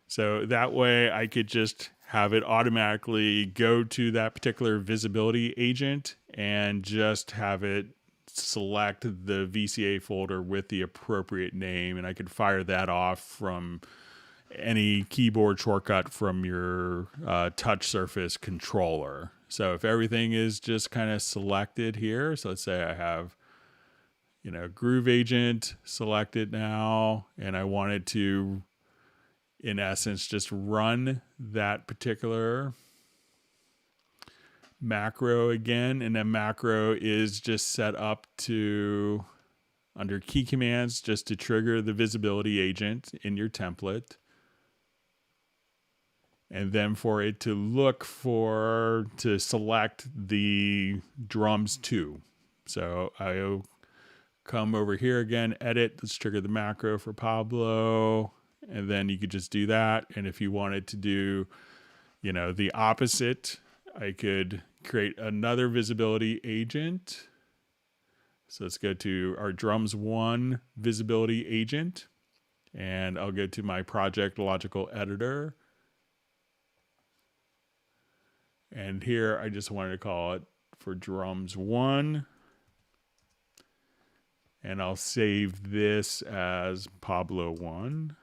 so that way I could just have it automatically go to that particular visibility agent and just have it select the VCA folder with the appropriate name. And I could fire that off from any keyboard shortcut from your touch surface controller. So if everything is just kind of selected here, so let's say I have, Groove Agent selected now, and I wanted to, in essence, just run that particular macro again. And that macro is just set up to, under key commands, just to trigger the visibility agent in your template. And then for it to select the drums 2. So I'll come over here again, edit, let's trigger the macro for Pablo. And then you could just do that. And if you wanted to do, the opposite, I could create another visibility agent. So let's go to our drums 1 visibility agent. And I'll go to my project logical editor. And here I just wanted to call it for drums 1. And I'll save this as Pablo 1.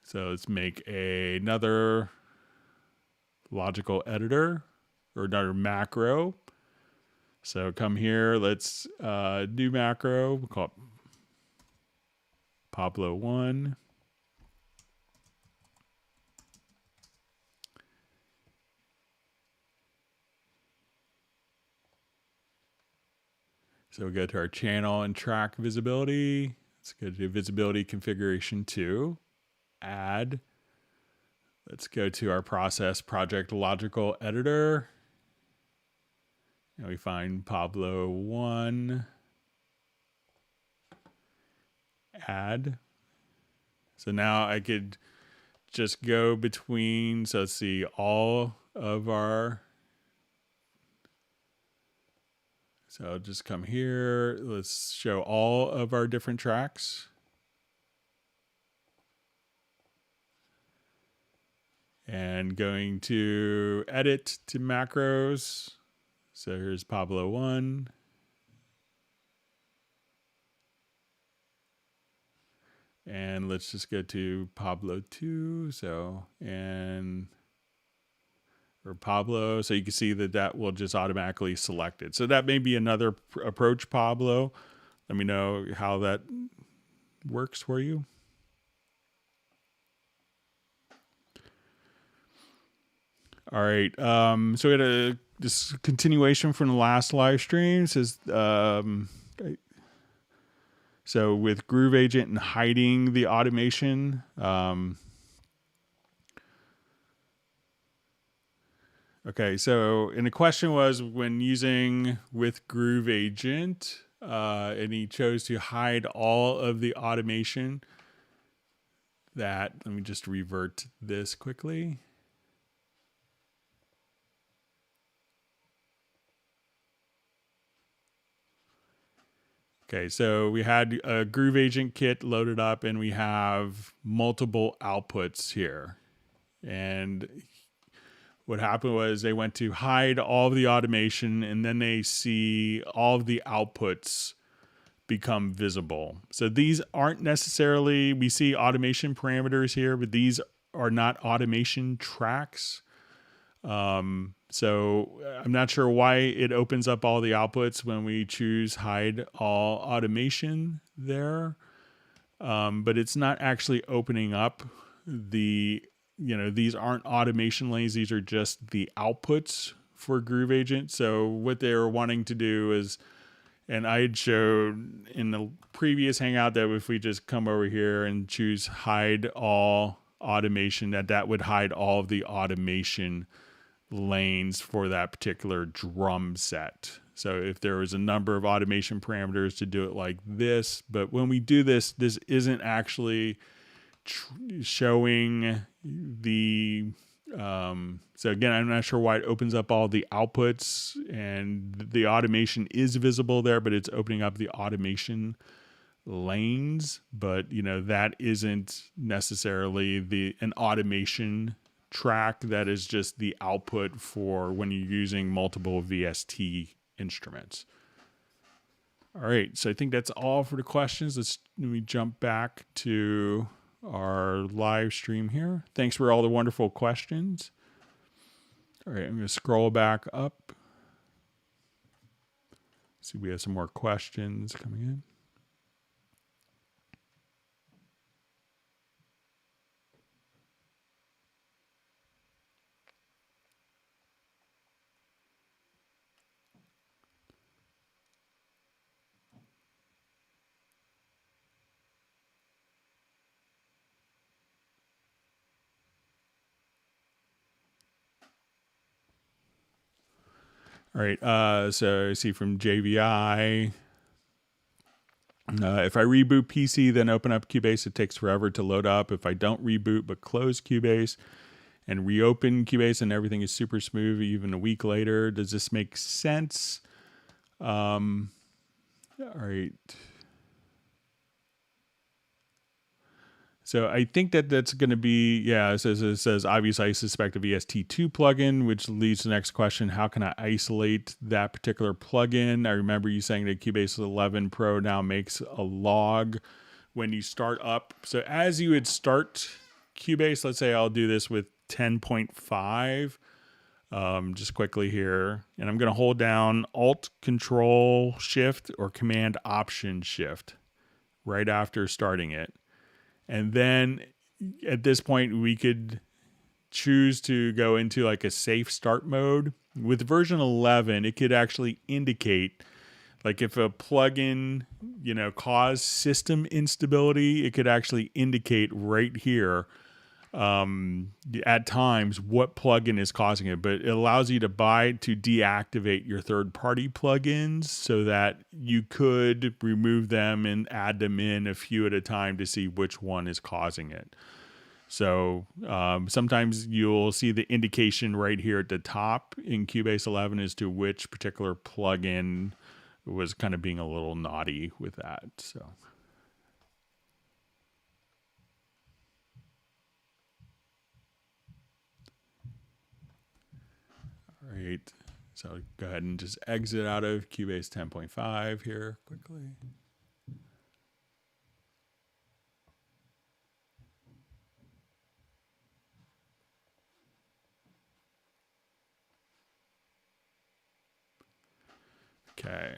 So let's make another logical editor or another macro. So come here, let's new macro, we'll call it Pablo 1. So we go to our channel and track visibility. Let's go to visibility configuration 2. Add. Let's go to our process project logical editor. And we find Pablo 1. Add. So now I could just go between, so let's see, all of our, so I'll just come here, let's show all of our different tracks. And going to edit to macros. So here's Pablo 1. And let's just go to Pablo 2. So, or Pablo. So you can see that that will just automatically select it. So that may be another approach, Pablo. Let me know how that works for you. All right. So we had this continuation from the last live stream. It says, so with Groove Agent and hiding the automation, okay, so and the question was when using with Groove Agent, and he chose to hide all of the automation. Let me just revert this quickly. Okay, so we had a Groove Agent kit loaded up and we have multiple outputs here. And what happened was they went to hide all of the automation and then they see all of the outputs become visible. So these aren't necessarily, we see automation parameters here, but these are not automation tracks. So I'm not sure why it opens up all the outputs when we choose hide all automation there. But it's not actually opening up these aren't automation lanes. These are just the outputs for Groove Agent. So what they're wanting to do is, and I had showed in the previous Hangout that if we just come over here and choose hide all automation, that would hide all of the automation lanes for that particular drum set. So if there was a number of automation parameters to do it like this, but when we do this, this isn't actually showing the so again, I'm not sure why it opens up all the outputs and the automation is visible there, but it's opening up the automation lanes. But that isn't necessarily an automation track. That is just the output for when you're using multiple VST instruments. All right, so I think that's all for the questions. Let me jump back to our live stream here. Thanks for all the wonderful questions. All right, I'm going to scroll back up. See, we have some more questions coming in. All right, so I see from JVI, if I reboot PC, then open up Cubase, it takes forever to load up. If I don't reboot but close Cubase and reopen Cubase and everything is super smooth even a week later, does this make sense? All right. So I think that's going to be, it says, obviously I suspect a VST2 plugin, which leads to the next question. How can I isolate that particular plugin? I remember you saying that Cubase 11 Pro now makes a log when you start up. So as you would start Cubase, let's say I'll do this with 10.5, just quickly here. And I'm going to hold down Alt, Control, Shift, or Command, Option, Shift right after starting it. And then at this point, we could choose to go into like a safe start mode. With version 11, it could actually indicate, like if a plugin, caused system instability, it could actually indicate right here at times what plugin is causing it. But it allows you to deactivate your third-party plugins so that you could remove them and add them in a few at a time to see which one is causing it. So sometimes you'll see the indication right here at the top in Cubase 11 as to which particular plugin was kind of being a little naughty with that. So. All right, so go ahead and just exit out of Cubase 10.5 here quickly. Okay.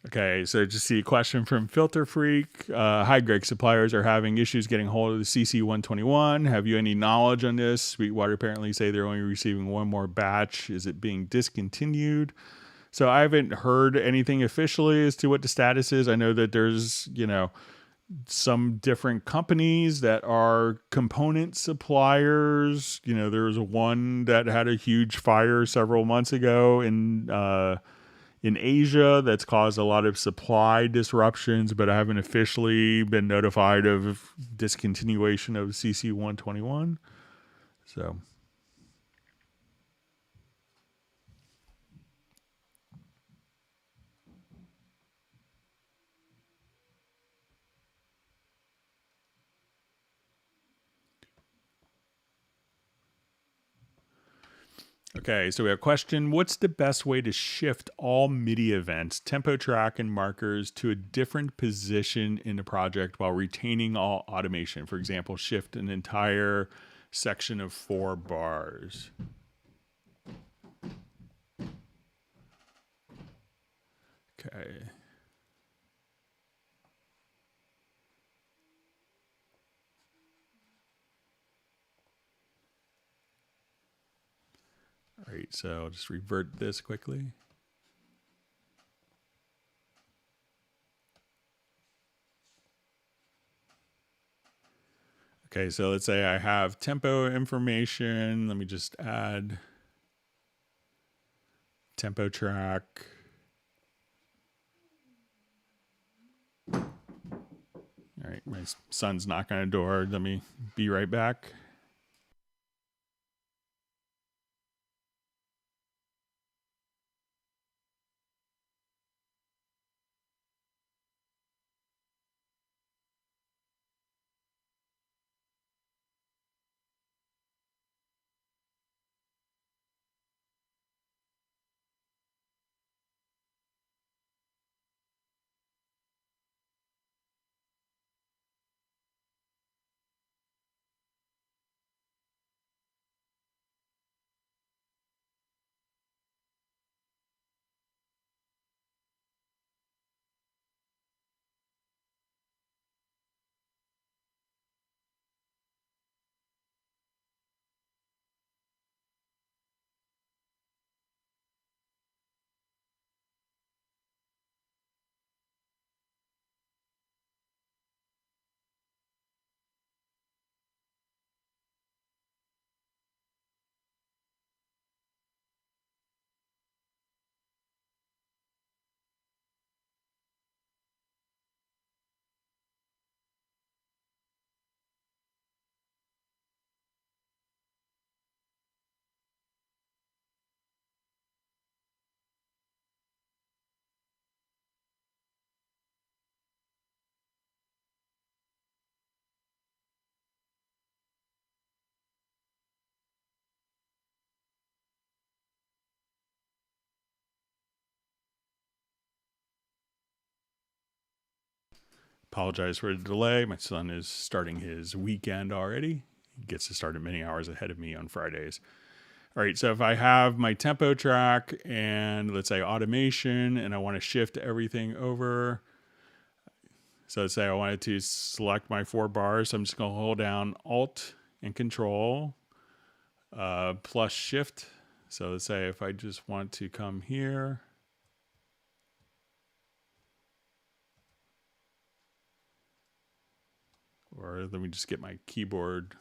Okay, so just see a question from Filter Freak. Hi, Greg. Suppliers are having issues getting hold of the CC121. Have you any knowledge on this? Sweetwater apparently say they're only receiving one more batch. Is it being discontinued? So I haven't heard anything officially as to what the status is. I know that there's, some different companies that are component suppliers. There was one that had a huge fire several months ago in Asia that's caused a lot of supply disruptions, but I haven't officially been notified of discontinuation of CC121. So, okay, so we have a question. What's the best way to shift all MIDI events, tempo track, and markers to a different position in the project while retaining all automation? For example, shift an entire section of 4 bars. Okay. All right, so I'll just revert this quickly. Okay, so let's say I have tempo information. Let me just add tempo track. All right, my son's knocking on the door. Let me be right back. Apologize for the delay. My son is starting his weekend already. He gets to start many hours ahead of me on Fridays. All right, so if I have my tempo track and let's say automation and I want to shift everything over. So let's say I wanted to select my 4 bars. So I'm just going to hold down Alt and Control plus Shift. So let's say if I just want to come here. Or let me just get my keyboard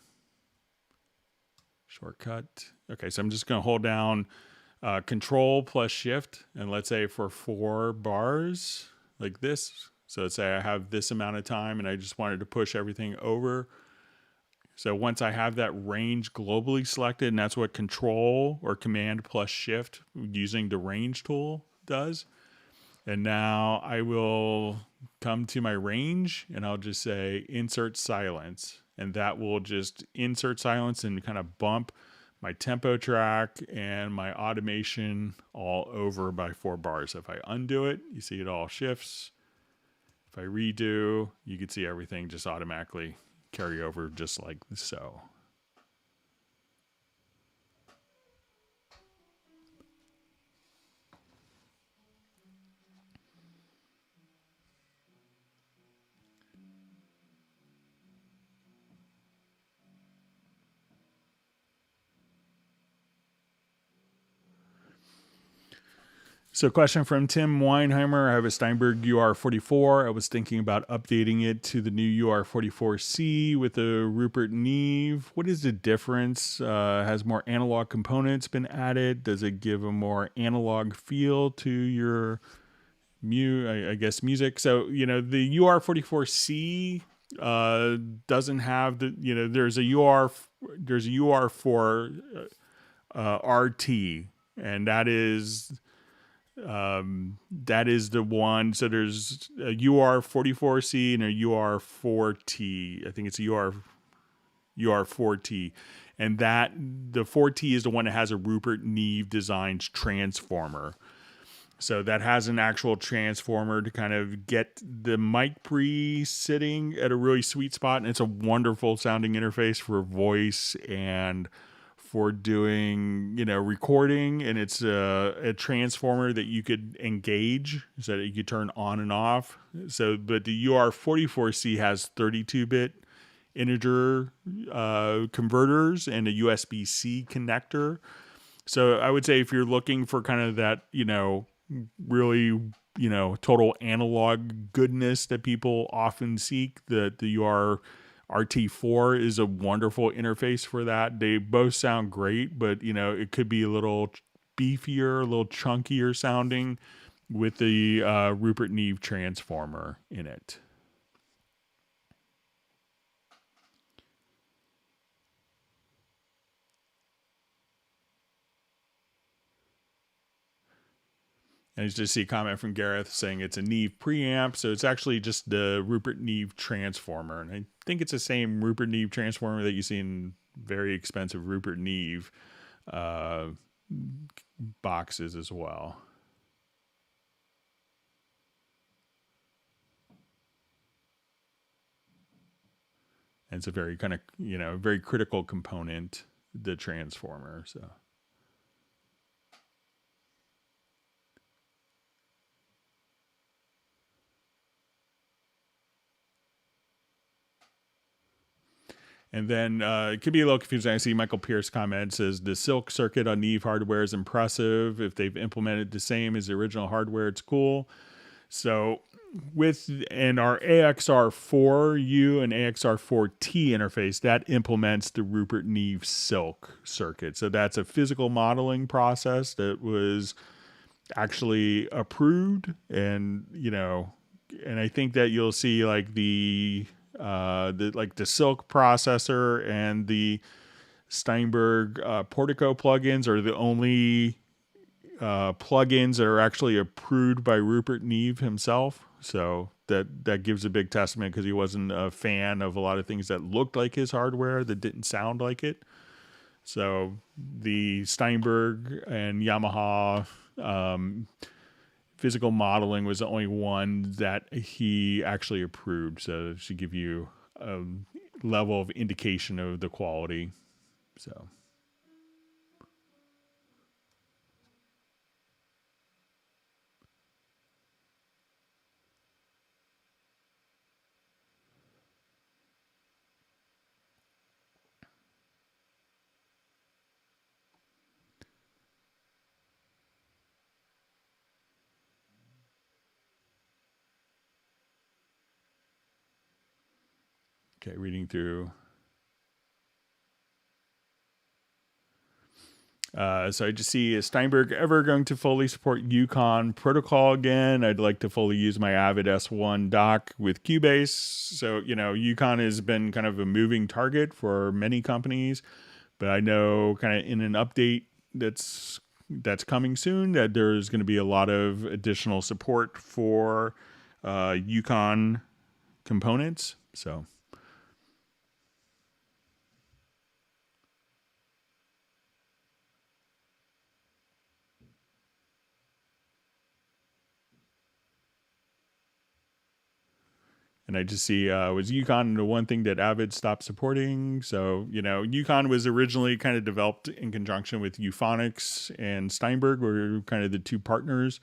shortcut. Okay, so I'm just going to hold down Control plus Shift. And let's say for 4 bars like this. So let's say I have this amount of time and I just wanted to push everything over. So once I have that range globally selected, and that's what Control or Command plus Shift using the range tool does. And now I will come to my range and I'll just say insert silence. And that will just insert silence and kind of bump my tempo track, and my automation all over by 4 bars. If I undo it, you see it all shifts. If I redo, you can see everything just automatically carry over just like so. So, question from Tim Weinheimer. I have a Steinberg UR44. I was thinking about updating it to the new UR44C with a Rupert Neve. What is the difference? Has more analog components been added? Does it give a more analog feel to your I guess music? So, the UR44C doesn't have the, there's a UR for RT, and that is the one. So there's a UR44C and a UR4T. I think it's a UR4T. And that the 4T is the one that has a Rupert Neve designed transformer. So that has an actual transformer to kind of get the mic pre sitting at a really sweet spot. And it's a wonderful sounding interface for voice and for doing, recording. And it's a transformer that you could engage so that you could turn on and off. So, but the UR44C has 32-bit integer converters and a USB-C connector. So I would say if you're looking for kind of that, really, total analog goodness that people often seek, the UR-RT4 is a wonderful interface for that. They both sound great, but, it could be a little beefier, a little chunkier sounding with the Rupert Neve transformer in it. And I just see a comment from Gareth saying it's a Neve preamp. So it's actually just the Rupert Neve transformer. And I think it's the same Rupert Neve transformer that you see in very expensive Rupert Neve boxes as well. And it's a very kind of, very critical component, the transformer. So. And then it could be a little confusing. I see Michael Pierce comment says the Silk circuit on Neve hardware is impressive. If they've implemented the same as the original hardware, it's cool. So and our AXR4U and AXR4T interface, that implements the Rupert Neve Silk circuit. So that's a physical modeling process that was actually approved. And, and I think that you'll see like the Silk processor and the Steinberg Portico plugins are the only plugins that are actually approved by Rupert Neve himself. So that gives a big testament, because he wasn't a fan of a lot of things that looked like his hardware that didn't sound like it. So the Steinberg and Yamaha physical modeling was the only one that he actually approved. So it should give you a level of indication of the quality. So. Okay, reading through. So I just see, is Steinberg ever going to fully support Yukon protocol again? I'd like to fully use my Avid S1 dock with Cubase. So, Yukon has been kind of a moving target for many companies, but I know kind of in an update that's coming soon that there's going to be a lot of additional support for Yukon components. So. And I just see was Yukon the one thing that Avid stopped supporting. So, Yukon was originally kind of developed in conjunction with Euphonics and Steinberg, were kind of the two partners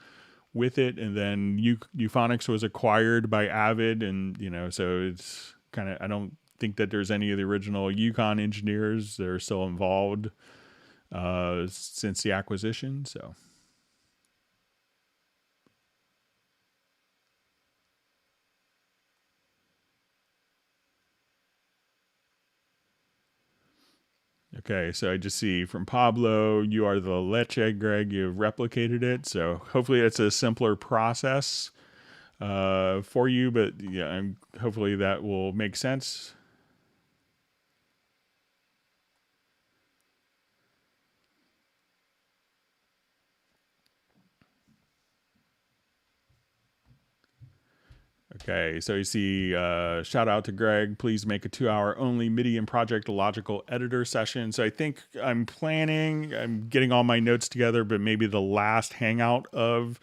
with it. And then Euphonics was acquired by Avid. And, so it's kind of, I don't think that there's any of the original Yukon engineers that are still involved since the acquisition. So. Okay, so I just see from Pablo, you are the leche, Greg. You've replicated it. So hopefully it's a simpler process for you, but yeah, hopefully that will make sense. Okay, so you see, shout out to Greg. Please make a 2-hour only MIDI and Project Logical Editor session. So I think I'm getting all my notes together, but maybe the last hangout of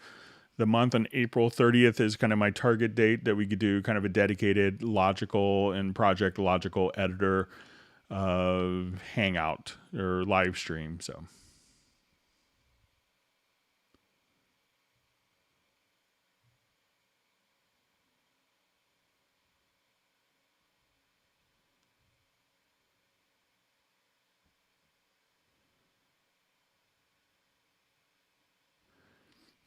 the month on April 30th is kind of my target date that we could do kind of a dedicated Logical and Project Logical Editor hangout or live stream. So.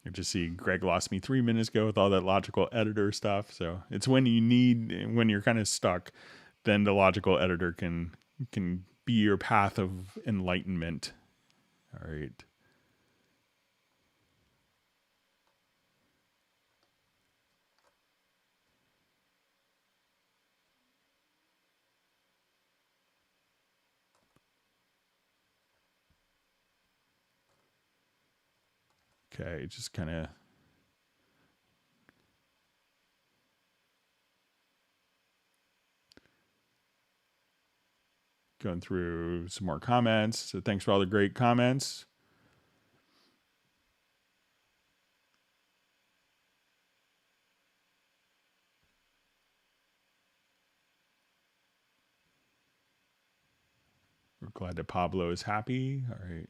I just see Greg lost me 3 minutes ago with all that logical editor stuff. So it's when you're kind of stuck, then the logical editor can be your path of enlightenment. All right. Okay, just kind of going through some more comments. So thanks for all the great comments. We're glad that Pablo is happy. All right.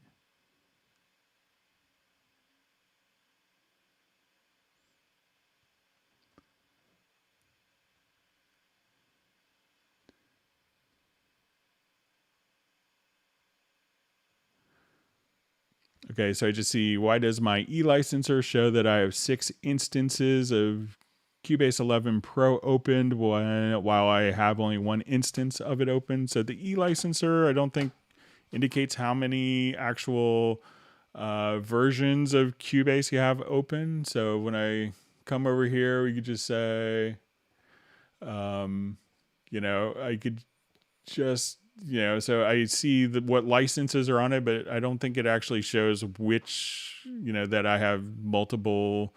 Okay, so I just see, why does my e-licenser show that I have 6 instances of Cubase 11 Pro opened while I have only 1 instance of it open? So the e-licenser, I don't think indicates how many actual versions of Cubase you have open. So when I come over here, we could just say, I could just, so I see what licenses are on it, but I don't think it actually shows which, that I have multiple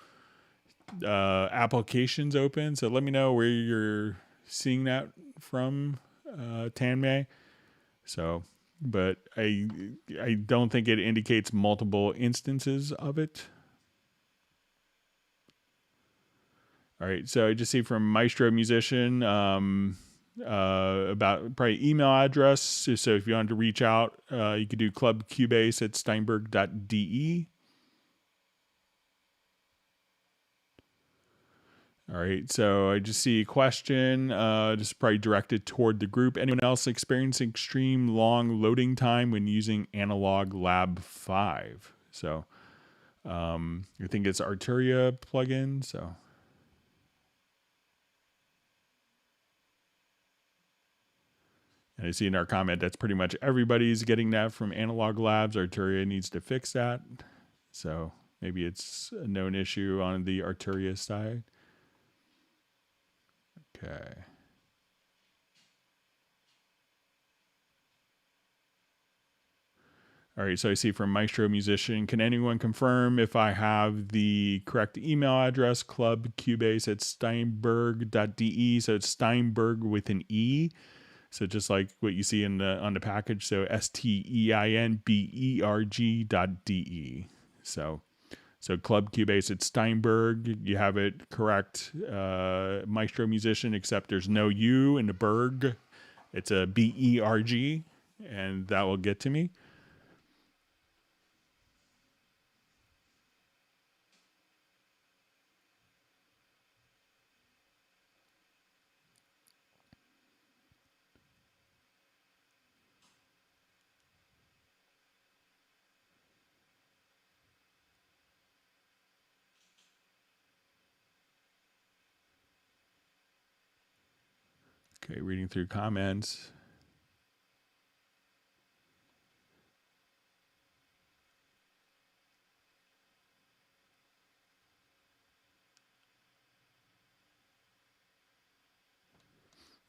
applications open. So let me know where you're seeing that from, Tanmay. So, but I don't think it indicates multiple instances of it. All right, so I just see from Maestro Musician about probably email address. So if you want to reach out, you could do clubcubase@steinberg.de. All right, so I just see a question, just probably directed toward the group. Anyone else experiencing extreme long loading time when using Analog Lab 5? So I think it's Arturia plugin. So. And I see in our comment that's pretty much everybody's getting that from Analog Labs. Arturia needs to fix that. So maybe it's a known issue on the Arturia side. Okay. All right, so I see from Maestro Musician, can anyone confirm if I have the correct email address, clubcubase@steinberg.de? So it's Steinberg with an E. So just like what you see on the package, so STEINBERG.de. So So Club Cubase at Steinberg, you have it correct. Maestro musician, except there's no U in the Berg. It's a BERG, and that will get to me. Okay, reading through comments.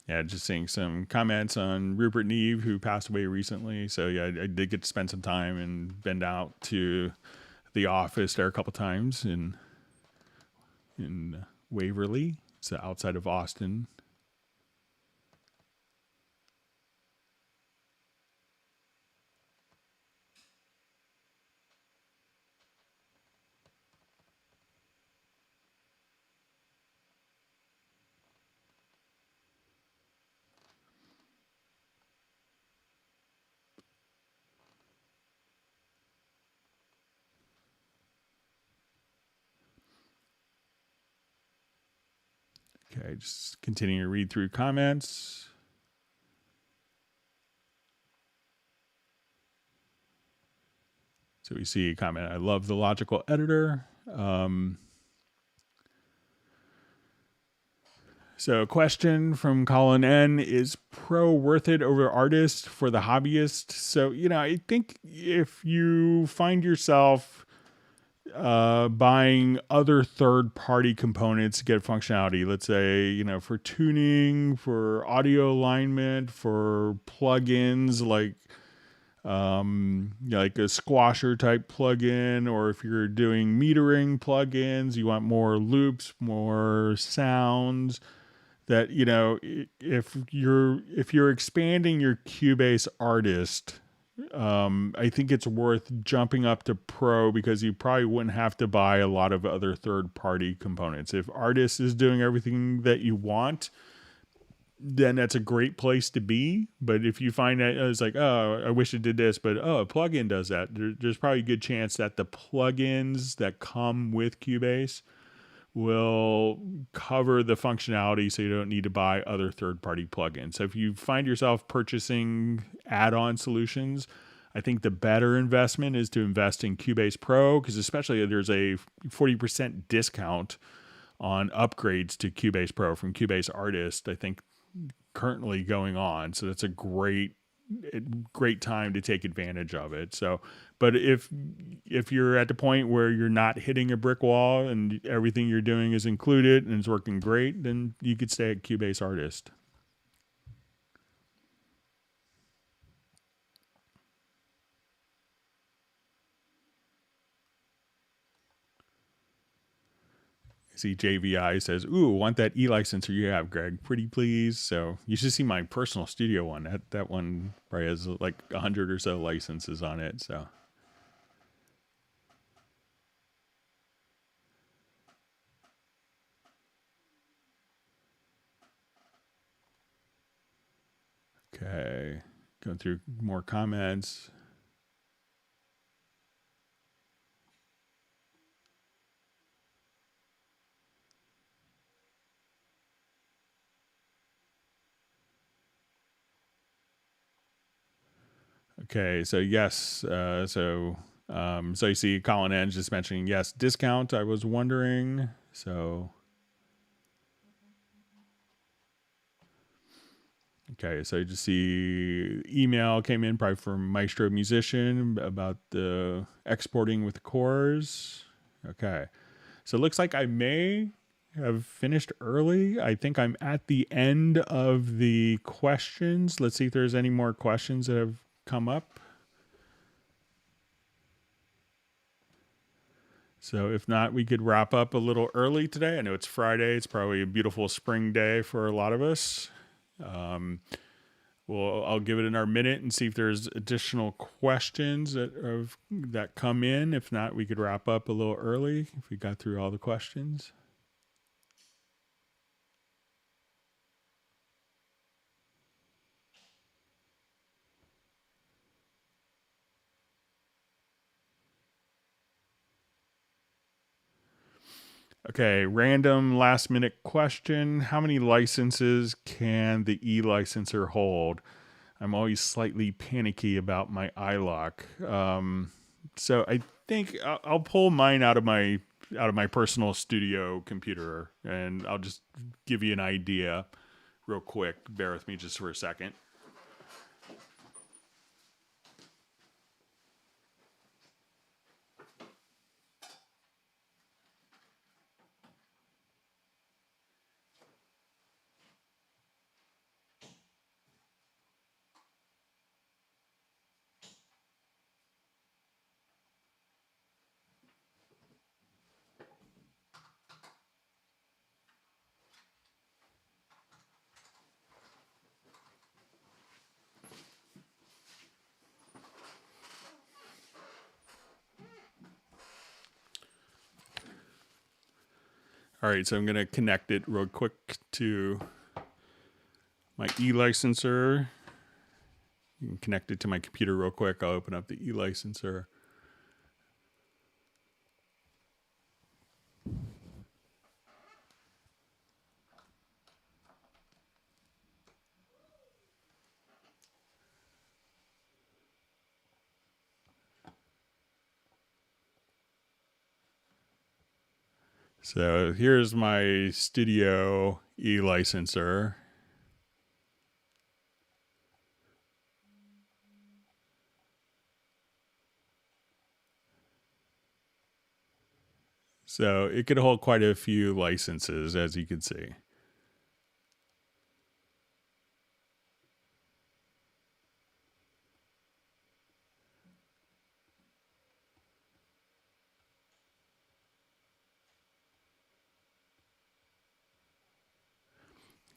Yeah, just seeing some comments on Rupert Neve, who passed away recently. So yeah, I did get to spend some time and been out to the office there a couple times in Waverly. It's outside of Austin. Okay, just continuing to read through comments. So we see a comment, I love the logical editor. So a question from Colin N, is pro worth it over artist for the hobbyist? So, I think if you find yourself buying other third-party components to get functionality, let's say, for tuning, for audio alignment, for plugins like a squasher type plugin, or if you're doing metering plugins, you want more loops, more sounds, that if you're expanding your Cubase artist, I think it's worth jumping up to pro, because you probably wouldn't have to buy a lot of other third-party components. If artist is doing everything that you want, then that's a great place to be. But if you find that it's like, oh, I wish it did this, but a plugin does that, there's probably a good chance that the plugins that come with Cubase will cover the functionality, so you don't need to buy other third-party plugins. So if you find yourself purchasing add-on solutions, I think the better investment is to invest in Cubase Pro, because especially there's a 40% discount on upgrades to Cubase Pro from Cubase Artist, I think, currently going on. So that's a great time to take advantage of it. So, but if you're at the point where you're not hitting a brick wall and everything you're doing is included and it's working great, then you could stay at Cubase Artist. See, JVI says, ooh, want that e-licenser you have, Greg. Pretty please. So you should see my personal studio one. That one probably has like 100 or so licenses on it. So okay, going through more comments. Okay, so yes, so you see Colin N just mentioning yes, discount. I was wondering, so okay, so you just see email came in probably from Maestro Musician about the exporting with the cores. Okay, so it looks like I may have finished early. I think I'm at the end of the questions. Let's see if there's any more questions that have come up. So if not, we could wrap up a little early today. I know it's Friday. It's probably a beautiful spring day for a lot of us. Well, I'll give it another minute and see if there's additional questions that come in. If not, we could wrap up a little early if we got through all the questions. Okay, random last minute question. How many licenses can the e-licenser hold? I'm always slightly panicky about my iLock. So I think I'll pull mine out of my personal studio computer, and I'll just give you an idea real quick. Bear with me just for a second. All right, so I'm going to connect it real quick to my e-licenser. You can connect it to my computer real quick. I'll open up the e-licenser. So here's my studio e-licenser. So it could hold quite a few licenses, as you can see.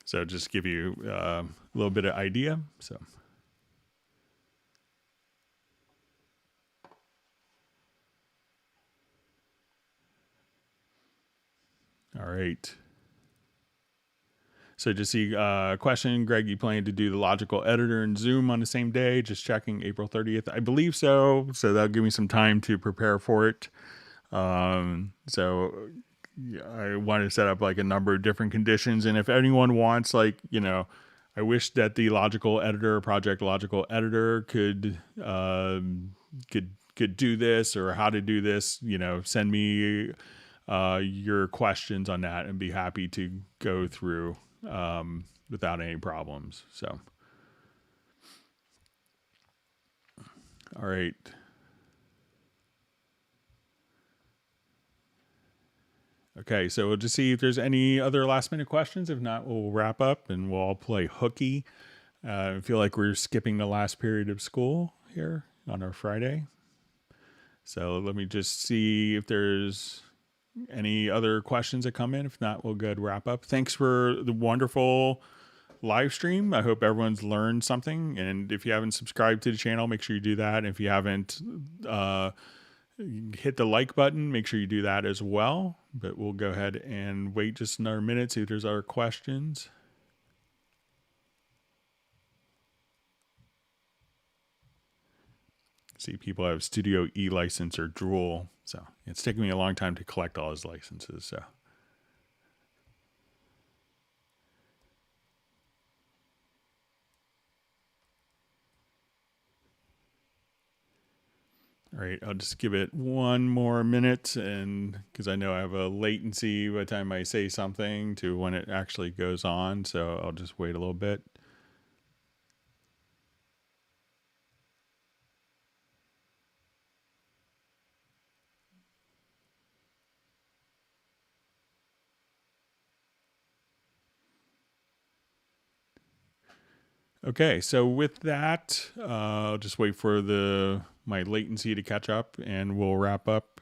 So just give you a little bit of idea. So. All right. So just see question, Greg, you plan to do the logical editor and Zoom on the same day? Just checking April 30th. I believe so. So that'll give me some time to prepare for it. So yeah, I want to set up like a number of different conditions. And if anyone wants, like, I wish that the project logical editor could do this, or how to do this, send me your questions on that and be happy to go through without any problems. So, all right. Okay, so we'll just see if there's any other last minute questions. If not, we'll wrap up and we'll all play hooky. I feel like we're skipping the last period of school here on our Friday. So let me just see if there's any other questions that come in. If not, we'll go ahead and wrap up. Thanks for the wonderful live stream. I hope everyone's learned something. And if you haven't subscribed to the channel, make sure you do that. And if you haven't hit the like button, make sure you do that as well. But we'll go ahead and wait just another minute, see if there's other questions. See, people have Studio E license or Drool. So it's taking me a long time to collect all his licenses. So. All right, I'll just give it one more minute, and because I know I have a latency by the time I say something to when it actually goes on, so I'll just wait a little bit. Okay, so with that, I'll just wait for my latency to catch up, and we'll wrap up.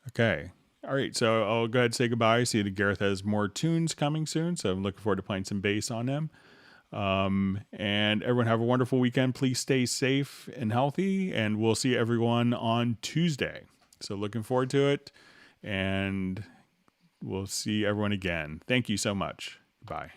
Okay. All right, so I'll go ahead and say goodbye. See that Gareth has more tunes coming soon, so I'm looking forward to playing some bass on them. And everyone have a wonderful weekend. Please stay safe and healthy, and we'll see everyone on Tuesday. So looking forward to it, and we'll see everyone again. Thank you so much. Bye.